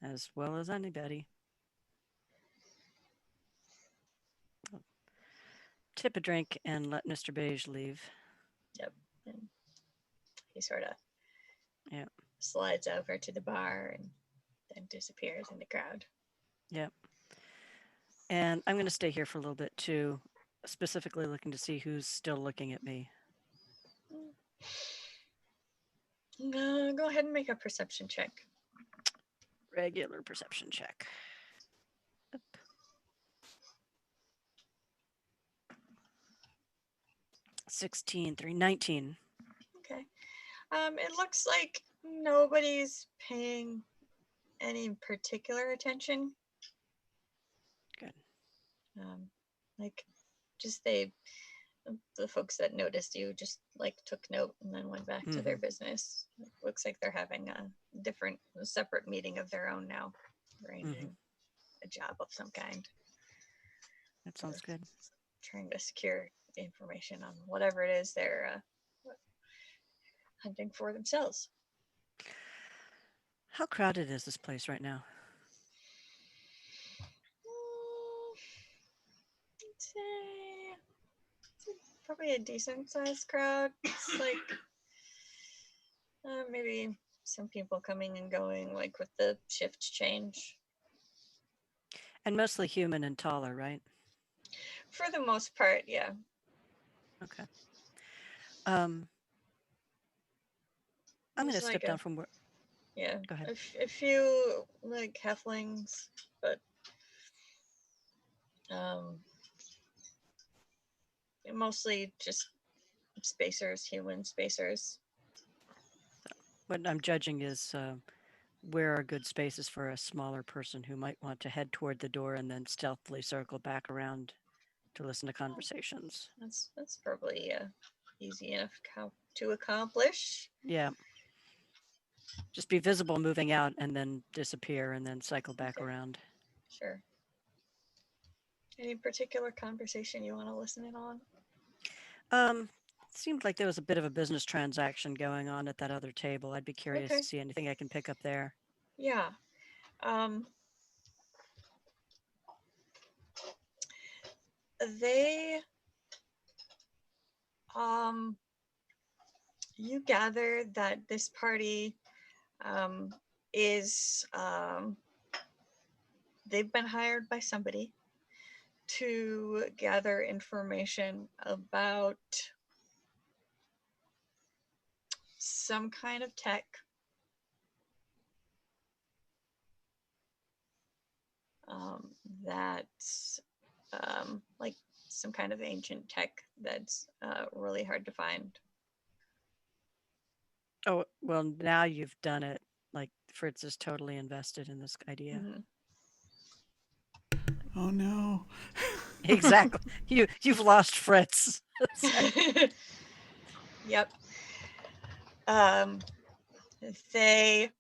As well as anybody. I'll tip a drink and let Mr. Beige leave. Yep. And he sort of Yep. slides over to the bar and then disappears in the crowd. Yep. And I'm going to stay here for a little bit too, specifically looking to see who's still looking at me. Go ahead and make a perception check. Regular perception check. Up. 16, 3, 19. Okay. It looks like nobody's paying any particular attention. Good. Like, just the folks that noticed you just like took note and then went back to their business. It looks like they're having a separate meeting of their own now, arranging a job of some kind. That sounds good. Trying to secure information on whatever it is they're hunting for themselves. How crowded is this place right now? I'd say it's probably a decent sized crowd. It's like maybe some people coming and going, like with the shift change. And mostly human and taller, right? For the most part, yeah. Okay. I'm going to There's step like down from where. Yeah, Go ahead. a few like halflings, but mostly just spacers, human spacers. What I'm judging is where are good spaces for a smaller person who might want to head toward the door and then stealthily circle back around to listen to conversations. That's probably easy enough to accomplish. Yeah. Just be visible moving out and then disappear and then cycle back Okay. around. Sure. Any particular conversation you want to listen in on? Seemed like there was a bit of a business transaction going on at that other table. I'd be curious Okay. to see anything I can pick up there. Yeah. They you gather that this party is they've been hired by somebody to gather information about some kind of tech that's like some kind of ancient tech that's really hard to find. Oh, well, now you've done it. Like Fritz is totally invested in this idea. Mm-hmm. Oh no. Exactly. You've lost Fritz. Yep. They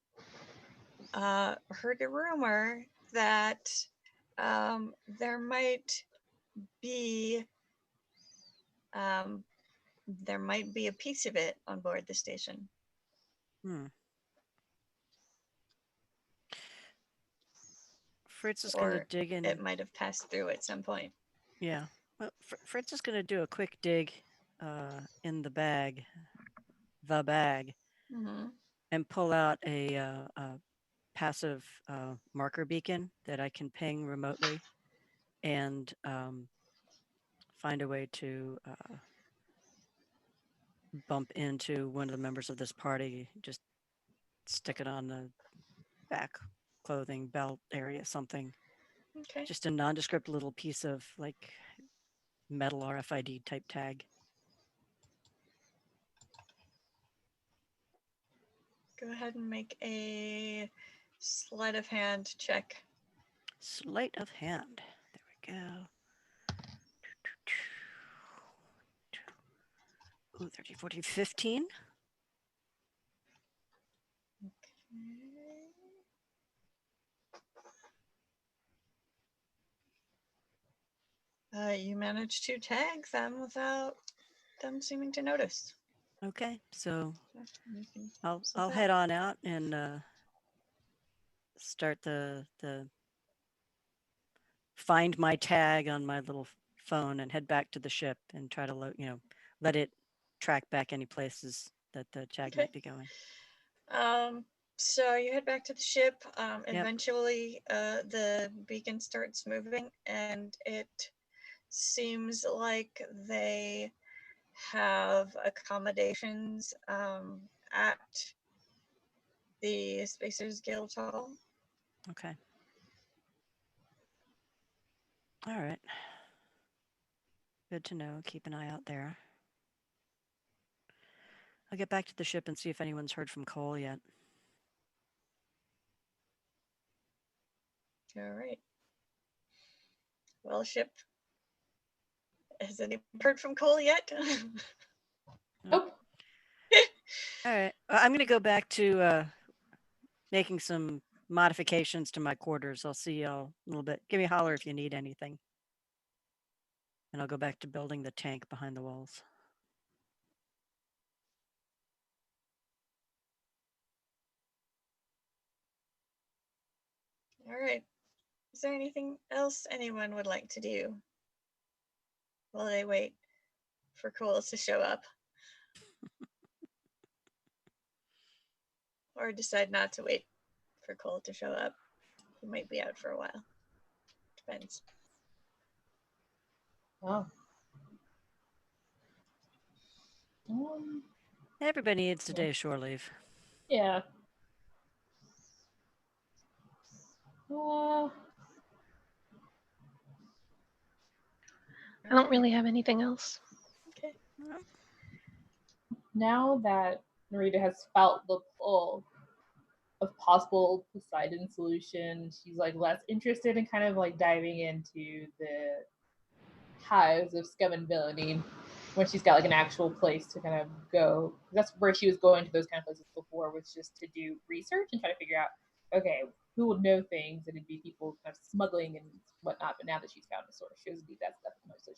heard a rumor that there might be a piece of it on board the station. Fritz is going to dig in. It might have passed through at some point. Yeah. Well, Fritz is going to do a quick dig in the bag, Mm-hmm. and pull out a passive marker beacon that I can ping remotely and find a way to bump into one of the members of this party, just stick it on the back clothing belt area, something. Okay. Just a nondescript little piece of like metal RFID type tag. Go ahead and make a sleight of hand check. Sleight of hand. There we go. Ooh, 30, 40, 15. You managed to tag them without them seeming to notice. Okay, so You can I'll slip head out. on out and start the find my tag on my little phone and head back to the ship and try to let it track back any places that the tag might be going. So you head back to the ship. Yep. Eventually, the beacon starts moving, and it seems like they have accommodations at the Spacers Guild Hall. Okay. All right. Good to know. Keep an eye out there. I'll get back to the ship and see if anyone's heard from Cole yet. All right. Well, ship. Has anyone heard from Cole yet? Nope. All right. I'm going to go back to making some modifications to my quarters. I'll see y'all a little bit. Give me a holler if you need anything. And I'll go back to building the tank behind the walls. All right. Is there anything else anyone would like to do while they wait for Cole to show up? Or decide not to wait for Cole to show up? He might be out for a while. Depends. Oh. Everybody needs today shore leave. Yeah. Uh, I don't really have anything else. Okay. now that Narita has felt the pull of possible Poseidon solution, she's like less interested in kind of like diving into the hives of scum and villainy when she's got like an actual place to kind of go. That's where she was going to those kind of places before, was just to do research and try to figure out, okay, who would know things, and it'd be people kind of smuggling and whatnot. But now that she's found a source, she doesn't need that stuff anymore, so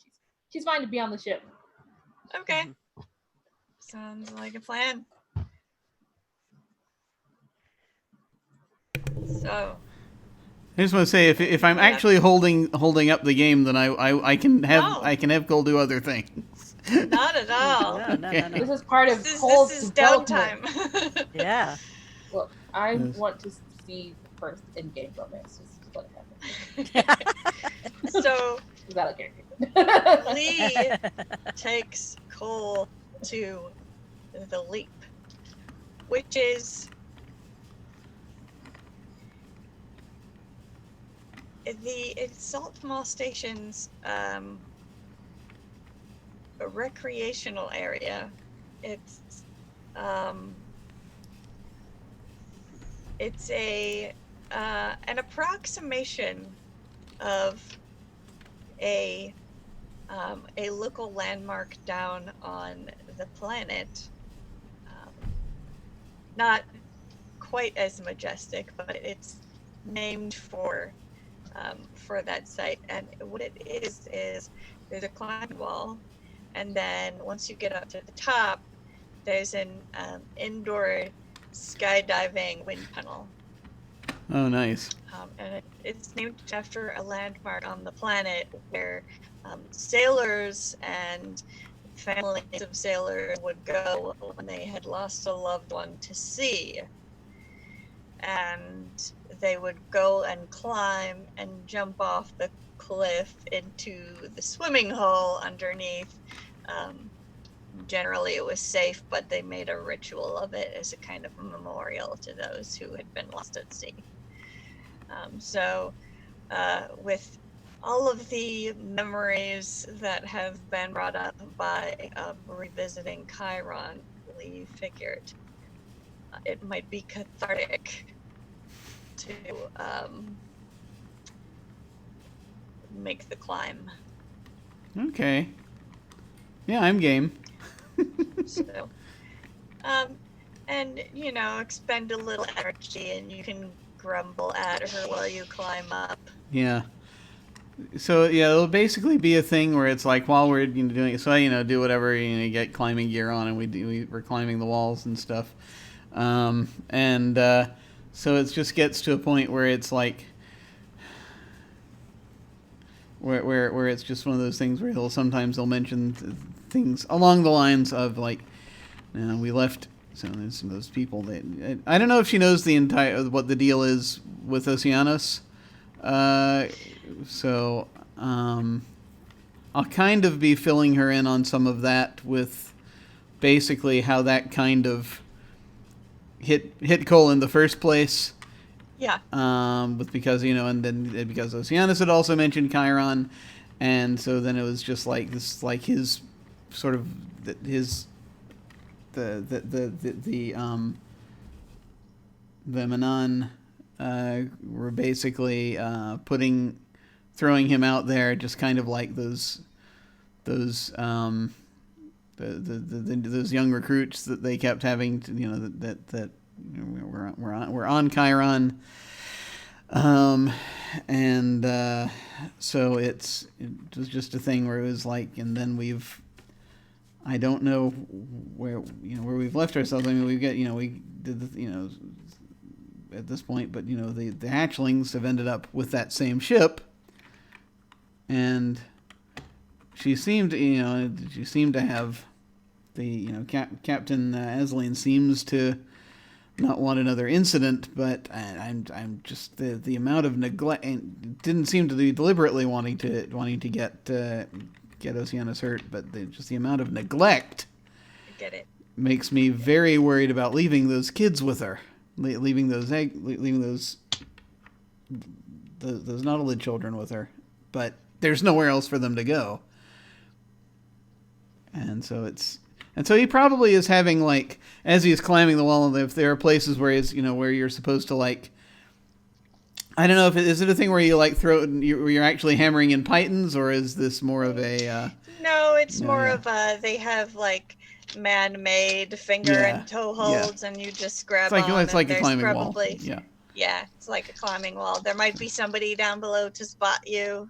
she's fine to be on the ship. Okay. Sounds like a plan. So, I just want to say, if I'm actually holding up the game, then I can have Cole do other things. not at all. No. This is part of This Cole's is development. downtime. Yeah. Well, I Yes. want to see the first in-game romance. Just let it happen. So, Is that okay? Lee takes Cole to the Leap, which is it's Saltmaw Station's a recreational area. It's an approximation of a local landmark down on the planet. Not quite as majestic, but it's named for that site. And what it is there's a climbing wall, and then once you get up to the top, there's an indoor skydiving wind tunnel. Oh, nice. And it's named after a landmark on the planet where sailors and families of sailors would go when they had lost a loved one to sea. And they would go and climb and jump off the cliff into the swimming hole underneath. Generally it was safe, but they made a ritual of it as a kind of memorial to those who had been lost at sea. With all of the memories that have been brought up by revisiting Chiron, we figured it might be cathartic to make the climb. Okay. Yeah, I'm game. So, and expend a little energy, and you can grumble at her while you climb up. Yeah. So yeah, it'll basically be a thing where it's like while we're doing it, so do whatever, get climbing gear on, and we're climbing the walls and stuff, so it just gets to a point where it's like where it's just one of those things where they'll mention things along the lines of like, we left. So there's some of those people that I don't know if she knows what the deal is with Oceanus. So I'll kind of be filling her in on some of that with basically how that kind of hit Cole in the first place. Yeah. Because and then because Oceanus had also mentioned Chiron, and so then it was just like this, like his sort of his the Manon were basically throwing him out there, just kind of like those young recruits that they kept having to, that we're on Chiron, so it was just a thing where it was like, and then I don't know where we've left ourselves. I mean, we did the, at this point, but the hatchlings have ended up with that same ship, and she seemed to have Captain Asline seems to not want another incident, but I'm just the amount of neglect, and didn't seem to be deliberately wanting to get Oceanus hurt, but just the amount of neglect Get it. makes me very worried about leaving those kids with her, leaving those Nautilid children with her. But there's nowhere else for them to go. And so he probably is having, like, as he's climbing the wall, if there are places where where you're supposed to, like, I don't know, is it a thing where you, like, where you're actually hammering in pythons, or is this more of a no, it's more of they have, like, man-made finger and toe holds, and you just grab on. It's like a climbing probably, wall. Yeah, it's like a climbing wall. There might be somebody down below to spot you.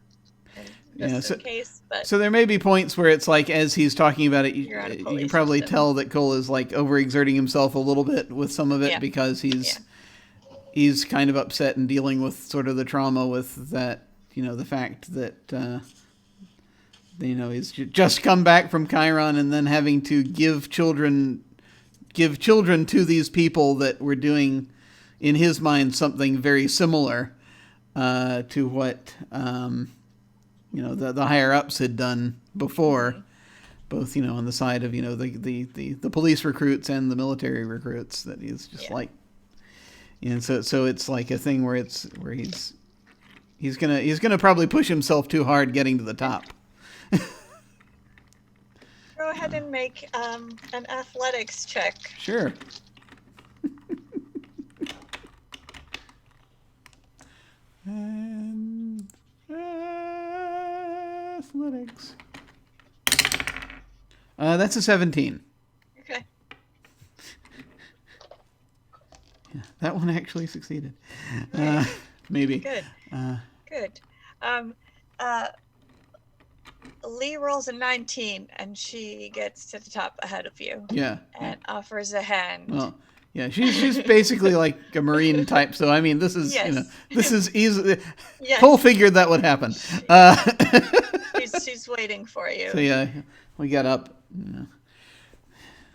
Just in case, but so there may be points where it's like, as he's talking about it, you can probably tell that Cole is, like, overexerting himself a little bit with some of it, because he's kind of upset and dealing with sort of the trauma with that, the fact that he's just come back from Chiron and then having to give children to these people that were doing, in his mind, something very similar to what the higher ups had done before, both on the side of the police recruits and the military recruits, that he's just like, so it's like a thing where he's gonna probably push himself too hard getting to the top. Go ahead and make an athletics check. Sure. And athletics. That's a 17. Okay. Yeah, that one actually succeeded. Nice. Maybe. Good. Good. Lee rolls a 19, and she gets to the top ahead of you. Yeah. And offers a hand. Well, yeah, she's basically like a Marine type. So I mean, this is this is easy. Yes. Cole figured that would happen. She's waiting for you. So yeah, we got up.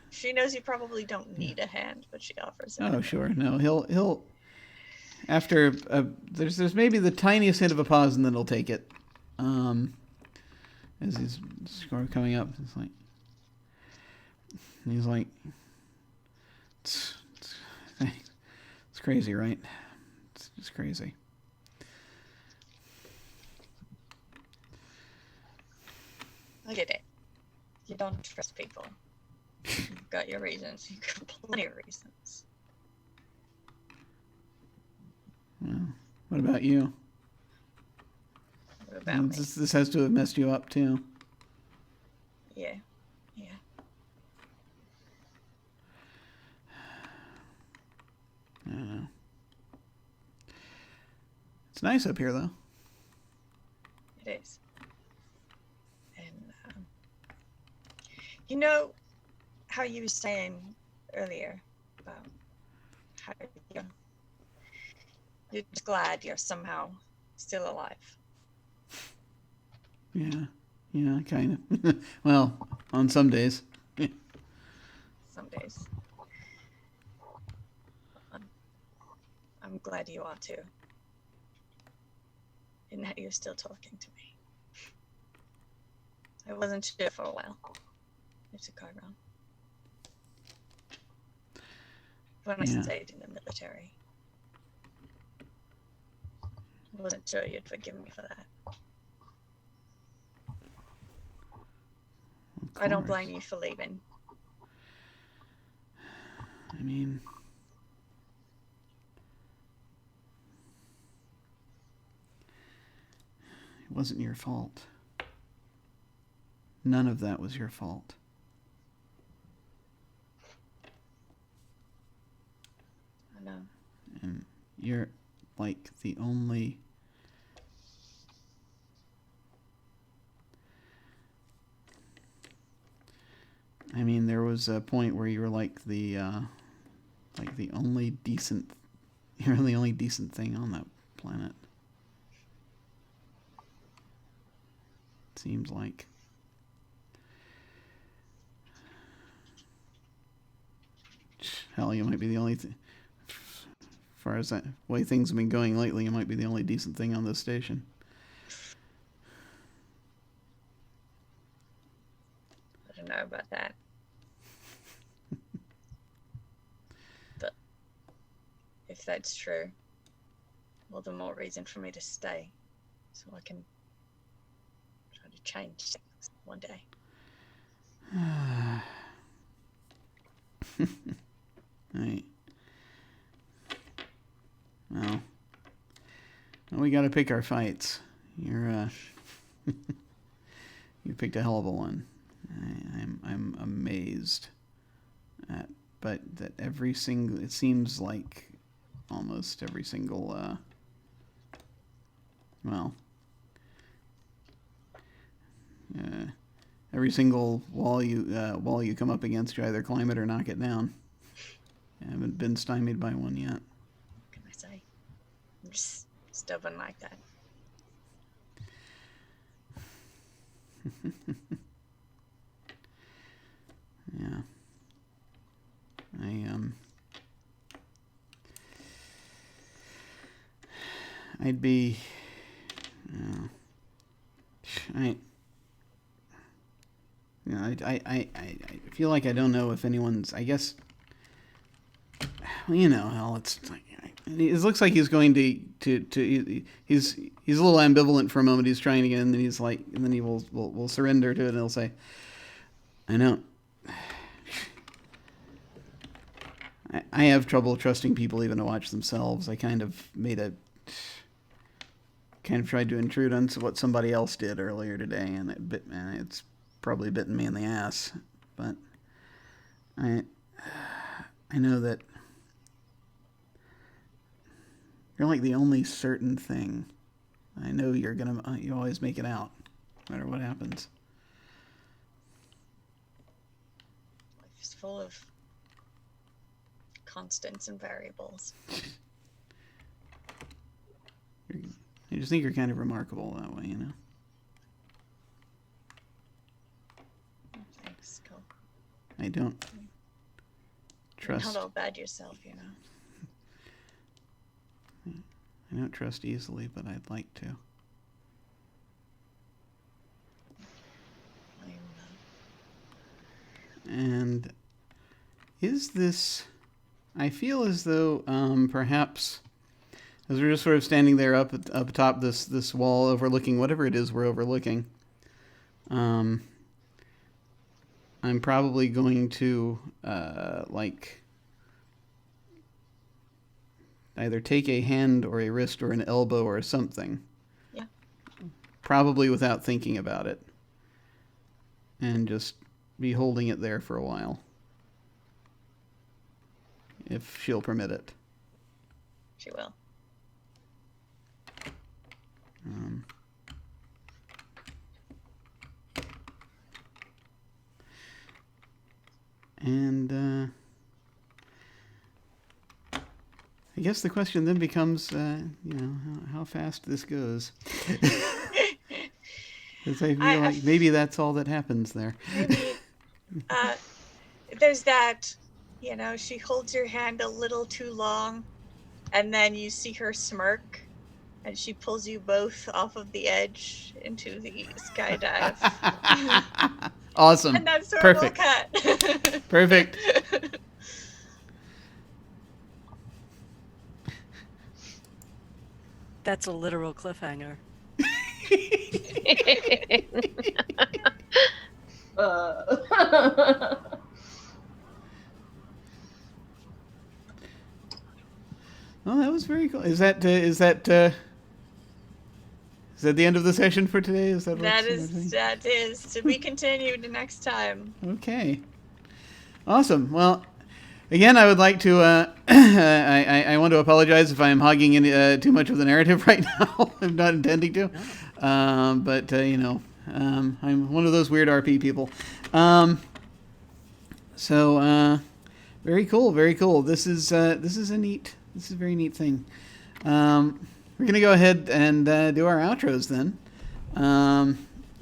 She knows you probably don't need a hand, but she offers it. Oh sure, no, he'll after there's maybe the tiniest hint of a pause, and then he'll take it. As his score coming up, he's like, it's crazy, right? It's just crazy. Look at it. You don't trust people. You've got your reasons. You've got plenty of reasons. Well, what about you? What about me? This has to have messed you up too. Yeah. I don't know. It's nice up here, though. It is. And you know how you were saying earlier about how you're just glad you're somehow still alive. Yeah, kind of. Well, on some days. Some days. I'm glad you are too. And that you're still talking to me. I wasn't sure for a while. It's a Chiron. When I stayed in the military. I wasn't sure you'd forgive me for that. I don't blame you for leaving. I mean, it wasn't your fault. None of that was your fault. I know. And you're like the only... I mean, there was a point where you were like the only decent... You're the only decent thing on that planet. Seems like. Hell, you might be the only thing. As far as that way things have been going lately, you might be the only decent thing on this station. I don't know about that. if that's true, well, the more reason for me to stay, so I can try to change things one day. Right. Well, we got to pick our fights. You picked a hell of a one. I'm amazed at, but that every single, it seems like almost every single, every single wall you come up against, you either climb it or knock it down. I haven't been stymied by one yet. What can I say? I'm just stubborn like that. Yeah. I'd be, I feel like I don't know if anyone's, I guess, well, you know, hell, it looks like he's going to he's a little ambivalent for a moment. He's trying again, and then he's like, and then he will surrender to it, and he'll say, I know. I have trouble trusting people even to watch themselves. I kind of tried to intrude on what somebody else did earlier today, and it's probably bitten me in the ass. But I know that you're like the only certain thing. I know you always make it out, no matter what happens. Life is full of constants and variables. I just think you're kind of remarkable that way, you know. Thanks, Cole. I don't trust. You're not all bad yourself, you know. I don't trust easily, but I'd like to. And is this... I feel as though perhaps, as we're just sort of standing there up atop this wall overlooking whatever it is we're overlooking, I'm probably going to either take a hand or a wrist or an elbow or something. Yeah. Probably without thinking about it. And just be holding it there for a while. If she'll permit it. She will. And I guess the question then becomes, how fast this goes. Because I feel like maybe that's all that happens there. Maybe, there's that, she holds your hand a little too long, and then you see her smirk, and she pulls you both off of the edge into the skydive. Awesome. And that's where Perfect. we'll cut. Perfect. That's a literal cliffhanger. Well, that was very cool. Is that the end of the session for today? That is to be continued next time. Okay. Awesome. Well, again, I would like to. I want to apologize if I am hogging in too much of the narrative right now. I'm not intending to. But I'm one of those weird RP people. So very cool. Very cool. This is a very neat thing. We're gonna go ahead and do our outros then,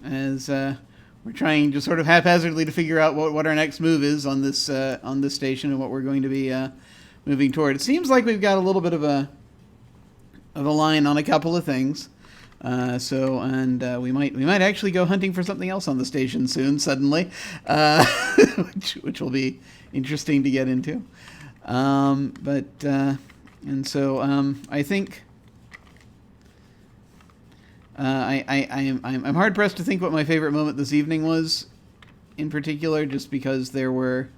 as we're trying to sort of haphazardly to figure out what our next move is on this station and what we're going to be moving toward. It seems like we've got a little bit of a line on a couple of things. We might actually go hunting for something else on the station soon, suddenly, which will be interesting to get into. But And so I think I'm hard pressed to think what my favorite moment this evening was, in particular, just because there were.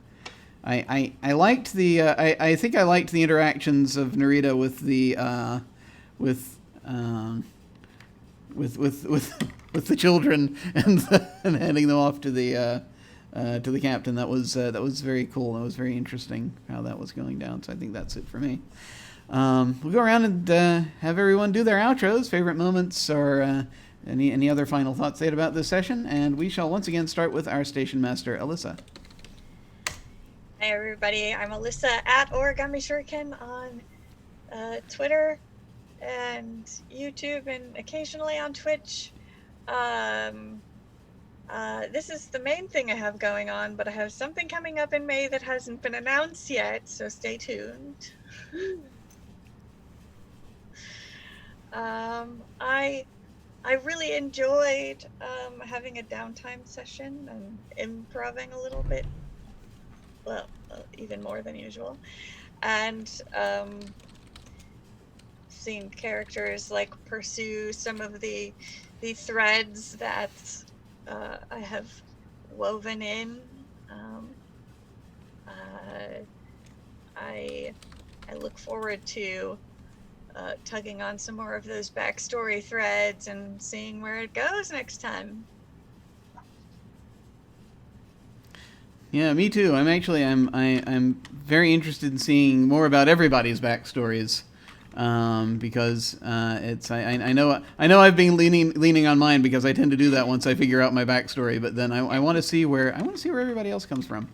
I liked the I think I liked the interactions of Narita with the with the children and handing them off to the captain. That was very cool. That was very interesting how that was going down. So I think that's it for me. We'll go around and have everyone do their outros, favorite moments, or any other final thoughts they had about this session. And we shall once again start with our station master, Alyssa. Hi everybody, I'm Alyssa at Origami Shuriken on Twitter and YouTube and occasionally on Twitch. This is the main thing I have going on, but I have something coming up in May that hasn't been announced yet, so stay tuned. I really enjoyed having a downtime session and improvising a little bit, well, even more than usual, and seeing characters like pursue some of the threads that I have woven in. I look forward to tugging on some more of those backstory threads and seeing where it goes next time. Yeah, me too. I'm very interested in seeing more about everybody's backstories, because I know I've been leaning on mine because I tend to do that once I figure out my backstory. But then I want to see where everybody else comes from,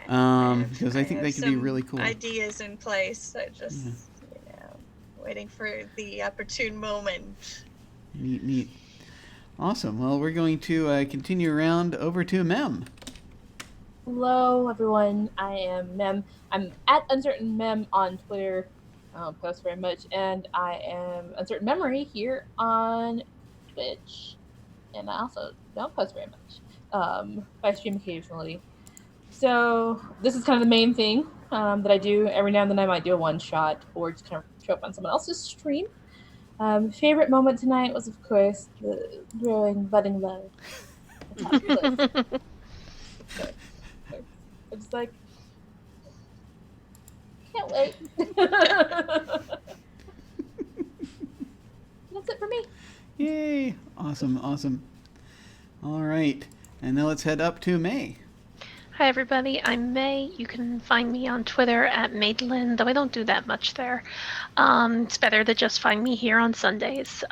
because I think they could be really cool. Ideas in place. I just waiting for the opportune moment. Neat. Awesome. Well, we're going to continue around over to Mem. Hello, everyone. I am Mem. I'm at Uncertain Mem on Twitter. I don't post very much, and I am Uncertain Memory here on Twitch. And I also don't post very much. I stream occasionally. So this is kind of the main thing that I do. Every now and then I might do a one-shot or just kind of show up on someone else's stream. Favorite moment tonight was, of course, the growing, budding love. It's like, can't wait. That's it for me. Yay! Awesome. All right, and now let's head up to May. Hi everybody, I'm May. You can find me on Twitter at Madeline, though I don't do that much there. It's better to just find me here on Sundays.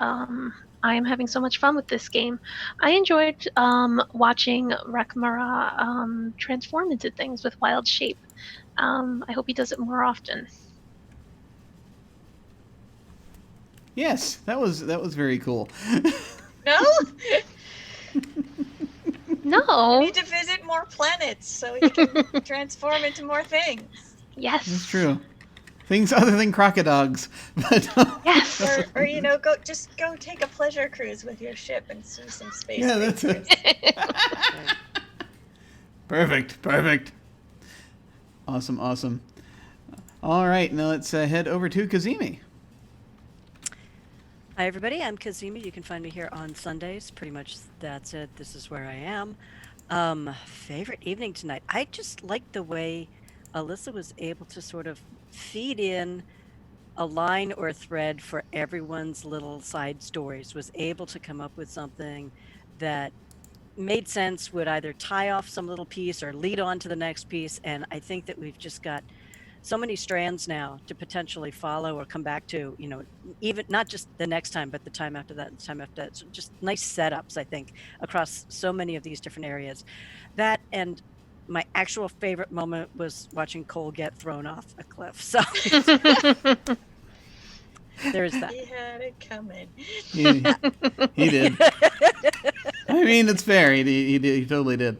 I am having so much fun with this game. I enjoyed watching Rekmara transform into things with wild shape. I hope he does it more often. Yes, that was very cool. No? No. We need to visit more planets so he can transform into more things. Yes. That's true. Things other than crocodogs. But, yes. Or go take a pleasure cruise with your ship and see some space. Yeah, that's it. Perfect. Awesome. All right, now let's head over to Cazimi. Hi, everybody. I'm Cazimi. You can find me here on Sundays. Pretty much that's it. This is where I am. Favorite evening tonight. I just liked the way Alyssa was able to sort of feed in a line or a thread for everyone's little side stories, was able to come up with something that made sense, would either tie off some little piece or lead on to the next piece. And I think that we've just got so many strands now to potentially follow or come back to, even not just the next time, but the time after that and the time after that. So just nice setups, I think, across so many of these different areas. That, and my actual favorite moment was watching Cole get thrown off a cliff. So there's that. He had it coming. He did. I mean, it's fair. He did. He totally did.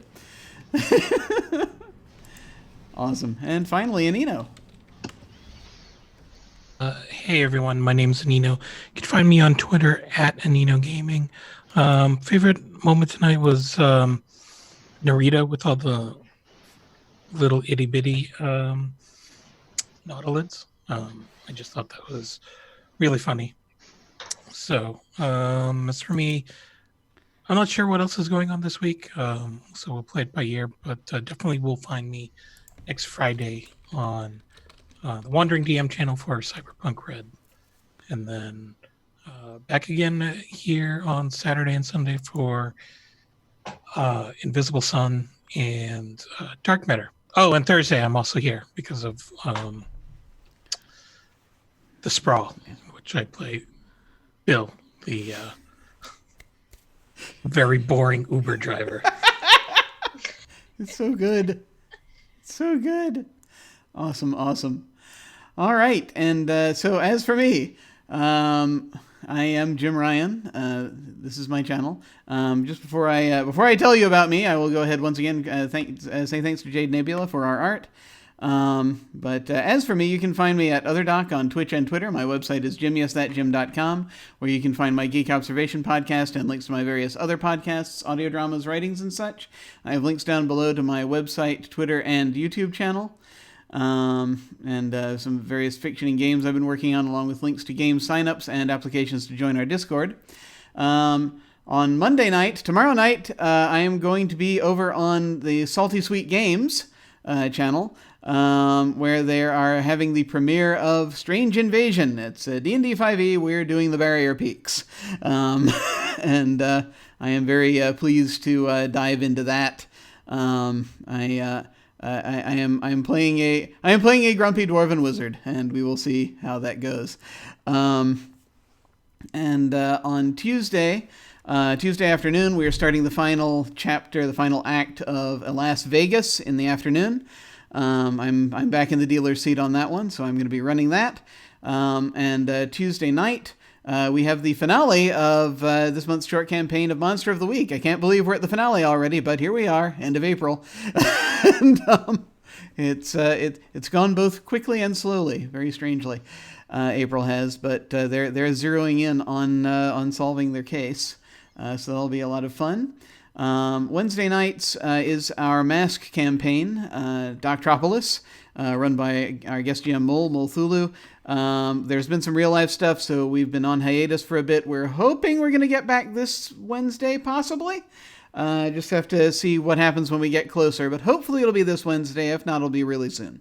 Awesome. And finally, Anino. Hey everyone, my name's Anino. You can find me on Twitter at Anino Gaming. Favorite moment tonight was Narita with all the little itty bitty nautilids. I just thought that was really funny. So as for me, I'm not sure what else is going on this week, so we'll play it by ear, but definitely will find me next Friday on the Wandering DM channel for Cyberpunk Red. And then back again here on Saturday and Sunday for Invisible Sun and Dark Matter. Oh, and Thursday I'm also here because of the Sprawl, which I play Bill, the very boring Uber driver. It's so good. So good. Awesome. All right. And so as for me, I am Jim Ryan. This is my channel. Just before I tell you about me, I will go ahead once again say thanks to Jade Nebula for our art. But as for me, you can find me at OtherDoc on Twitch and Twitter. My website is jimyesthatjim.com, where you can find my Geek Observation podcast and links to my various other podcasts, audio dramas, writings, and such. I have links down below to my website, Twitter, and YouTube channel. And some various fiction and games I've been working on, along with links to game signups and applications to join our Discord. On Monday night, tomorrow night, I am going to be over on the Salty Sweet Games channel, where they are having the premiere of Strange Invasion. It's a D&D 5e. We're doing the Barrier Peaks. And I am very pleased to dive into that. I am playing a grumpy dwarven wizard, and we will see how that goes. And on Tuesday afternoon, we are starting the final chapter, the final act of Alas Vegas in the afternoon. I'm back in the dealer's seat on that one, so I'm going to be running that. And Tuesday night, we have the finale of this month's short campaign of Monster of the Week. I can't believe we're at the finale already, but here we are, end of April. And it's gone both quickly and slowly, very strangely. April has, but they're zeroing in on solving their case, so that'll be a lot of fun. Wednesday nights is our mask campaign, Doctropolis, run by our guest GM Multhulu. There's been some real life stuff, so we've been on hiatus for a bit. We're hoping we're going to get back this Wednesday, possibly. Just have to see what happens when we get closer, but hopefully it'll be this Wednesday. If not, it'll be really soon.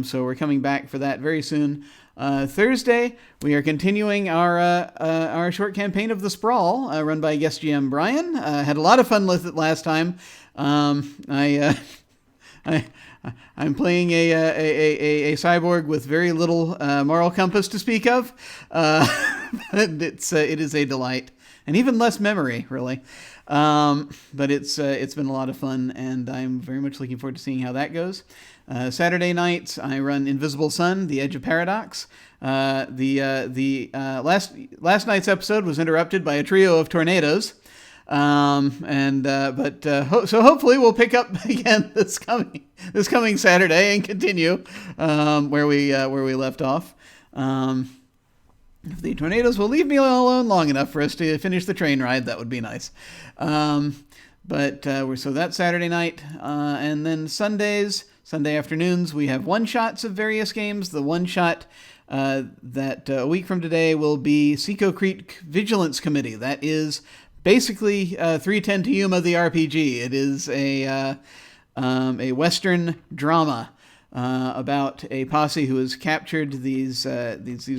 So we're coming back for that very soon. Thursday, we are continuing our short campaign of The Sprawl, run by guest GM Brian. Had a lot of fun with it last time. I'm playing a cyborg with very little moral compass to speak of, and it is a delight, and even less memory, really. But it's been a lot of fun, and I'm very much looking forward to seeing how that goes. Saturday nights, I run Invisible Sun, The Edge of Paradox. Last night's episode was interrupted by a trio of tornadoes. So hopefully we'll pick up again this coming Saturday and continue where we left off. If the tornadoes will leave me alone long enough for us to finish the train ride, that would be nice. So that's Saturday night, and then Sunday afternoons, we have one-shots of various games. The one-shot that a week from today will be Seco Creek Vigilance Committee. That is basically 310 to Yuma the RPG. It is a Western drama about a posse who has captured these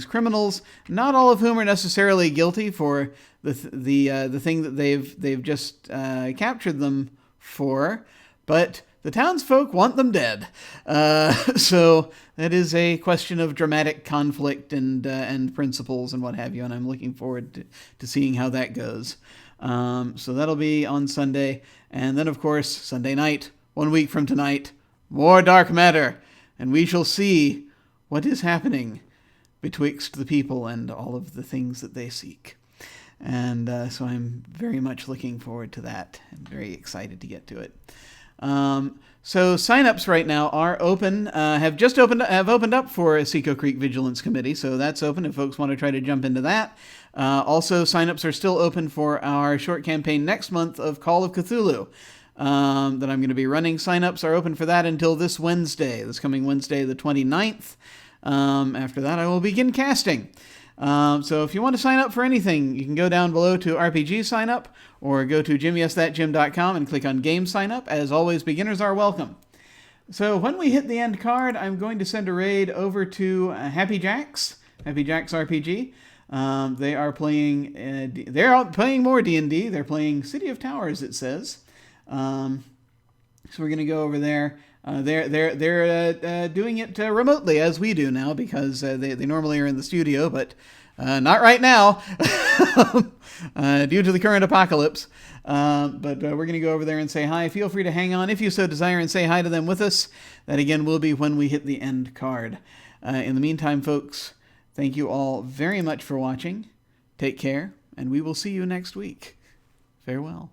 criminals, not all of whom are necessarily guilty for the thing that they've just captured them for, but the townsfolk want them dead. So that is a question of dramatic conflict and principles and what have you, and I'm looking forward to seeing how that goes. So that'll be on Sunday. And then, of course, Sunday night, 1 week from tonight, more Dark Matter, and we shall see what is happening betwixt the people and all of the things that they seek. And so I'm very much looking forward to that and very excited to get to it. So signups right now are open, have opened up for a Seco Creek Vigilance Committee, so that's open if folks want to try to jump into that. Also, signups are still open for our short campaign next month of Call of Cthulhu that I'm going to be running. Signups are open for that until this coming Wednesday, the 29th. After that, I will begin casting. So if you want to sign up for anything, you can go down below to RPG sign up, or go to jimyesthatjim.com and click on Game Sign Up. As always, beginners are welcome. So when we hit the end card, I'm going to send a raid over to Happy Jacks RPG. They are playing. They're playing more D&D. They're playing City of Towers, it says. So we're going to go over there. They're doing it remotely, as we do now, because they normally are in the studio, but not right now due to the current apocalypse. But we're going to go over there and say hi. Feel free to hang on if you so desire and say hi to them with us. That again will be when we hit the end card. In the meantime, folks, thank you all very much for watching. Take care, and we will see you next week. Farewell.